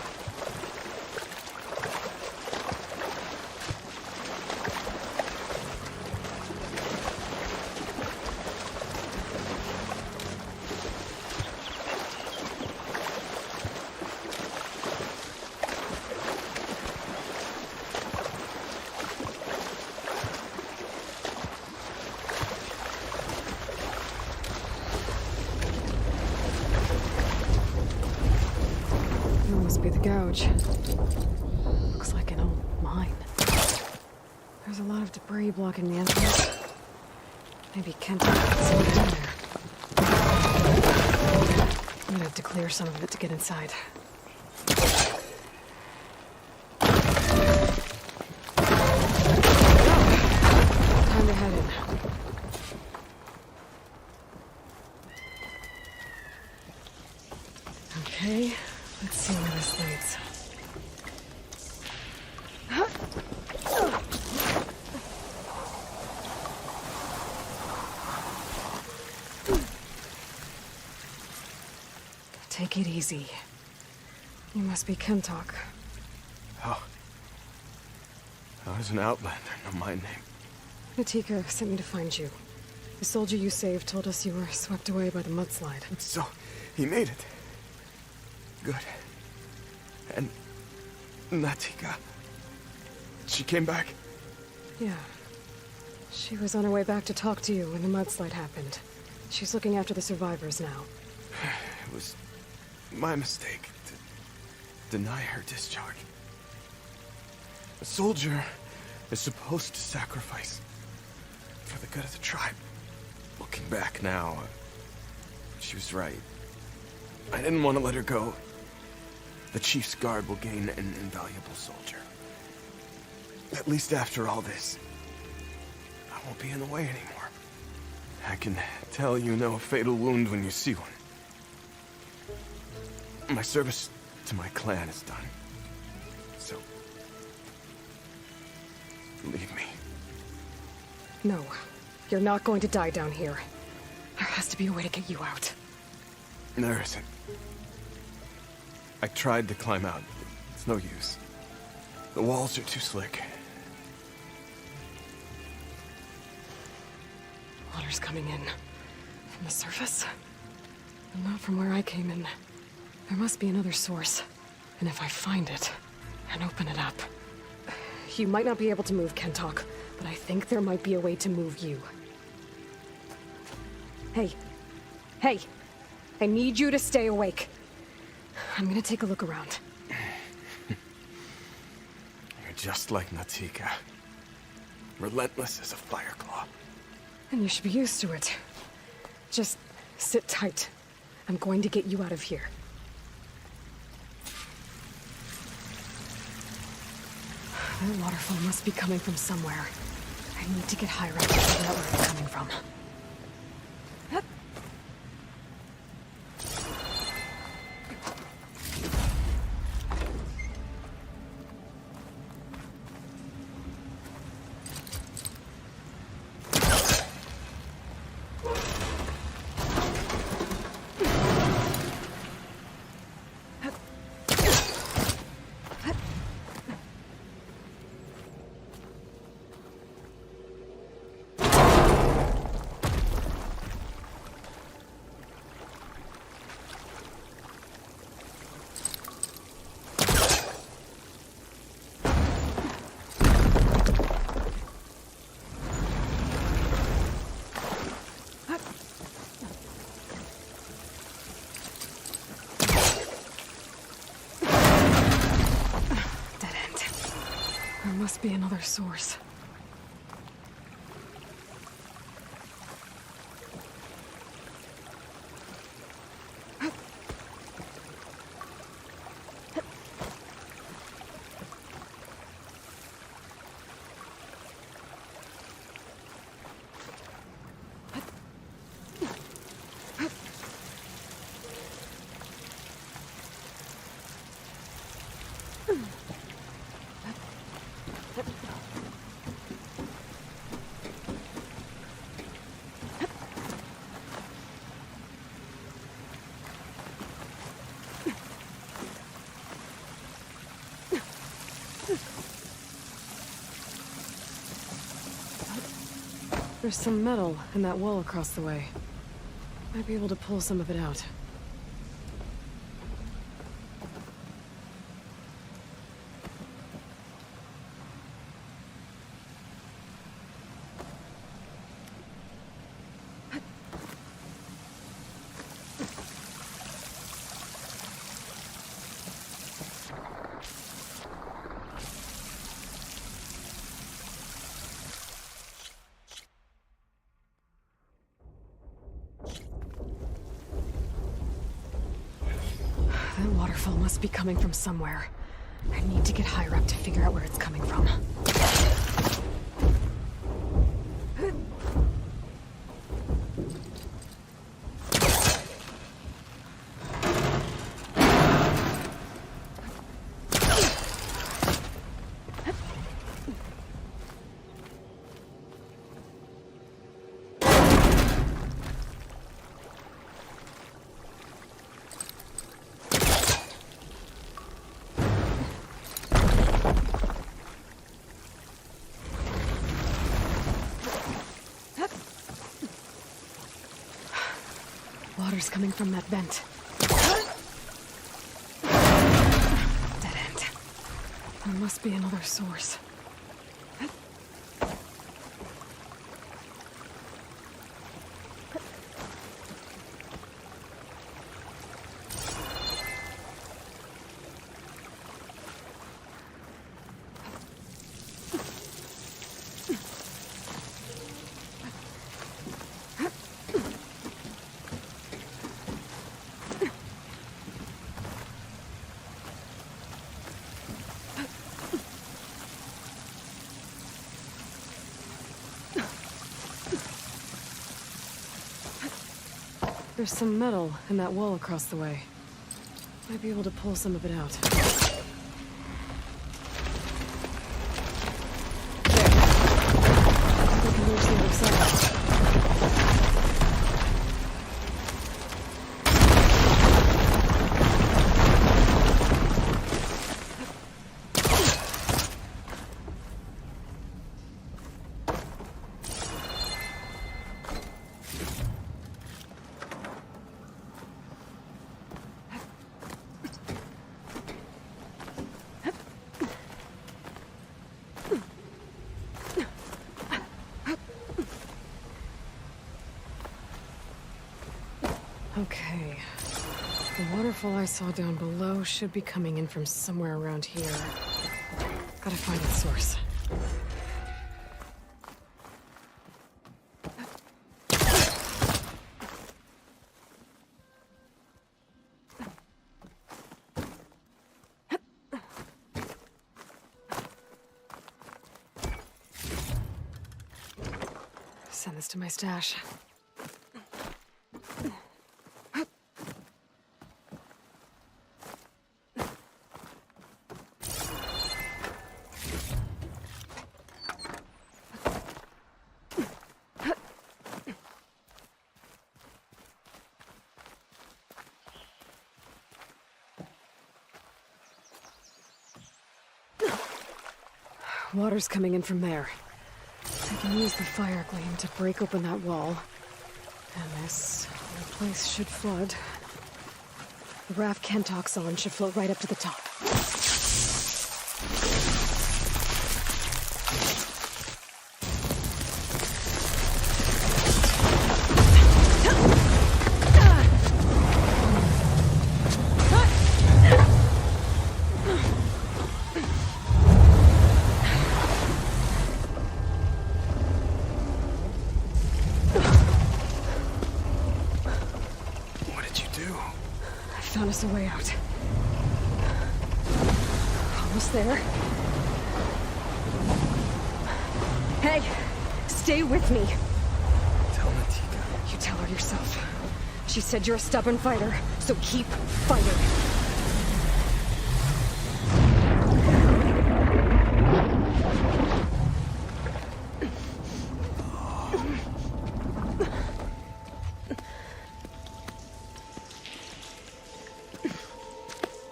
S4: Must be the gouge. Looks like an old mine. There's a lot of debris blocking the entrance. Maybe Kent can see it down there. I'm gonna have to clear some of it to get inside. Time to head in. Okay. Let's see where this leads. Take it easy. You must be Kentok.
S6: How does an outlander know my name?
S4: Natika sent me to find you. The soldier you saved told us you were swept away by the mudslide.
S6: So, he made it. Good. And Natika, she came back?
S4: Yeah. She was on her way back to talk to you when the mudslide happened. She's looking after the survivors now.
S6: It was my mistake to deny her discharge. A soldier is supposed to sacrifice for the good of the tribe. Looking back now, she was right. I didn't want to let her go. The chief's guard will gain an invaluable soldier. At least after all this, I won't be in the way anymore. I can tell you know a fatal wound when you see one. My service to my clan is done. So, leave me.
S4: No, you're not going to die down here. There has to be a way to get you out.
S6: There isn't. I tried to climb out, but it's no use. The walls are too slick.
S4: Water's coming in. From the surface? And not from where I came in. There must be another source. And if I find it, and open it up... You might not be able to move, Kentok, but I think there might be a way to move you. Hey. Hey! I need you to stay awake. I'm gonna take a look around.
S6: You're just like Natika. Relentless as a fireclaw.
S4: And you should be used to it. Just sit tight. I'm going to get you out of here. That waterfall must be coming from somewhere. I need to get higher up to figure out where it's coming from. must be another source. There's some metal in that wall across the way. Might be able to pull some of it out. That waterfall must be coming from somewhere. I need to get higher up to figure out where it's coming from. Water's coming from that vent. Dead end. There must be another source. There's some metal in that wall across the way. Might be able to pull some of it out. There. We can reach the other side. Okay. The waterfall I saw down below should be coming in from somewhere around here. Gotta find its source. Send this to my stash. Water's coming in from there. I can use the fire gleam to break open that wall. And this whole place should flood. The raft Kentock's on should float right up to the top.
S15: do?
S4: I found us a way out. Almost there. Hey! Stay with me!
S6: Tell Natika.
S4: You tell her yourself. She said you're a stubborn fighter, so keep fighting.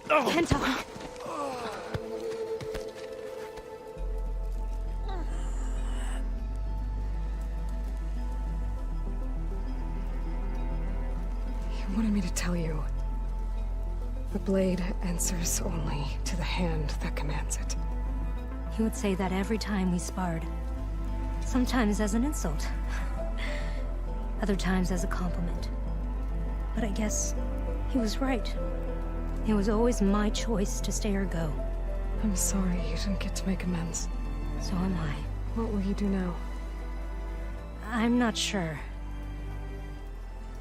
S10: Kenta!
S4: You wanted me to tell you. The blade answers only to the hand that commands it.
S10: He would say that every time we sparred. Sometimes as an insult. Other times as a compliment. But I guess he was right. It was always my choice to stay or go.
S4: I'm sorry you didn't get to make amends.
S10: So am I.
S4: What will you do now?
S10: I'm not sure.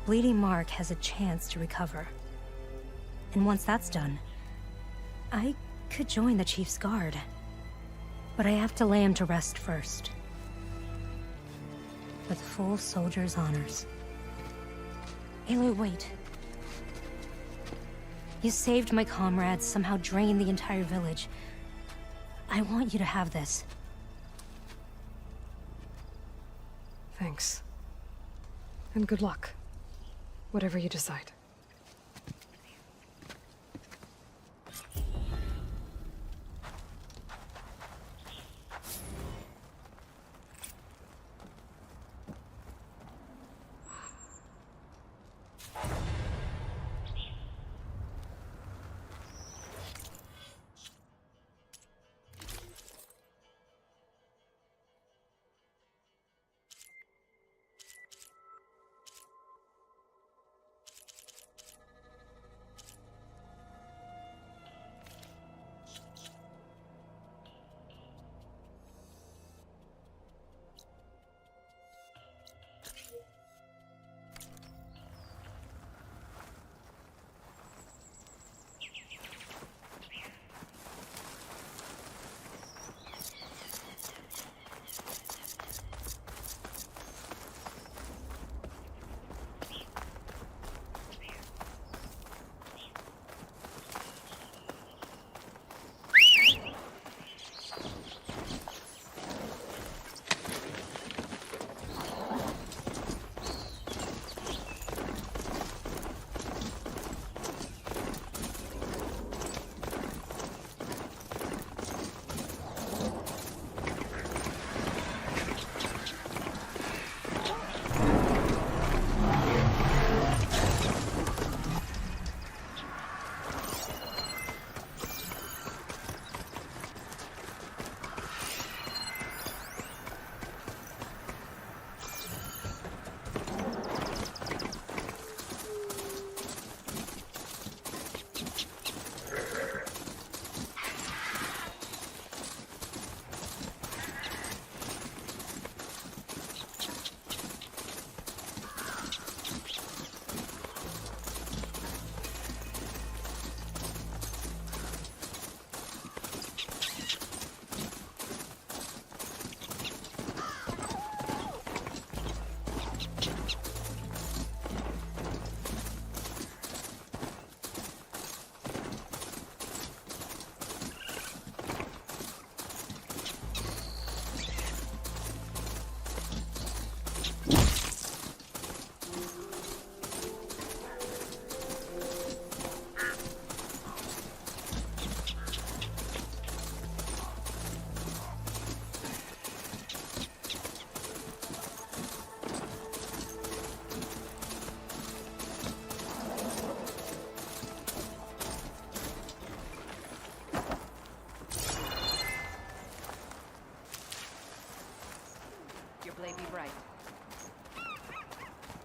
S10: Bleeding Mark has a chance to recover. And once that's done, I could join the Chief's Guard. But I have to lay him to rest first. With full soldier's honors. Aloy, wait. You saved my comrades, somehow drained the entire village. I want you to have this.
S4: Thanks. And good luck. Whatever you decide.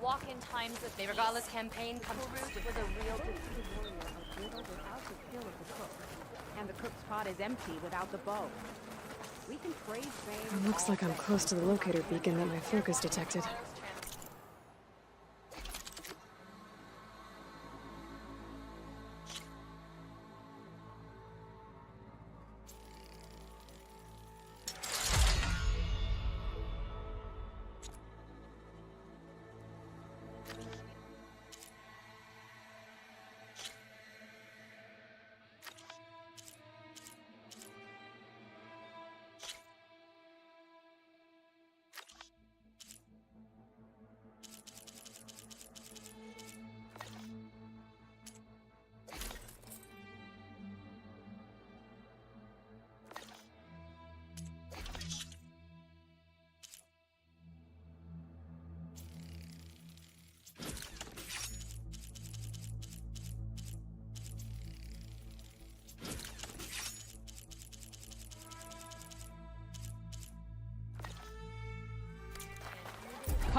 S16: Walk-in times of the Regala's campaign comes to
S8: was a real defeated warrior of Riddle without the skill of the cook. And the cook's pot is empty without the bow. We can praise Vayne.
S4: It looks like I'm close to the locator beacon that my focus detected.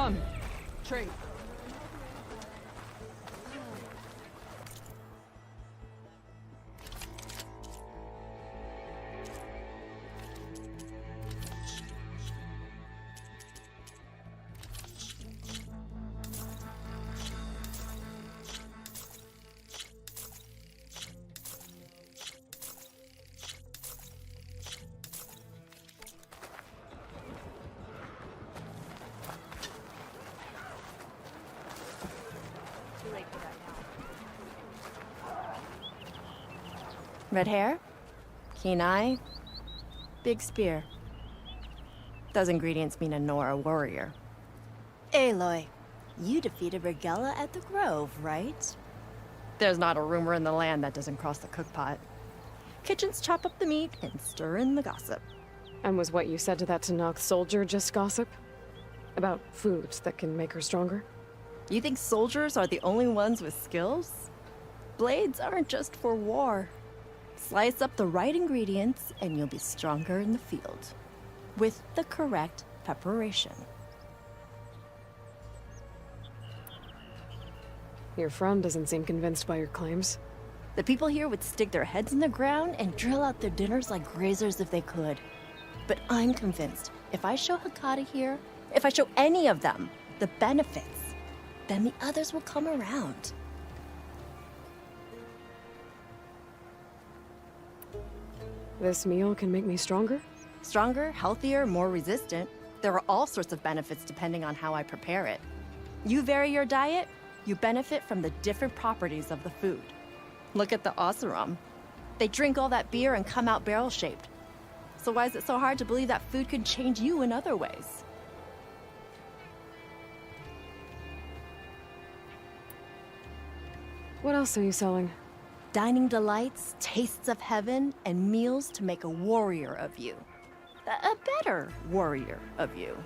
S20: Come, trade.
S16: Red hair, keen eye, big spear. Those ingredients mean a Nora warrior.
S17: Aloy, you defeated Regella at the Grove, right?
S16: There's not a rumor in the land that doesn't cross the cookpot. Kitchens chop up the meat and stir in the gossip.
S4: And was what you said to that Tanakh soldier just gossip? About foods that can make her stronger?
S16: You think soldiers are the only ones with skills? Blades aren't just for war. Slice up the right ingredients and you'll be stronger in the field. With the correct preparation.
S4: Your friend doesn't seem convinced by your claims.
S16: The people here would stick their heads in the ground and drill out their dinners like grazers if they could. But I'm convinced if I show Hakata here, if I show any of them the benefits, then the others will come around.
S4: This meal can make me stronger?
S16: Stronger, healthier, more resistant. There are all sorts of benefits depending on how I prepare it. You vary your diet, you benefit from the different properties of the food. Look at the Oseram. They drink all that beer and come out barrel-shaped. So why is it so hard to believe that food could change you in other ways?
S4: What else are you selling?
S16: Dining delights, tastes of heaven, and meals to make a warrior of you. A better warrior of you.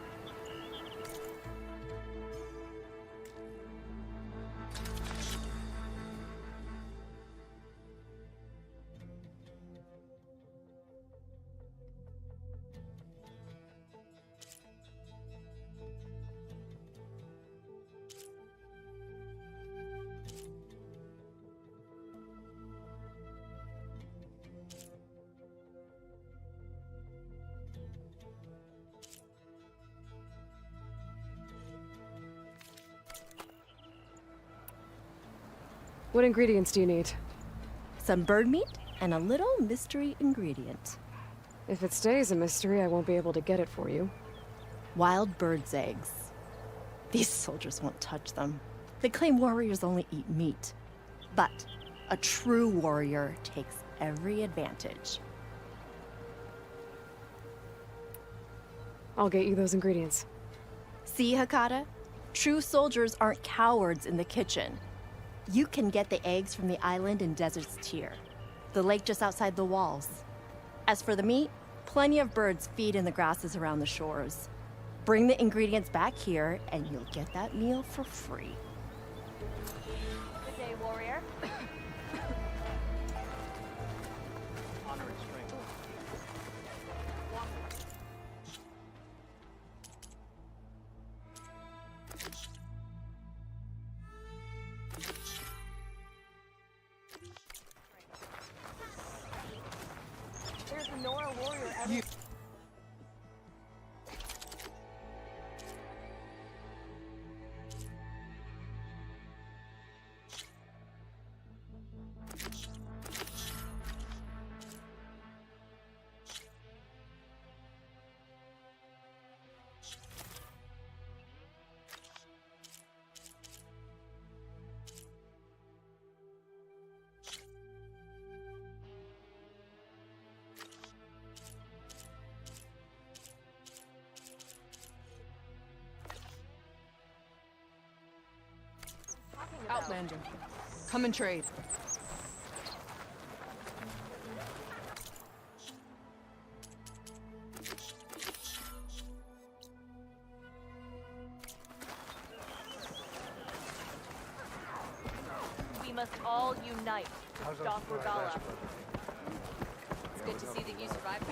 S4: What ingredients do you need?
S16: Some bird meat and a little mystery ingredient.
S4: If it stays a mystery, I won't be able to get it for you.
S16: Wild bird's eggs. These soldiers won't touch them. They claim warriors only eat meat. But a true warrior takes every advantage.
S4: I'll get you those ingredients.
S16: See, Hakata? True soldiers aren't cowards in the kitchen. You can get the eggs from the island in Desert's Tier, the lake just outside the walls. As for the meat, plenty of birds feed in the grasses around the shores. Bring the ingredients back here, and you'll get that meal for free.
S17: Good day, warrior.
S18: Honor and strength.
S17: There's a Nora warrior everywhere.
S20: Outlander, come and trade.
S17: We must all unite to stop Regalla. It's good to see that you survived.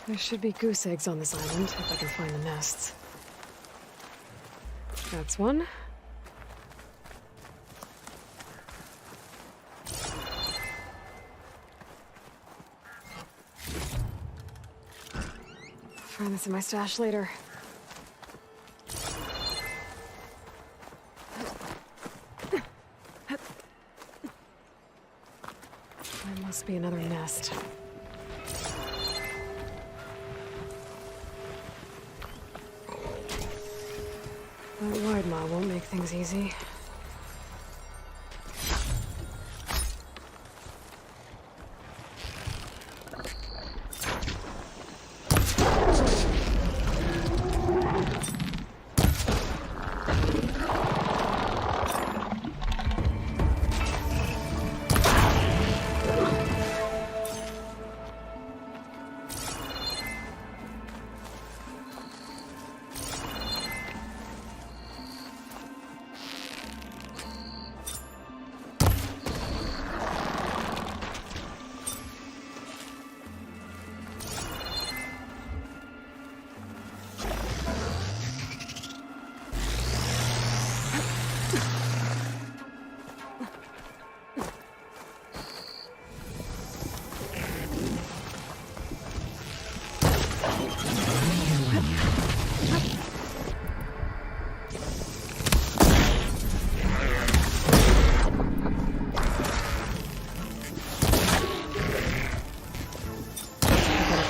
S4: There should be goose eggs on this island, if I can find the nests. That's one. Find this in my stash later. There must be another nest. That wide maw won't make things easy.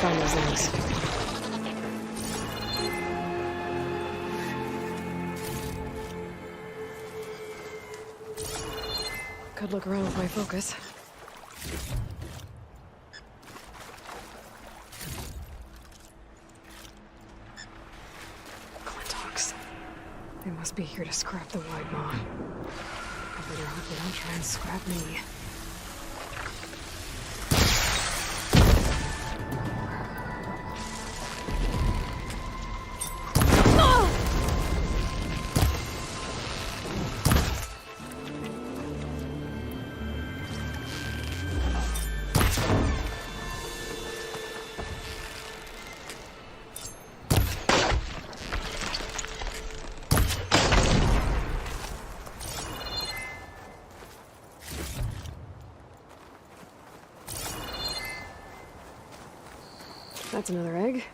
S4: Find those eggs. Could look around with my focus. Clintox. They must be here to scrap the wide maw. I better hope they don't try and scrap me. That's another egg.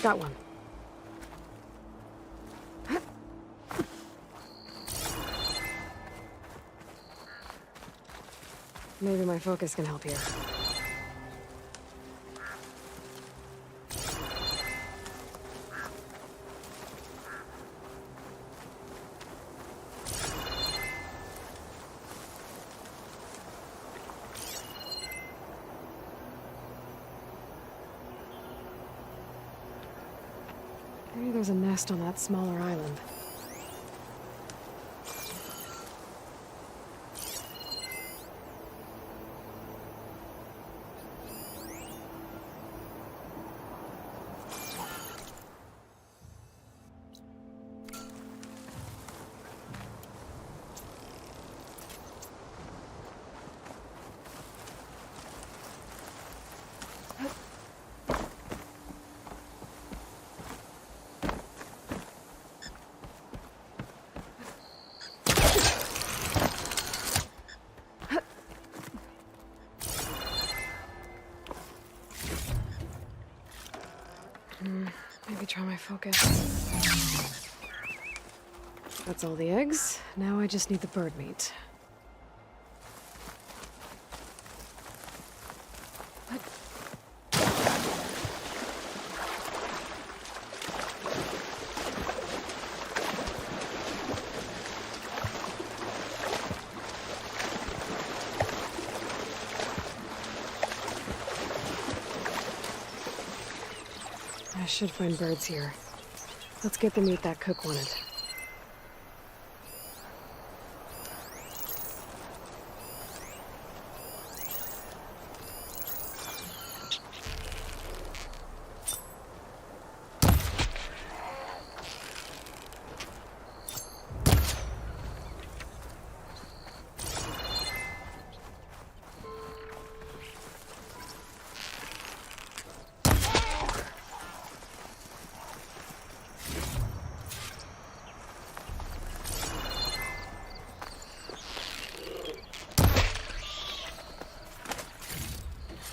S4: Got one. Maybe my focus can help here. Maybe there's a nest on that smaller island. Maybe try my focus. That's all the eggs. Now I just need the bird meat. I should find birds here. Let's get the meat that cook wanted.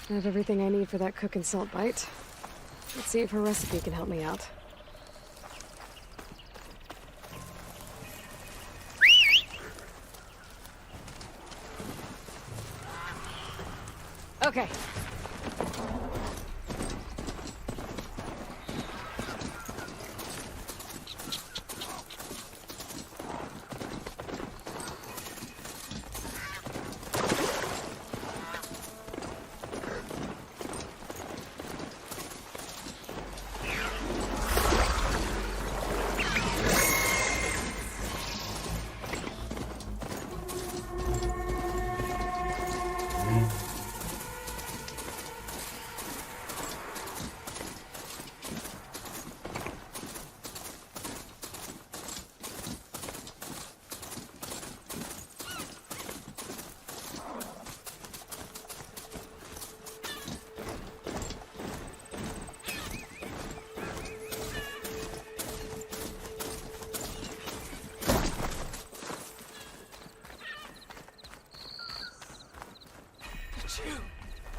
S4: I have everything I need for that cook and salt bite. Let's see if her recipe can help me out. Okay.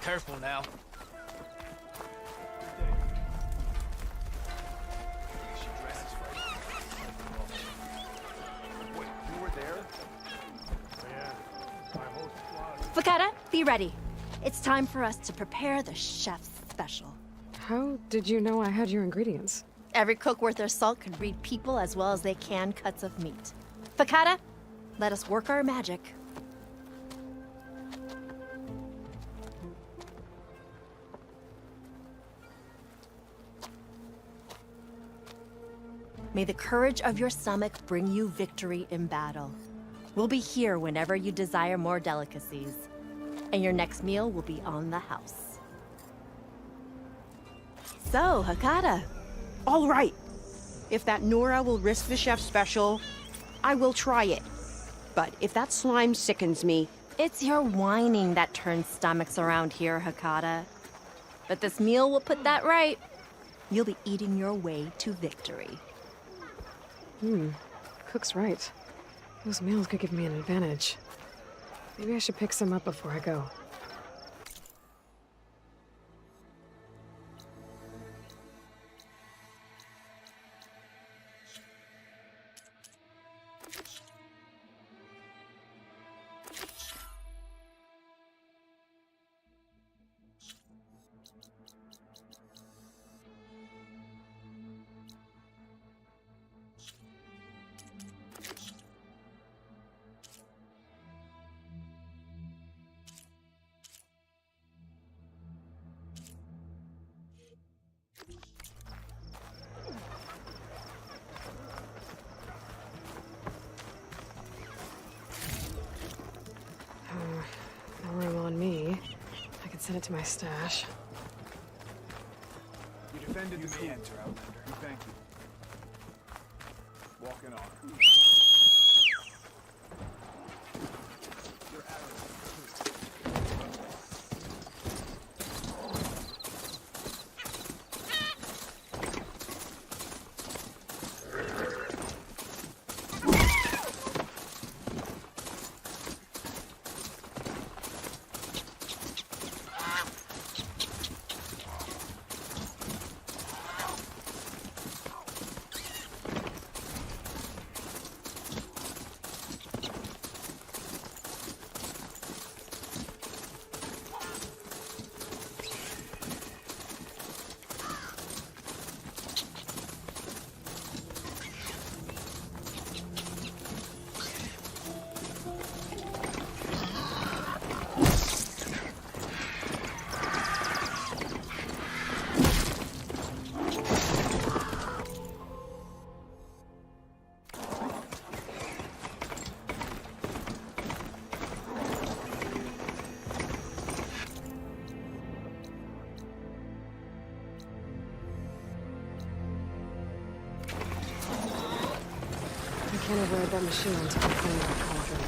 S12: Careful now.
S18: Wait, you were there?
S16: Fakata, be ready. It's time for us to prepare the chef's special.
S4: How did you know I had your ingredients?
S16: Every cook worth their salt can read people as well as they can cuts of meat. Fakata, let us work our magic. May the courage of your stomach bring you victory in battle. We'll be here whenever you desire more delicacies, and your next meal will be on the house.
S17: So, Hakata. All right. If that Nora will risk the chef's special, I will try it. But if that slime sickens me...
S16: It's your whining that turns stomachs around here, Hakata. But this meal will put that right. You'll be eating your way to victory.
S4: Cook's right. Those meals could give me an advantage. Maybe I should pick some up before I go. No room on me. I can send it to my stash.
S15: You defended the enter, Outlander. Thank you. Walking on. I can't avoid that machine until I find that cauldron.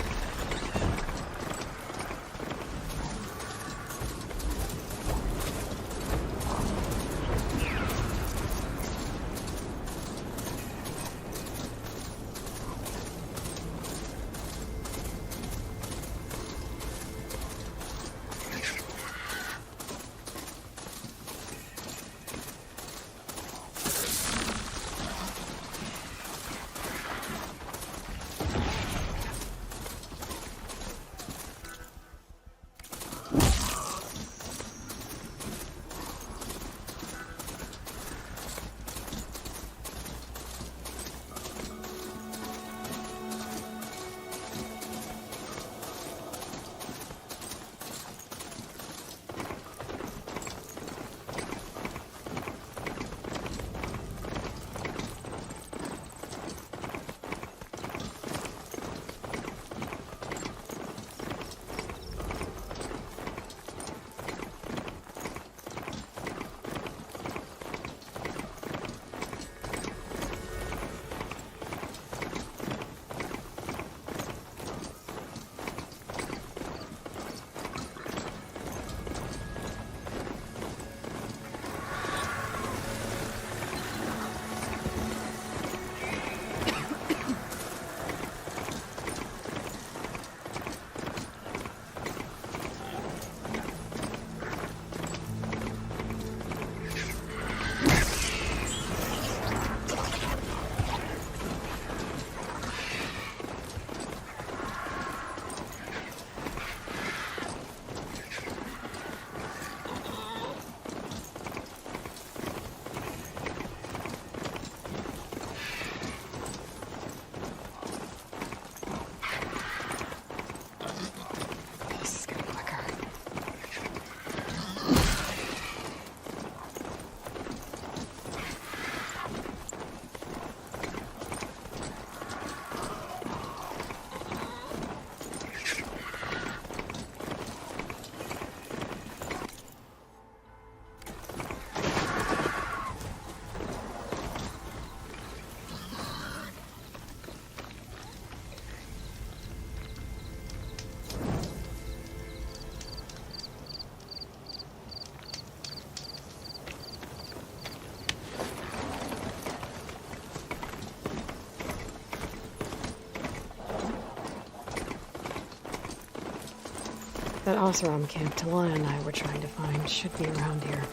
S4: That Oseram camp Talia and I were trying to find should be around here.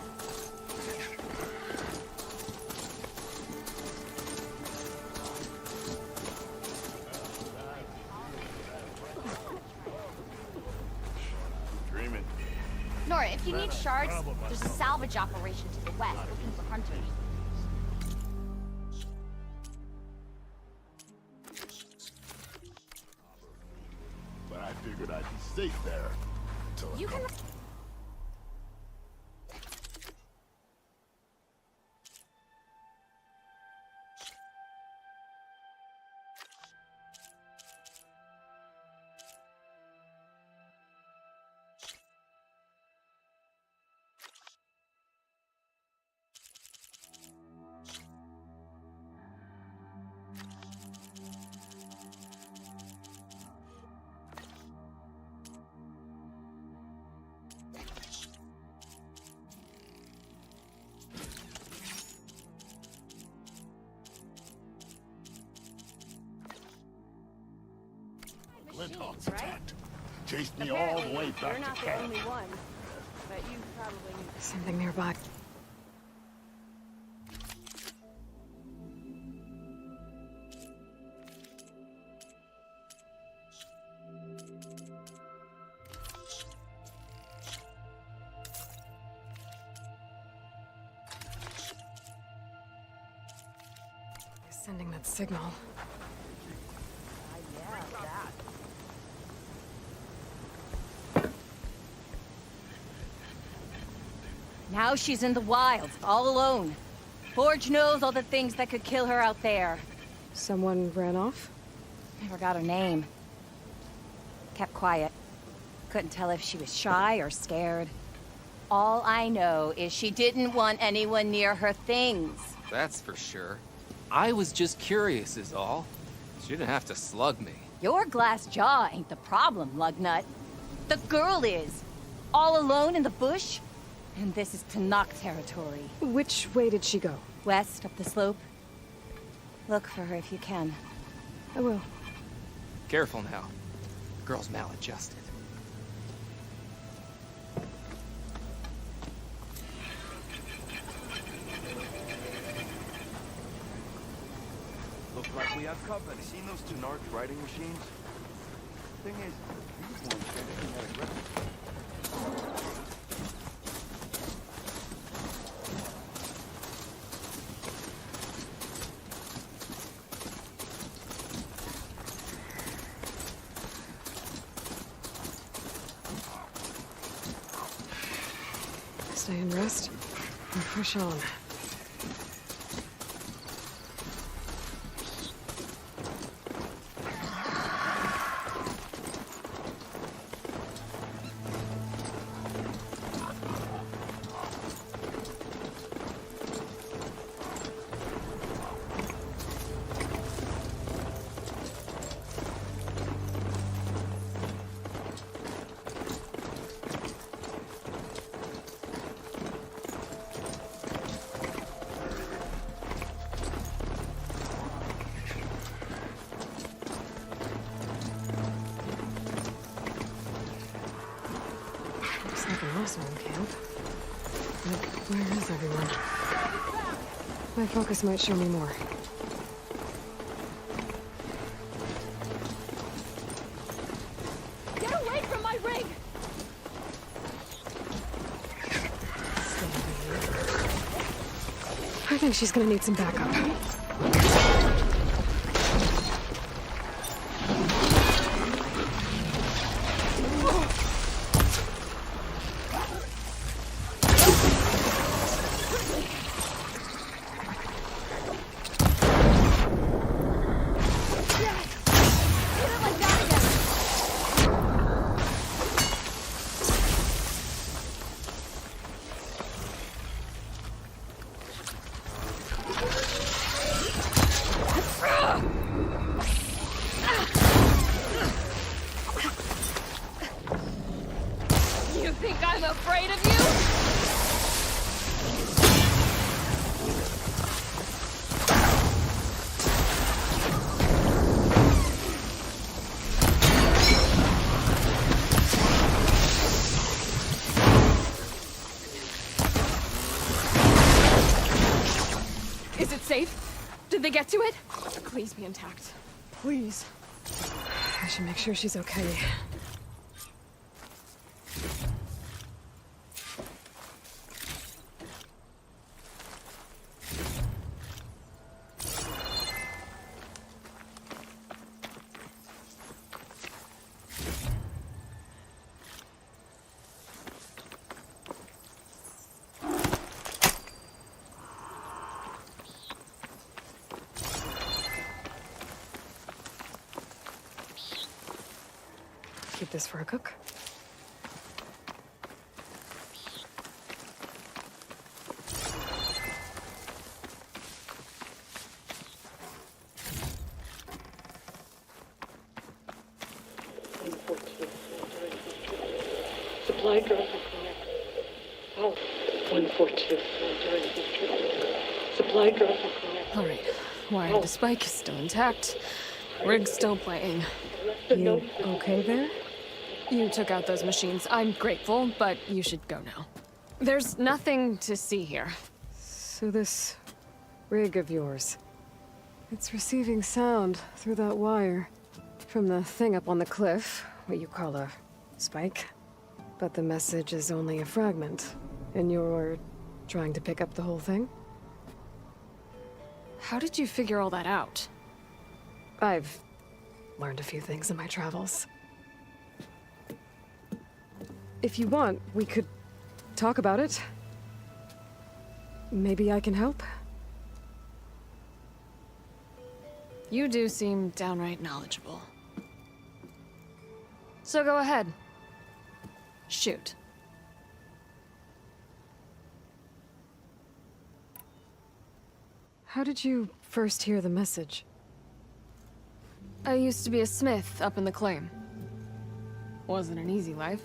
S15: Dreaming.
S13: Nora, if you need shards, there's a salvage operation to the west looking for hunters.
S21: But I figured I'd be safe there. Till
S13: You can...
S21: Glinthawk's attacked. Chased me all the way back
S8: You're not
S21: to
S8: the
S21: camp.
S8: only one, but you probably need
S4: Something nearby. They're sending that signal.
S13: Now she's in the wild, all alone. Forge knows all the things that could kill her out there.
S4: Someone ran off?
S13: Never got her name. Kept quiet. Couldn't tell if she was shy or scared. All I know is she didn't want anyone near her things.
S23: That's for sure. I was just curious is all. She didn't have to slug me.
S13: Your glass jaw ain't the problem, lugnut. The girl is. All alone in the bush. And this is Tanakh territory.
S4: Which way did she go?
S13: West, up the slope. Look for her if you can.
S4: I will.
S23: Careful now. Girl's maladjusted.
S6: Looks like we have company. Seen those Tanark riding machines? Thing is, these ones can't that aggressive.
S4: Stay and rest, and push on. Like an awesome camp. But where is everyone? My focus might show me more.
S13: Get away from my rig!
S4: I think she's gonna need some backup. Is it safe? Did they get to it? Please be intact. Please. I should make sure she's okay. Keep this for a cook.
S2: Supply drop required. Oh, 142. Supply drop required.
S4: Alright, wire to the spike is still intact. Rig's still playing. You okay there? You took out those machines. I'm grateful, but you should go now. There's nothing to see here. So this rig of yours, it's receiving sound through that wire from the thing up on the cliff, what you call a spike. But the message is only a fragment, and you're trying to pick up the whole thing? How did you figure all that out? I've learned a few things in my travels. If you want, we could talk about it. Maybe I can help? You do seem downright knowledgeable. So go ahead. Shoot. How did you first hear the message? I used to be a smith up in the claim. Wasn't an easy life.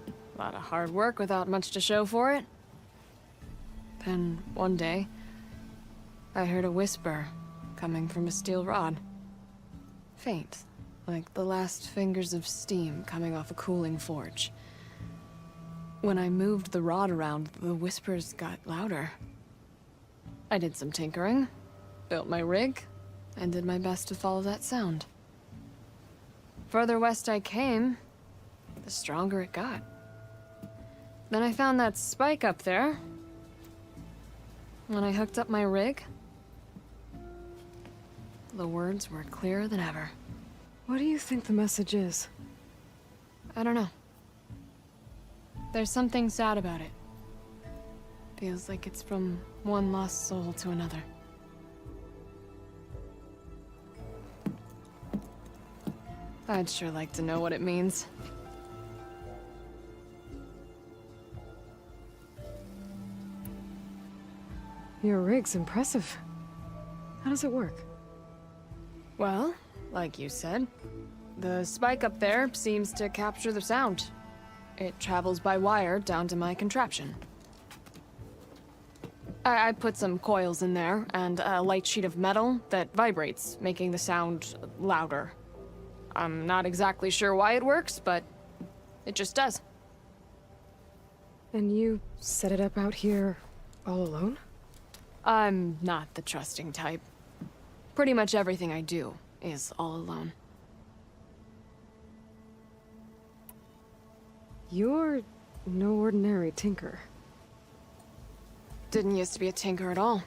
S4: A lot of hard work without much to show for it. Then, one day, I heard a whisper coming from a steel rod. Faint, like the last fingers of steam coming off a cooling forge. When I moved the rod around, the whispers got louder. I did some tinkering, built my rig, and did my best to follow that sound. Further west I came, the stronger it got. Then I found that spike up there. When I hooked up my rig, the words were clearer than ever. What do you think the message is? I don't know. There's something sad about it. Feels like it's from one lost soul to another. I'd sure like to know what it means. Your rig's impressive. How does it work? Well, like you said, the spike up there seems to capture the sound. It travels by wire down to my contraption. I put some coils in there and a light sheet of metal that vibrates, making the sound louder. I'm not exactly sure why it works, but it just does. And you set it up out here all alone? I'm not the trusting type. Pretty much everything I do is all alone. You're no ordinary tinker. Didn't used to be a tinker at all.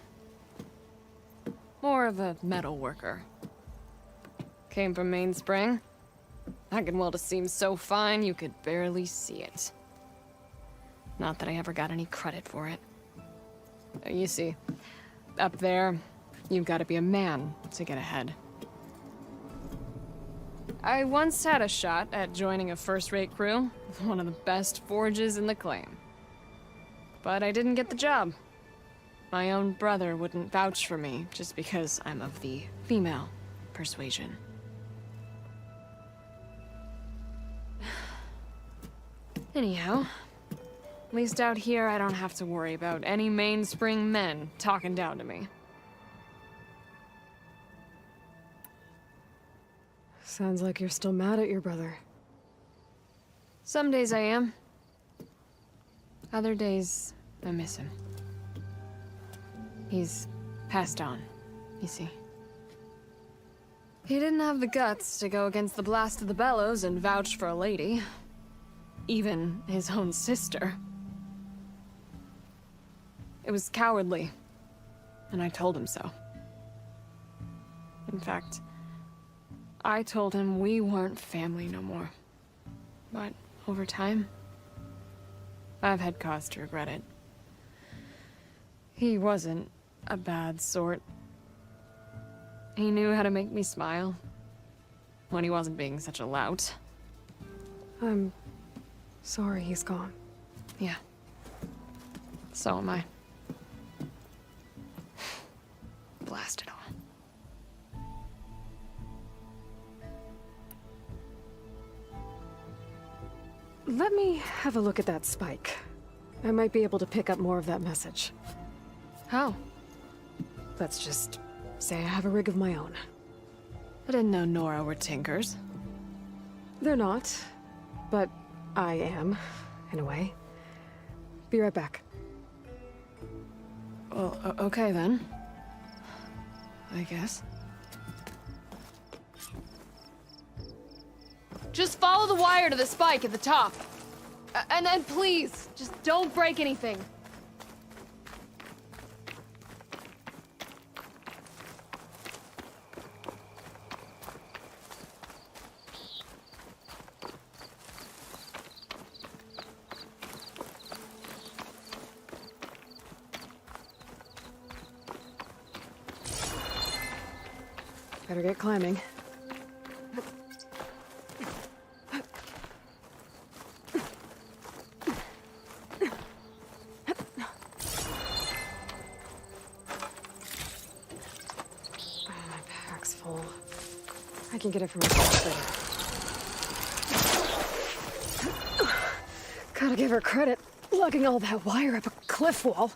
S4: More of a metal worker. Came from Mainspring. I can weld a seam so fine you could barely see it. Not that I ever got any credit for it. You see, up there, you've got to be a man to get ahead. I once had a shot at joining a first-rate crew with one of the best forges in the claim. But I didn't get the job. My own brother wouldn't vouch for me just because I'm of the female persuasion. Anyhow, at least out here I don't have to worry about any Mainspring men talking down to me. Sounds like you're still mad at your brother. Some days I am. Other days, I miss him. He's Passed on, you see. He didn't have the guts to go against the blast of the bellows and vouch for a lady. Even his own sister. It was cowardly, and I told him so. In fact, I told him we weren't family no more. But over time, I've had cause to regret it. He wasn't a bad sort. He knew how to make me smile when he wasn't being such a lout. I'm sorry he's gone. Yeah. So am I. Blast it all. Let me have a look at that spike. I might be able to pick up more of that message. How? Let's just say I have a rig of my own. I didn't know Nora were tinkers. They're not, but I am, in a way. Be right back. Well, okay then. I guess. Just follow the wire to the spike at the top. And then please, just don't break anything. Better get climbing. I can get it from myself later. Gotta give her credit, lugging all that wire up a cliff wall.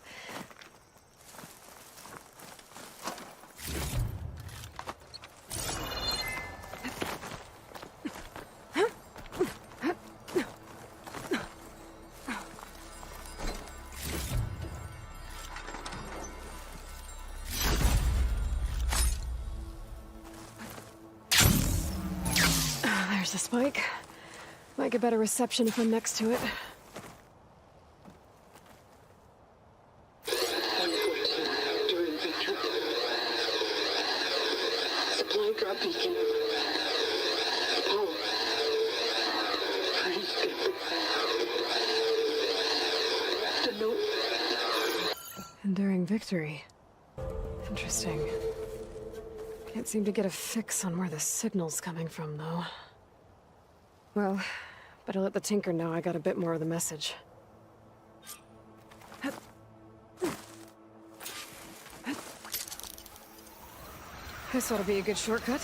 S4: There's the spike. Might get better reception if I'm next to it.
S2: During victory. Supply drop beacon. Power. Freeze the note.
S4: Enduring victory. Interesting. Can't seem to get a fix on where the signal's coming from, though. Well, better let the Tinker know I got a bit more of the message. This ought to be a good shortcut.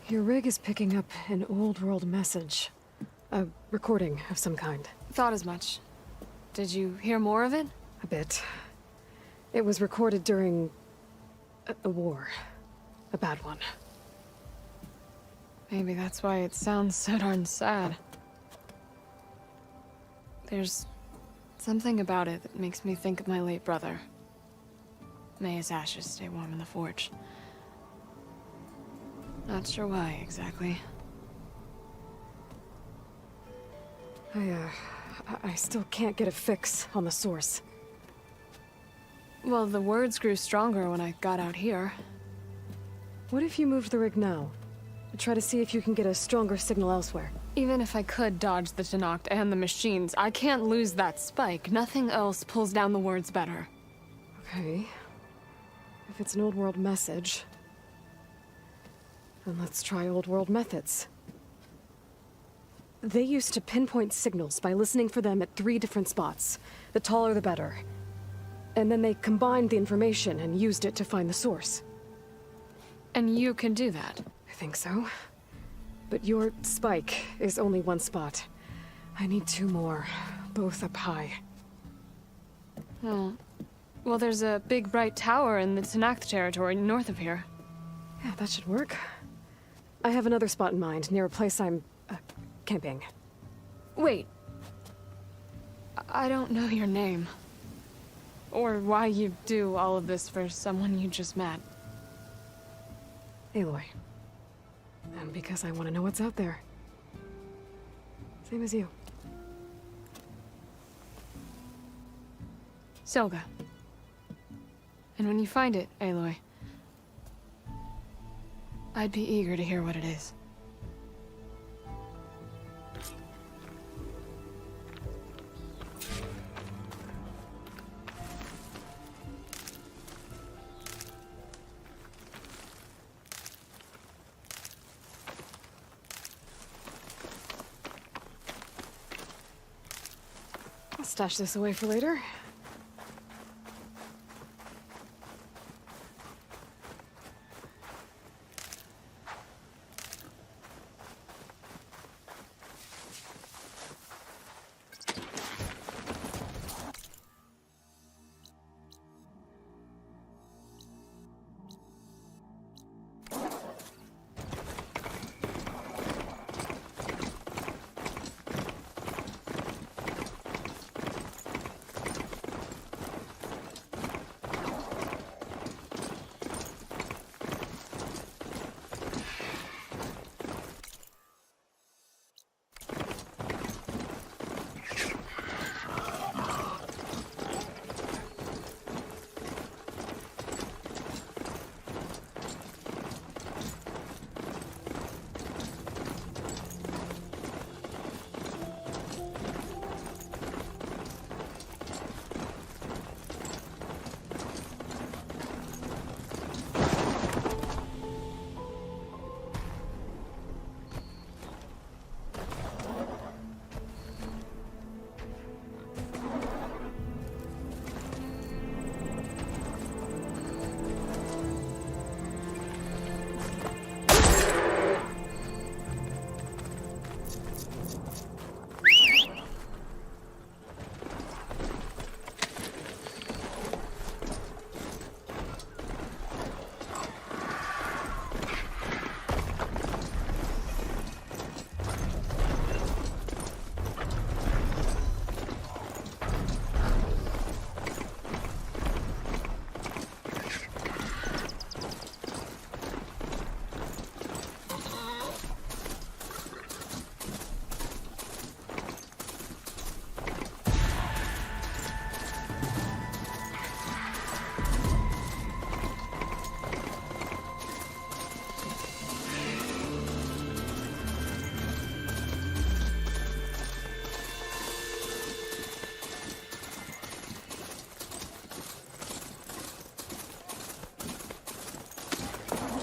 S4: Your rig is picking up an old world message. A recording of some kind. Thought as much. Did you hear more of it? A bit. It was recorded during a war. A bad one. Maybe that's why it sounds so darn sad. There's something about it that makes me think of my late brother. May his ashes stay warm in the forge. Not sure why, exactly. I still can't get a fix on the source. Well, the words grew stronger when I got out here. What if you moved the rig now? Try to see if you can get a stronger signal elsewhere. Even if I could dodge the Tenakth and the machines, I can't lose that spike. Nothing else pulls down the words better. Okay. If it's an old world message, then let's try old world methods. They used to pinpoint signals by listening for them at 3 different spots. The taller the better. And then they combined the information and used it to find the source. And you can do that? think so. But your spike is only one spot. I need 2 more, both up high.
S3: Oh. Well, there's a big bright tower in the Tanakh territory north of here.
S4: Yeah, that should work. I have another spot in mind, near a place I'm, camping.
S3: Wait. I don't know your name. Or why you do all of this for someone you just met.
S4: Aloy. And because I want to know what's out there. Same as you.
S3: Selga. And when you find it, Aloy, I'd be eager to hear what it is.
S4: I'll stash this away for later.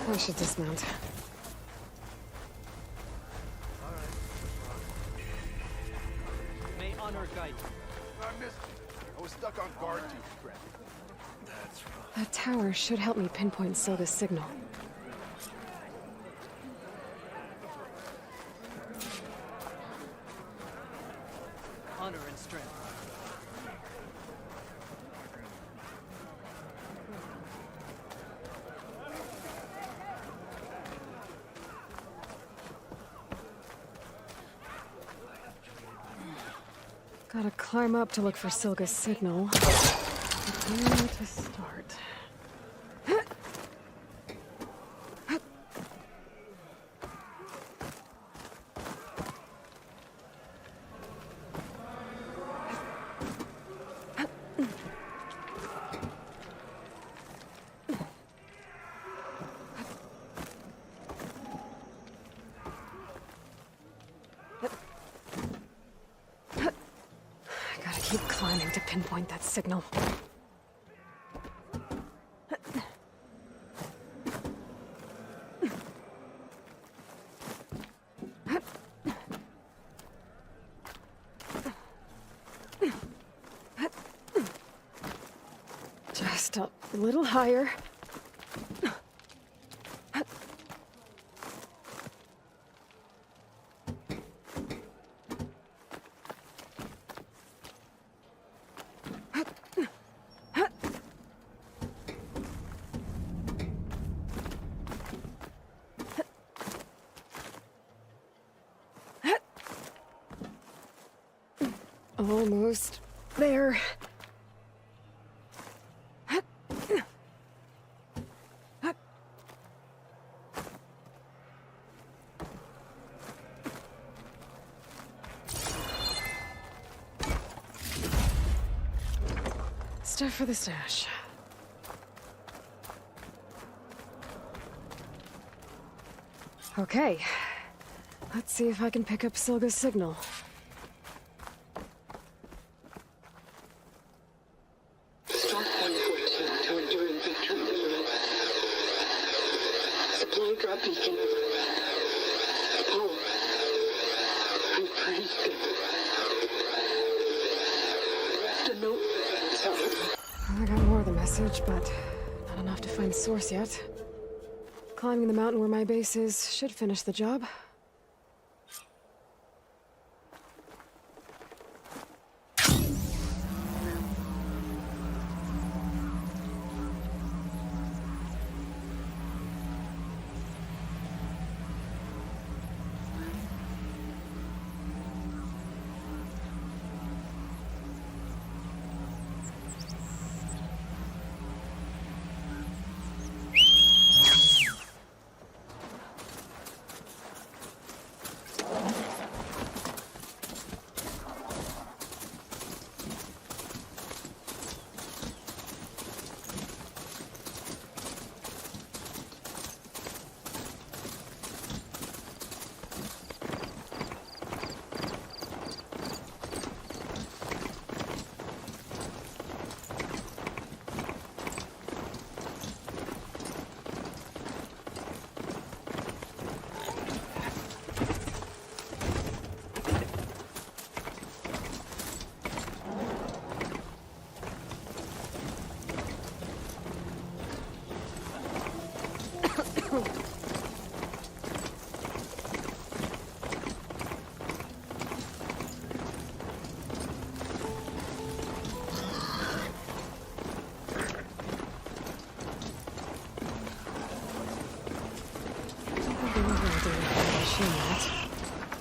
S4: I should dismount.
S18: May honor guide.
S21: I missed you. I was stuck on guard duty, Brett. That's right.
S4: That tower should help me pinpoint Silga's signal.
S18: Honor and strength.
S4: Gotta climb up to look for Silga's signal. Where to start? Gotta keep climbing to pinpoint that signal. Just a little higher. Almost there. Stuff for the stash. Okay. Let's see if I can pick up Silga's signal.
S2: Start 114 to enduring victory. Supply drop beacon. Apollo. We praised him. The note.
S4: I got more of the message, but not enough to find the source yet. Climbing the mountain where my base is should finish the job.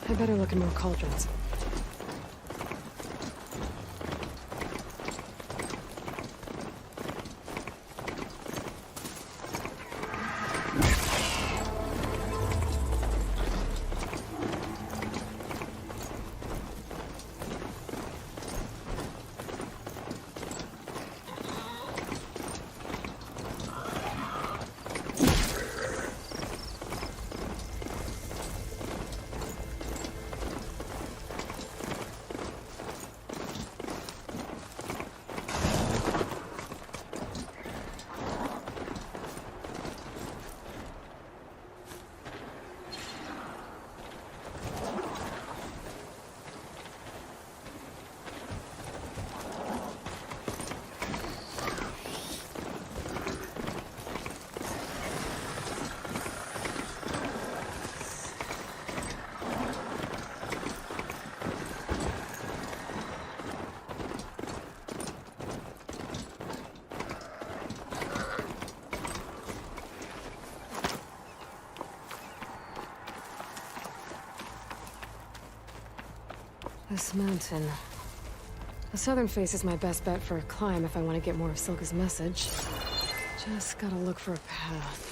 S4: I better look at more cauldrons. This mountain. The southern face is my best bet for a climb if I want to get more of Silga's message. Just gotta look for a path.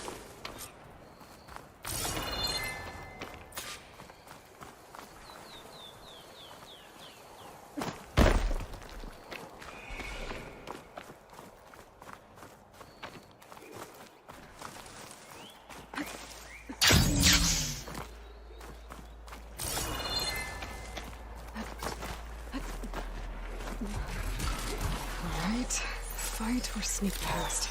S4: Fight or sneak past.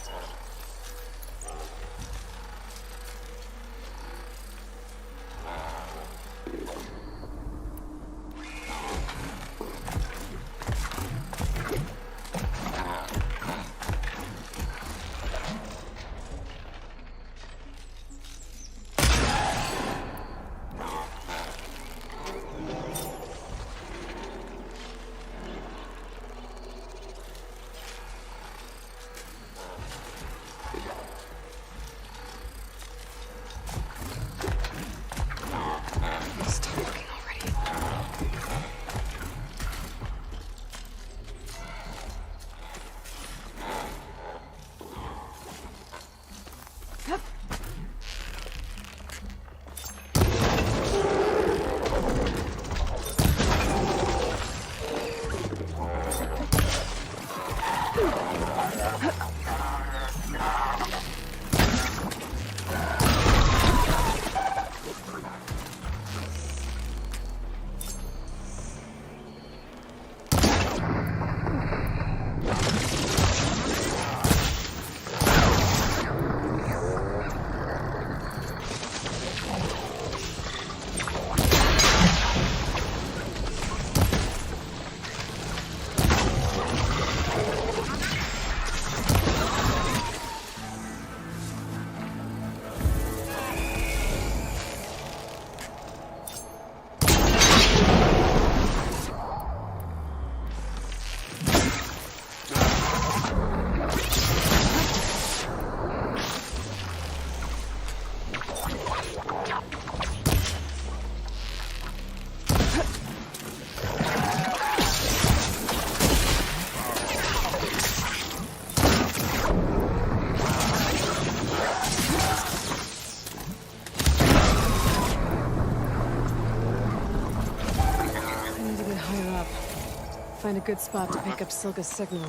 S4: find a good spot to pick up Silga's signal.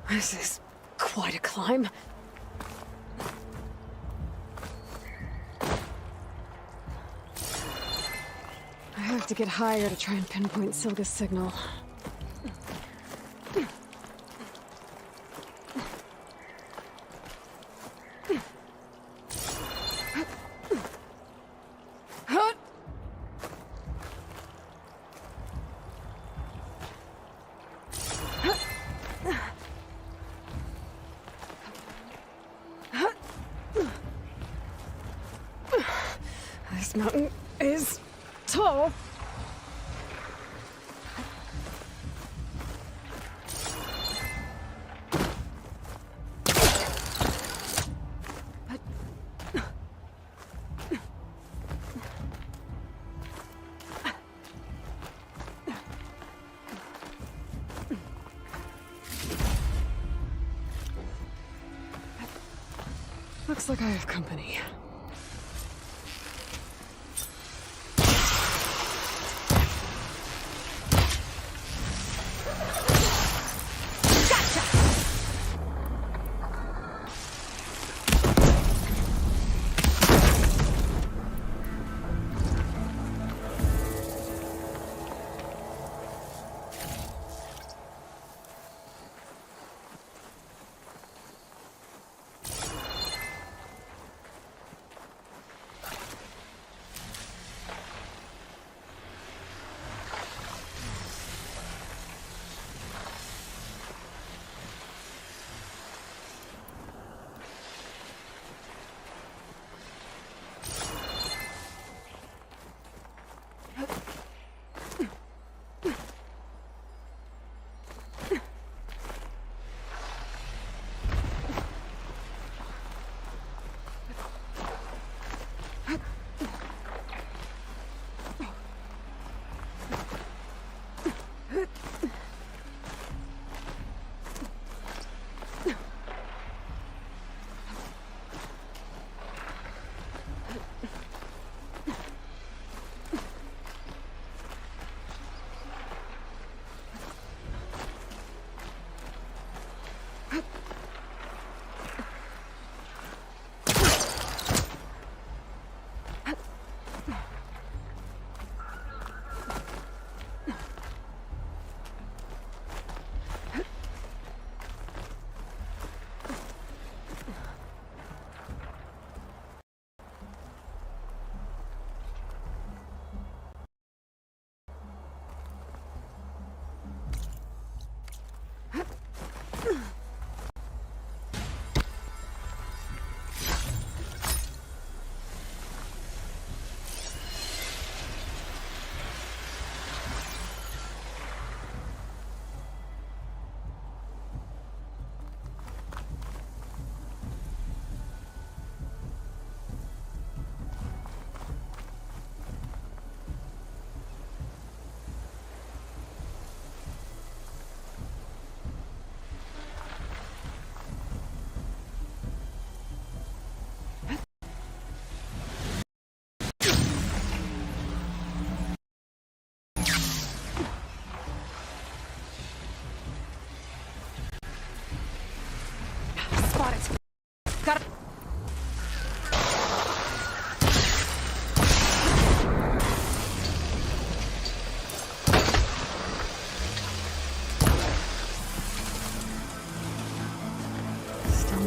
S4: This is quite a climb. I have to get higher to try and pinpoint Silga's signal. This mountain is tall. Looks like I have company.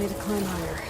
S4: need to climb higher.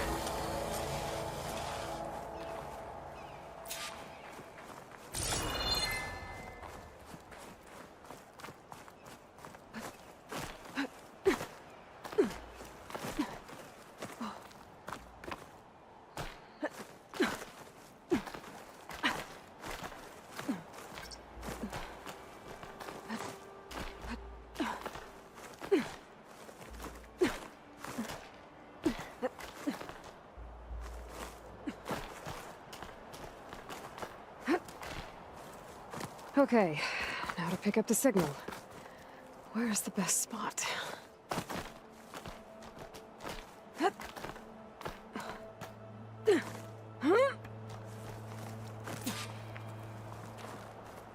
S4: Okay, now to pick up the signal. Where's the best spot?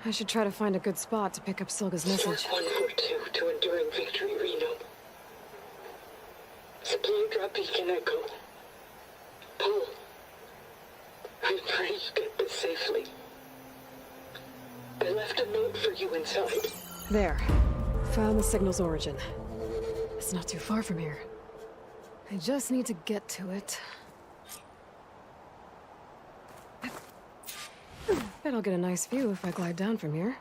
S4: I should try to find a good spot to pick up Silga's message.
S2: 142 to enduring victory, Reno. Supply drop beacon echo. Paul, I pray you get this safely. I left a note for you inside.
S4: There. Found the signal's origin. It's not too far from here. I just need to get to it. Bet I'll get a nice view if I glide down from here.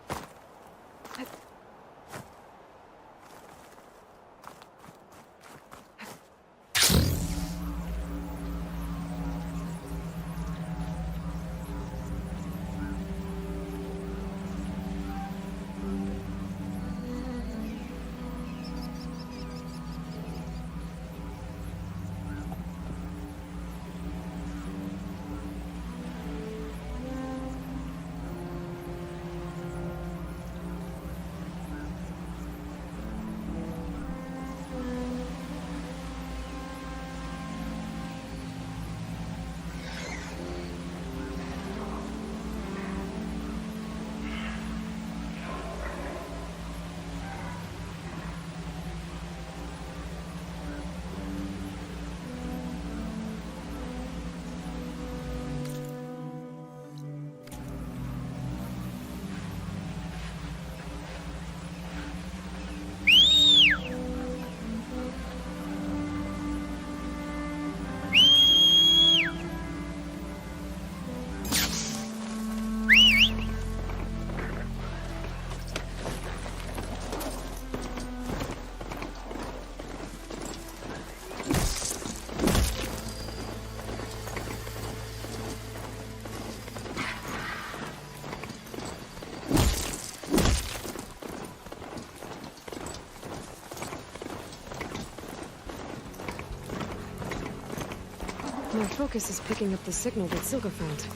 S4: My focus is picking up the signal that Silga found.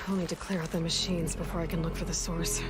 S4: I'll need to clear out the machines before I can look for the source.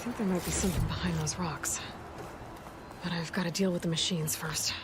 S4: think there might be something behind those rocks. But I've got to deal with the machines first.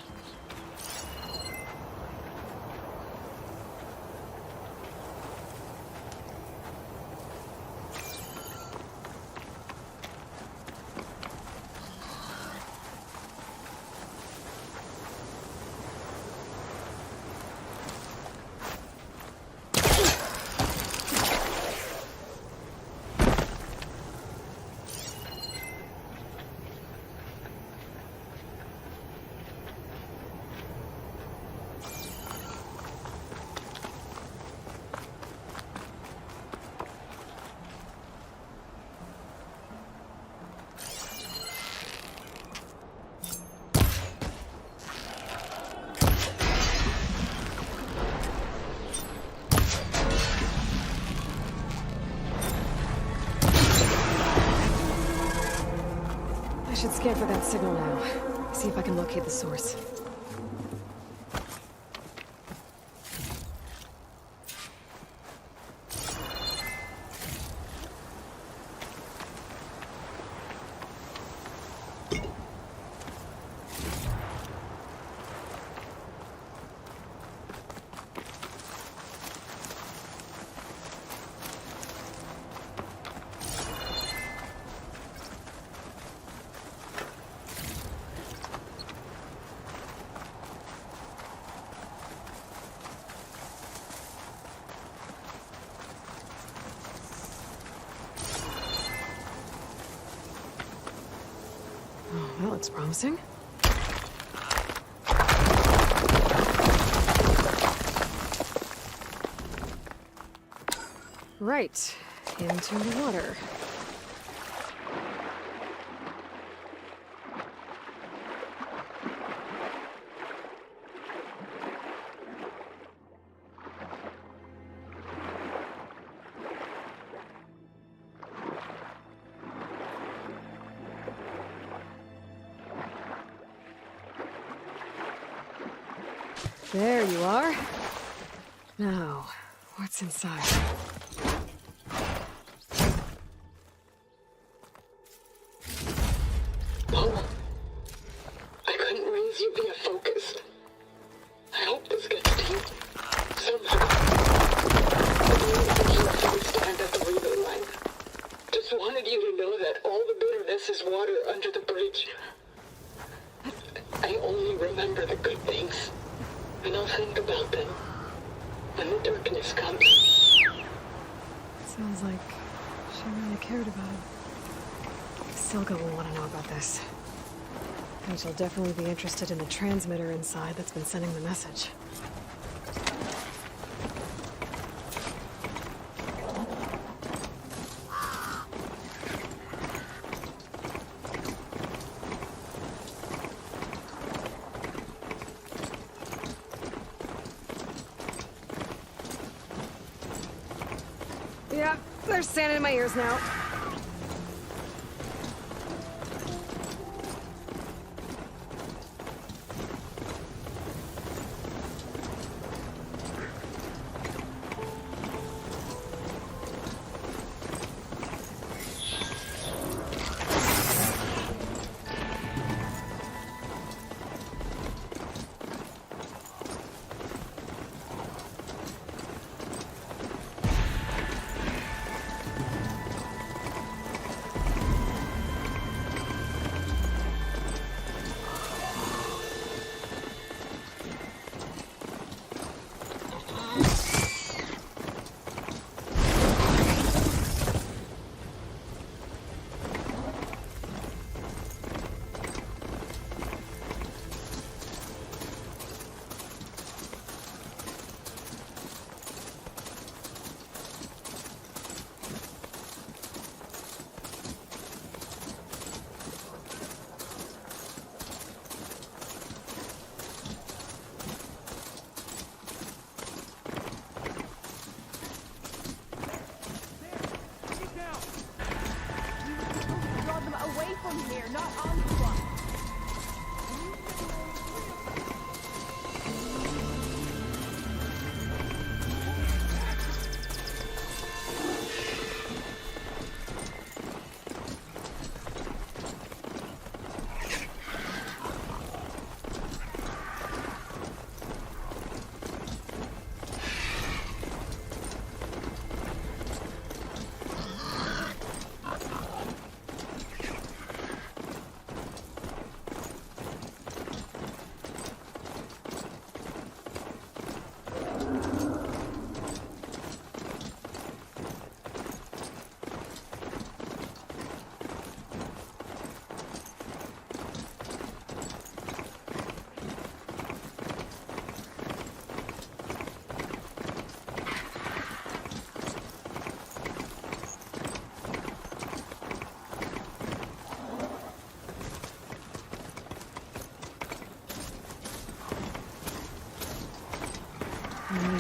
S4: I should scan for that signal now. See if I can locate the source. Well, it's promising. Right, into the water. There you are. Now, what's inside?
S2: Paul, I couldn't raise you via focus. I hope this gets to you. Somehow. I didn't think you stand at the relay line. Just wanted you to know that all the bitterness is water under the bridge. I only remember the good things. And I'll think about them when the darkness comes.
S4: Sounds like she really cared about him. Silga will want to know about this. And she'll definitely be interested in the transmitter inside that's been sending the message. Yeah, there's sand in my ears now.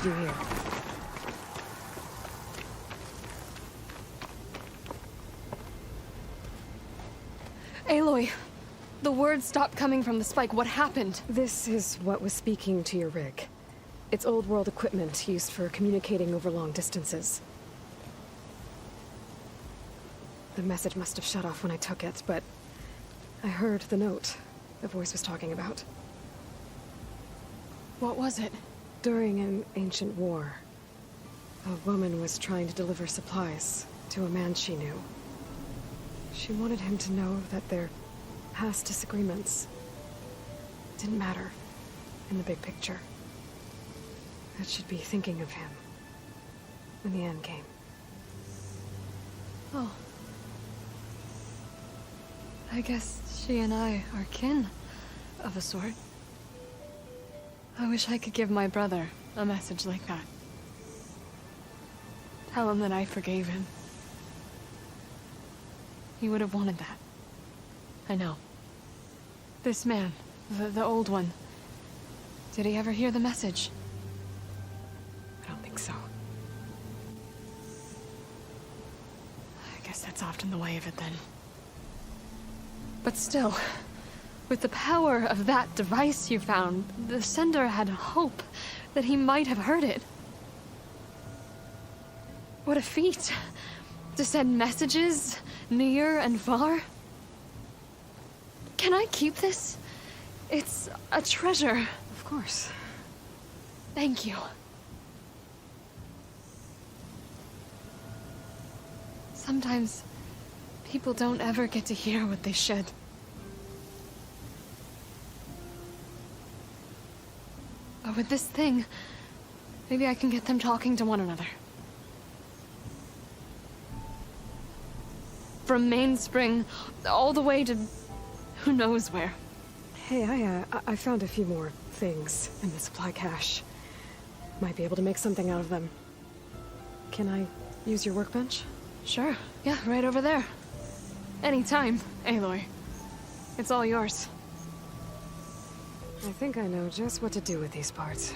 S4: did you hear?
S3: Aloy, the words stopped coming from the spike. What happened?
S4: This is what was speaking to your rig. It's old world equipment used for communicating over long distances. The message must have shut off when I took it, but I heard the note the voice was talking about.
S3: What was it?
S4: During an ancient war, a woman was trying to deliver supplies to a man she knew. She wanted him to know that their past disagreements didn't matter in the big picture. That she'd be thinking of him when the end came.
S3: Oh. I guess she and I are kin, of a sort. I wish I could give my brother a message like that. Tell him that I forgave him. He would have wanted that. I know. This man, the old one, did he ever hear the message?
S4: I don't think so.
S3: I guess that's often the way of it then. But still, with the power of that device you found, the sender had hope that he might have heard it. What a feat! To send messages near and far. Can I keep this? It's a treasure.
S4: Of course.
S3: Thank you. Sometimes people don't ever get to hear what they should. But with this thing, maybe I can get them talking to one another. From Mainspring, all the way to who knows where.
S4: Hey, I found a few more things in the supply cache. Might be able to make something out of them. Can I use your workbench?
S3: Sure. Yeah, right over there. Anytime, Aloy. It's all yours.
S4: I think I know just what to do with these parts.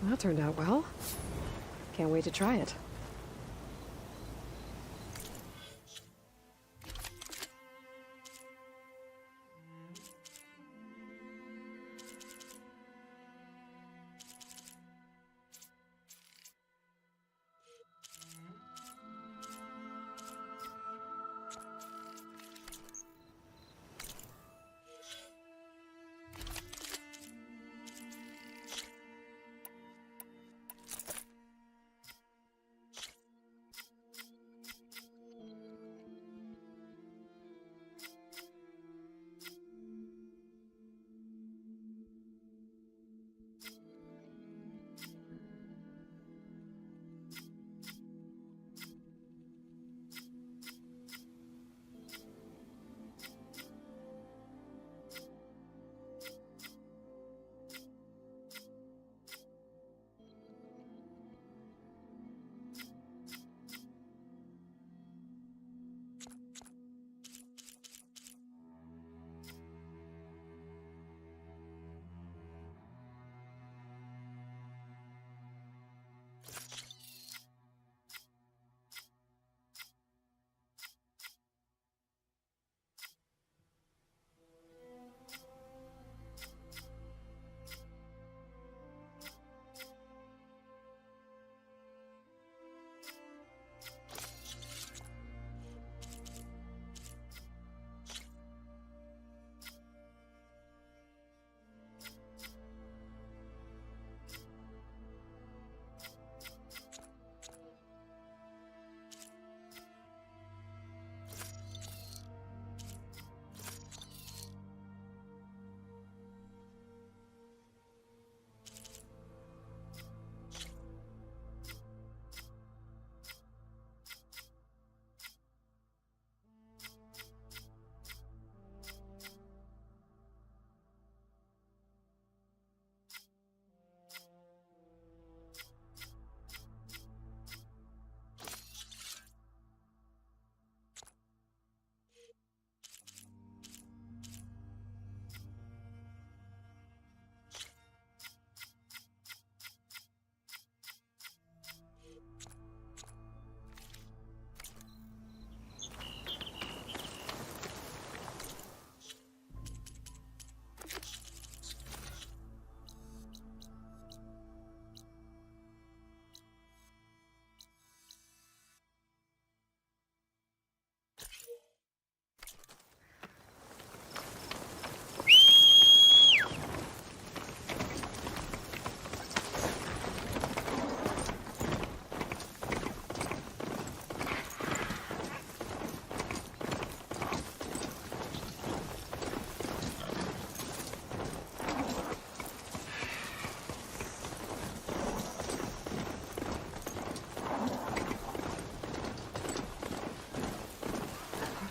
S4: Well, that turned out well. Can't wait to try it.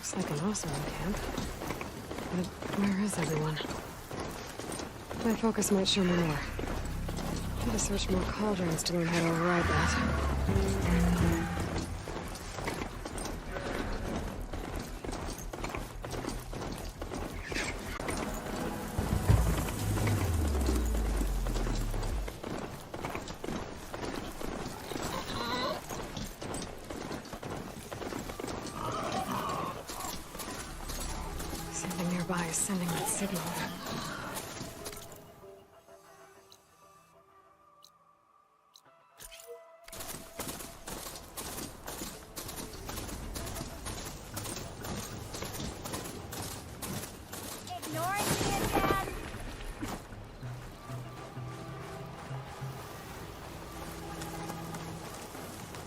S4: Looks like an awesome camp. But where is everyone? My focus might show me more. Need to search more cauldrons to learn how to override that. Something nearby is sending that signal.
S13: Ignoring me again?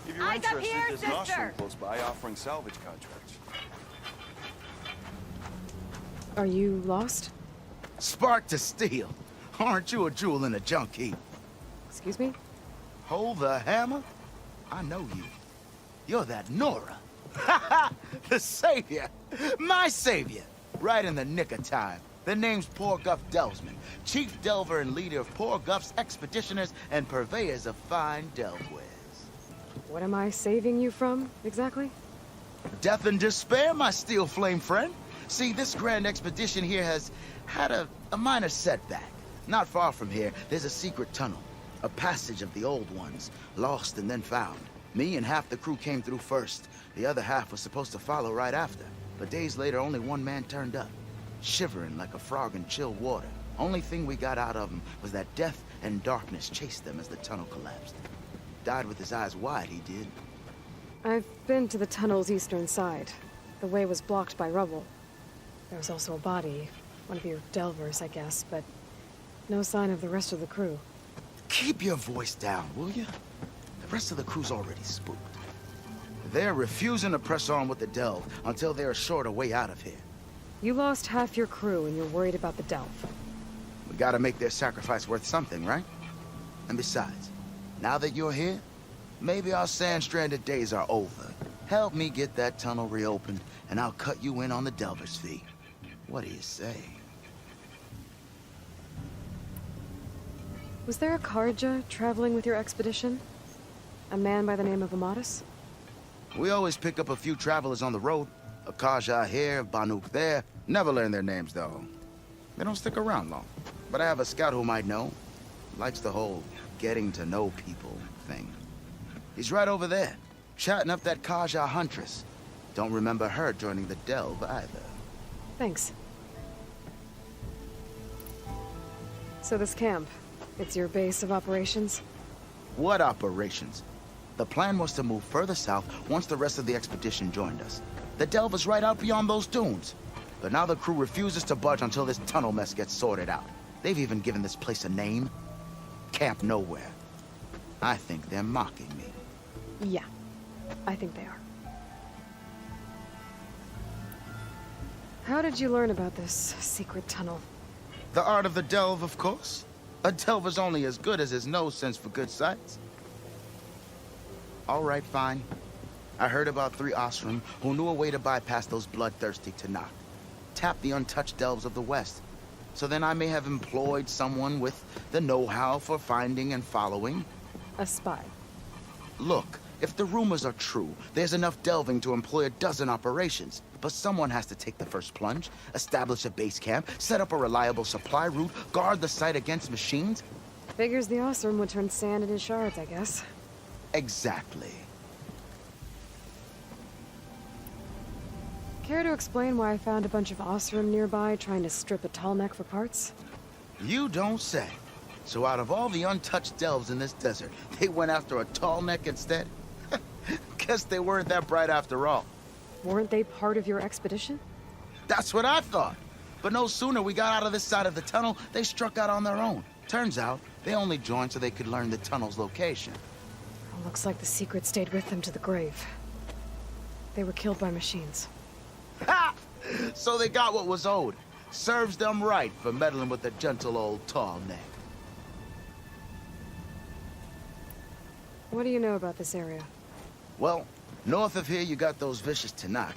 S5: If you're
S13: Eyes up
S5: interested,
S13: here,
S5: there's an
S13: sister!
S5: offering close by offering salvage contracts.
S4: Are you lost?
S7: Spark to steel. Aren't you a jewel in a junk heap?
S4: Excuse me?
S7: Hold the hammer? I know you. You're that Nora. Ha ha! The savior! My savior! Right in the nick of time. The name's Poor Guff Delvesman, chief delver and leader of Poor Guff's expeditioners and purveyors of fine delve wares.
S4: What am I saving you from, exactly?
S7: Death and despair, my steel flame friend. See, this grand expedition here has had a minor setback. Not far from here, there's a secret tunnel. A passage of the old ones, lost and then found. Me and half the crew came through first. The other half was supposed to follow right after. But days later, only one man turned up. Shivering like a frog in chilled water. Only thing we got out of him was that death and darkness chased them as the tunnel collapsed. Died with his eyes wide, he did.
S4: I've been to the tunnel's eastern side. The way was blocked by rubble. There was also a body. One of your delvers, I guess, but no sign of the rest of the crew.
S7: Keep your voice down, will you? The rest of the crew's already spooked. They're refusing to press on with the delve until they're assured a way out of here.
S4: You lost half your crew and you're worried about the delve.
S7: We gotta make their sacrifice worth something, right? And besides, now that you're here, maybe our sand-stranded days are over. Help me get that tunnel reopened, and I'll cut you in on the delver's fee. What do you say?
S4: Was there a Karja traveling with your expedition? A man by the name of Amatus?
S7: We always pick up a few travelers on the road. A Kaja here, Banuk there. Never learn their names, though. They don't stick around long. But I have a scout who might know. Likes the whole getting to know people thing. He's right over there, chatting up that Kaja huntress. Don't remember her joining the delve either.
S4: Thanks. So this camp, it's your base of operations?
S7: What operations? The plan was to move further south once the rest of the expedition joined us. The delve is right out beyond those dunes. But now the crew refuses to budge until this tunnel mess gets sorted out. They've even given this place a name. Camp Nowhere. I think they're mocking me.
S4: Yeah, I think they are. How did you learn about this secret tunnel?
S7: The art of the delve, of course. A delver's only as good as his nose sense for good sights. All right, fine. I heard about 3 Osram who knew a way to bypass those bloodthirsty Tanakh. Tap the untouched delves of the West. So then I may have employed someone with the know-how for finding and following.
S4: A spy.
S7: Look, if the rumors are true, there's enough delving to employ a dozen operations. But someone has to take the first plunge, establish a base camp, set up a reliable supply route, guard the site against machines.
S4: Figures the Osram would turn sand into shards, I guess.
S7: Exactly.
S4: Care to explain why I found a bunch of Osram nearby trying to strip a tall neck for parts?
S7: You don't say. So out of all the untouched delves in this desert, they went after a tall neck instead? Guess they weren't that bright after all.
S4: Weren't they part of your expedition?
S7: That's what I thought. But no sooner we got out of this side of the tunnel, they struck out on their own. Turns out, they only joined so they could learn the tunnel's location.
S4: Looks like the secret stayed with them to the grave. They were killed by machines.
S7: Ha! So they got what was owed. Serves them right for meddling with the gentle old tall neck.
S4: What do you know about this area?
S7: Well, north of here you got those vicious Tanakh.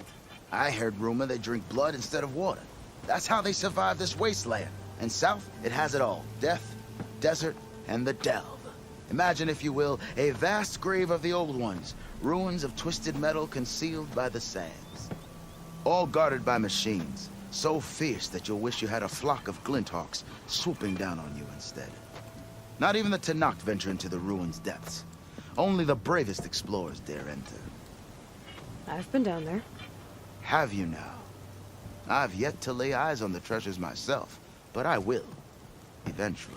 S7: I heard rumor they drink blood instead of water. That's how they survive this wasteland. And south, it has it all. Death, desert, and the delve. Imagine, if you will, a vast grave of the old ones. Ruins of twisted metal concealed by the sands. All guarded by machines. So fierce that you'll wish you had a flock of glinthawks swooping down on you instead. Not even the Tenakth venture into the ruins' depths. Only the bravest explorers dare enter.
S4: I've been down there.
S7: Have you now? I've yet to lay eyes on the treasures myself, but I will. Eventually.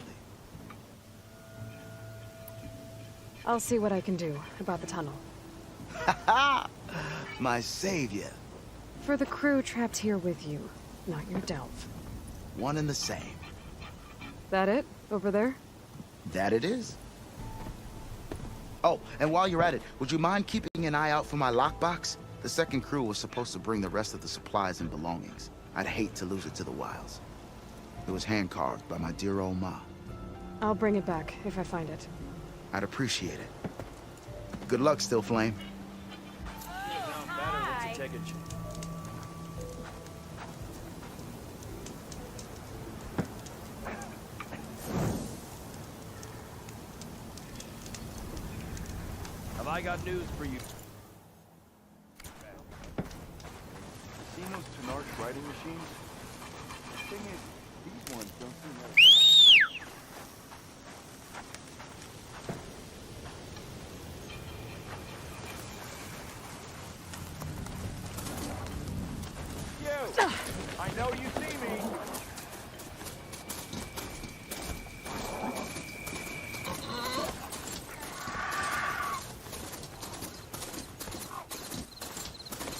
S4: I'll see what I can do about the tunnel.
S7: Ha! My savior.
S4: For the crew trapped here with you, not your delve.
S7: One and the same.
S4: That it? Over there?
S7: That it is. Oh, and while you're at it, would you mind keeping an eye out for my lockbox? The second crew was supposed to bring the rest of the supplies and belongings. I'd hate to lose it to the wilds. It was hand-carved by my dear old ma.
S4: I'll bring it back if I find it.
S7: I'd appreciate it. Good luck, Still Flame.
S18: Have I got news for you?
S5: Seen those Tenakth writing machines? The thing is, these ones don't seem that... I know you see me.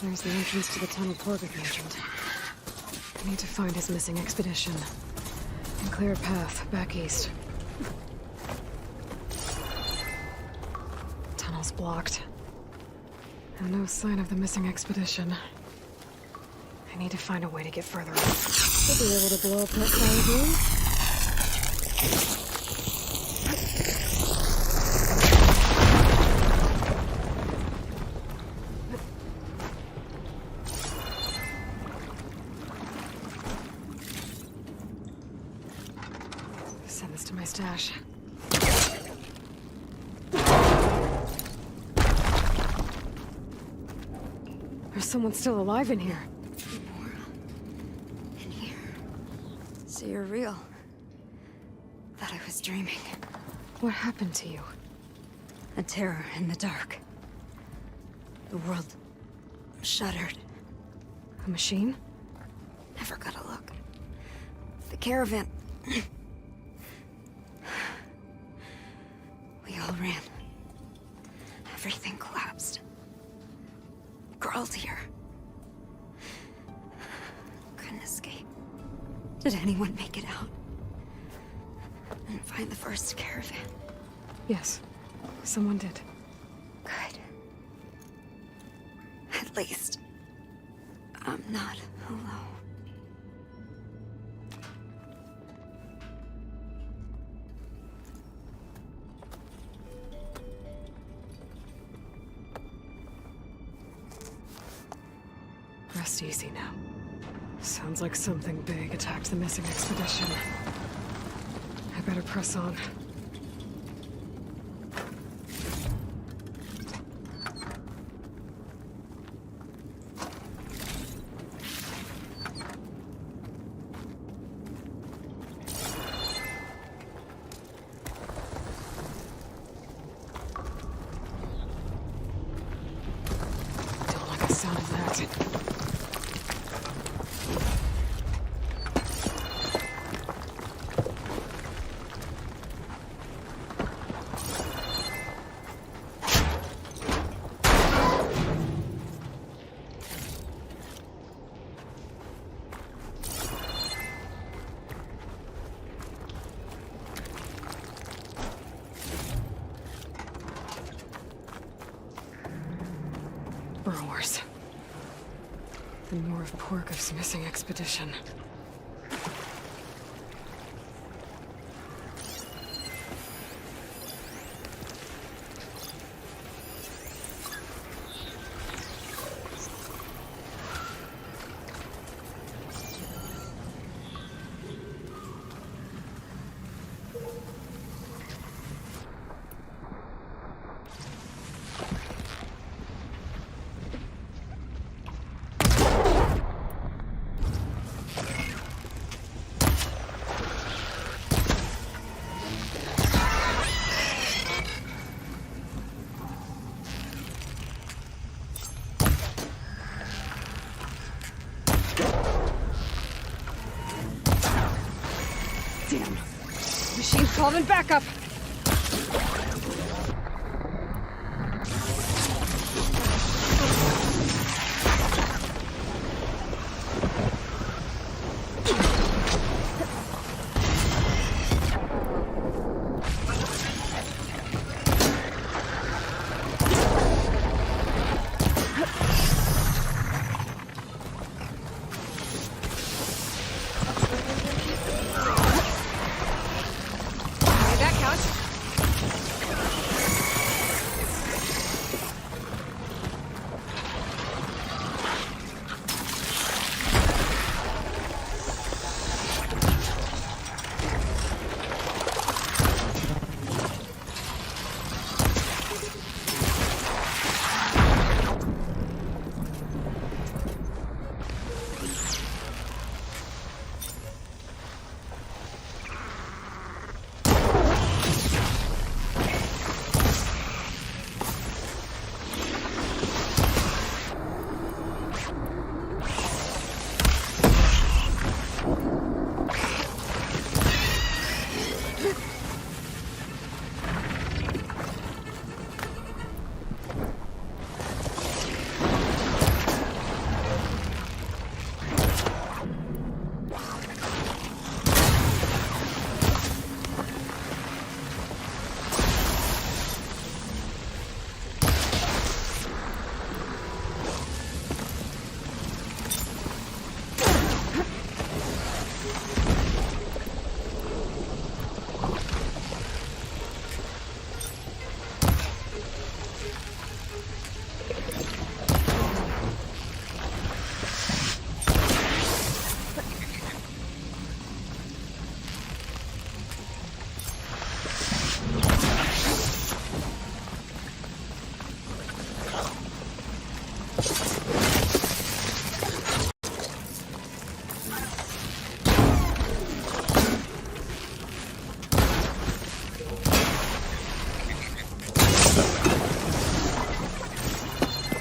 S4: There's the entrance to the tunnel Porgeth mentioned. I need to find his missing expedition and clear a path back east. Tunnel's blocked. And no sign of the missing expedition. I need to find a way to get further up. Should be able to blow up that side room. Send this to my stash. There's someone still alive in here.
S3: So you're real. Thought I was dreaming.
S4: What happened to you?
S3: A terror in the dark. The world shuddered.
S4: A machine?
S3: Never got a look. The caravan. We all ran. Everything collapsed. Crawled here. Couldn't escape. Did anyone make it out? And find the first caravan?
S4: Yes, someone did.
S3: Good. At least, I'm not alone.
S4: Rest easy now. Sounds like something big attacked the missing expedition. I better press on. Don't like the sound of that. Burrowers. And more of Porgeth's missing expedition.
S3: Called in backup.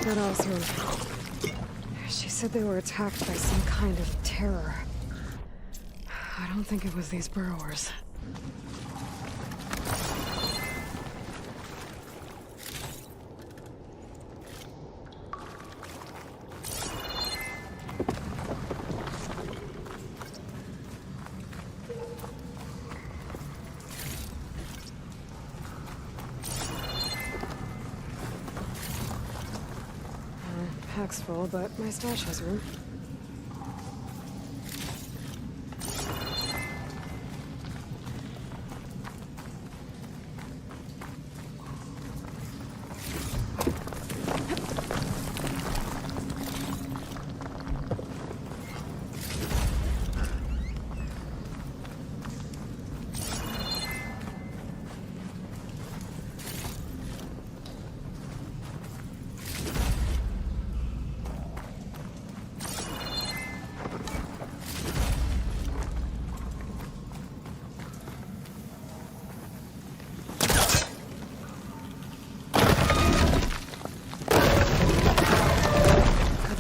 S4: That Osram. She said they were attacked by some kind of terror. I don't think it was these burrowers. Pack's full, but my stash has room.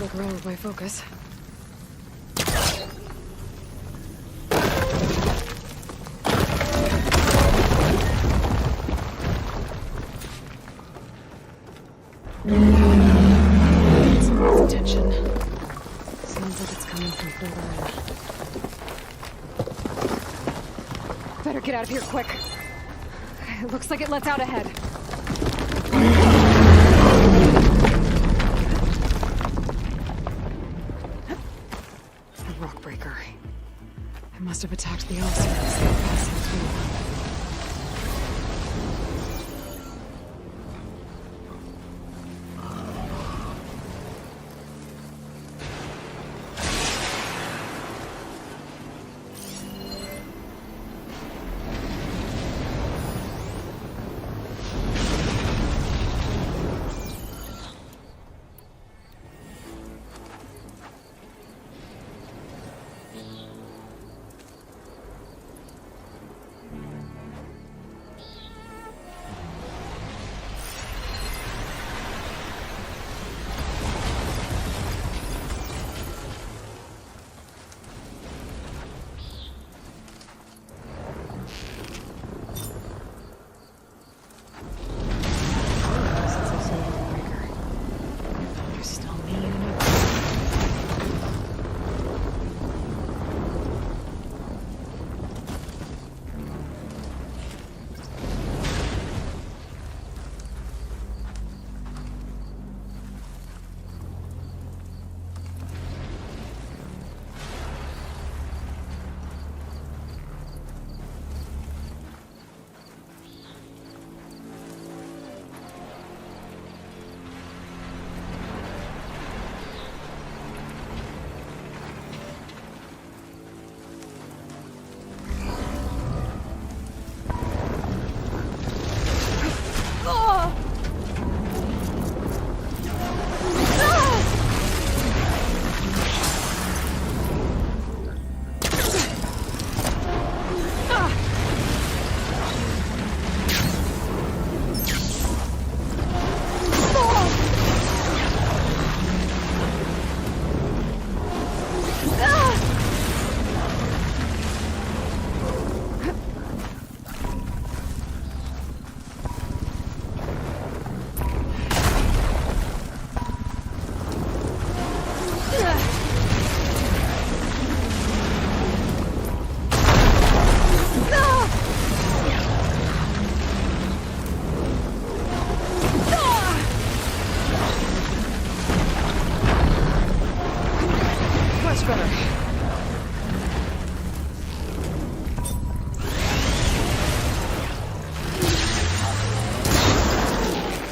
S4: Look wrong with my focus. It's more attention. Sounds like it's coming from further in. Better get out of here quick. It looks like it lets out ahead. Must have attacked the Ulcer as they were passing through.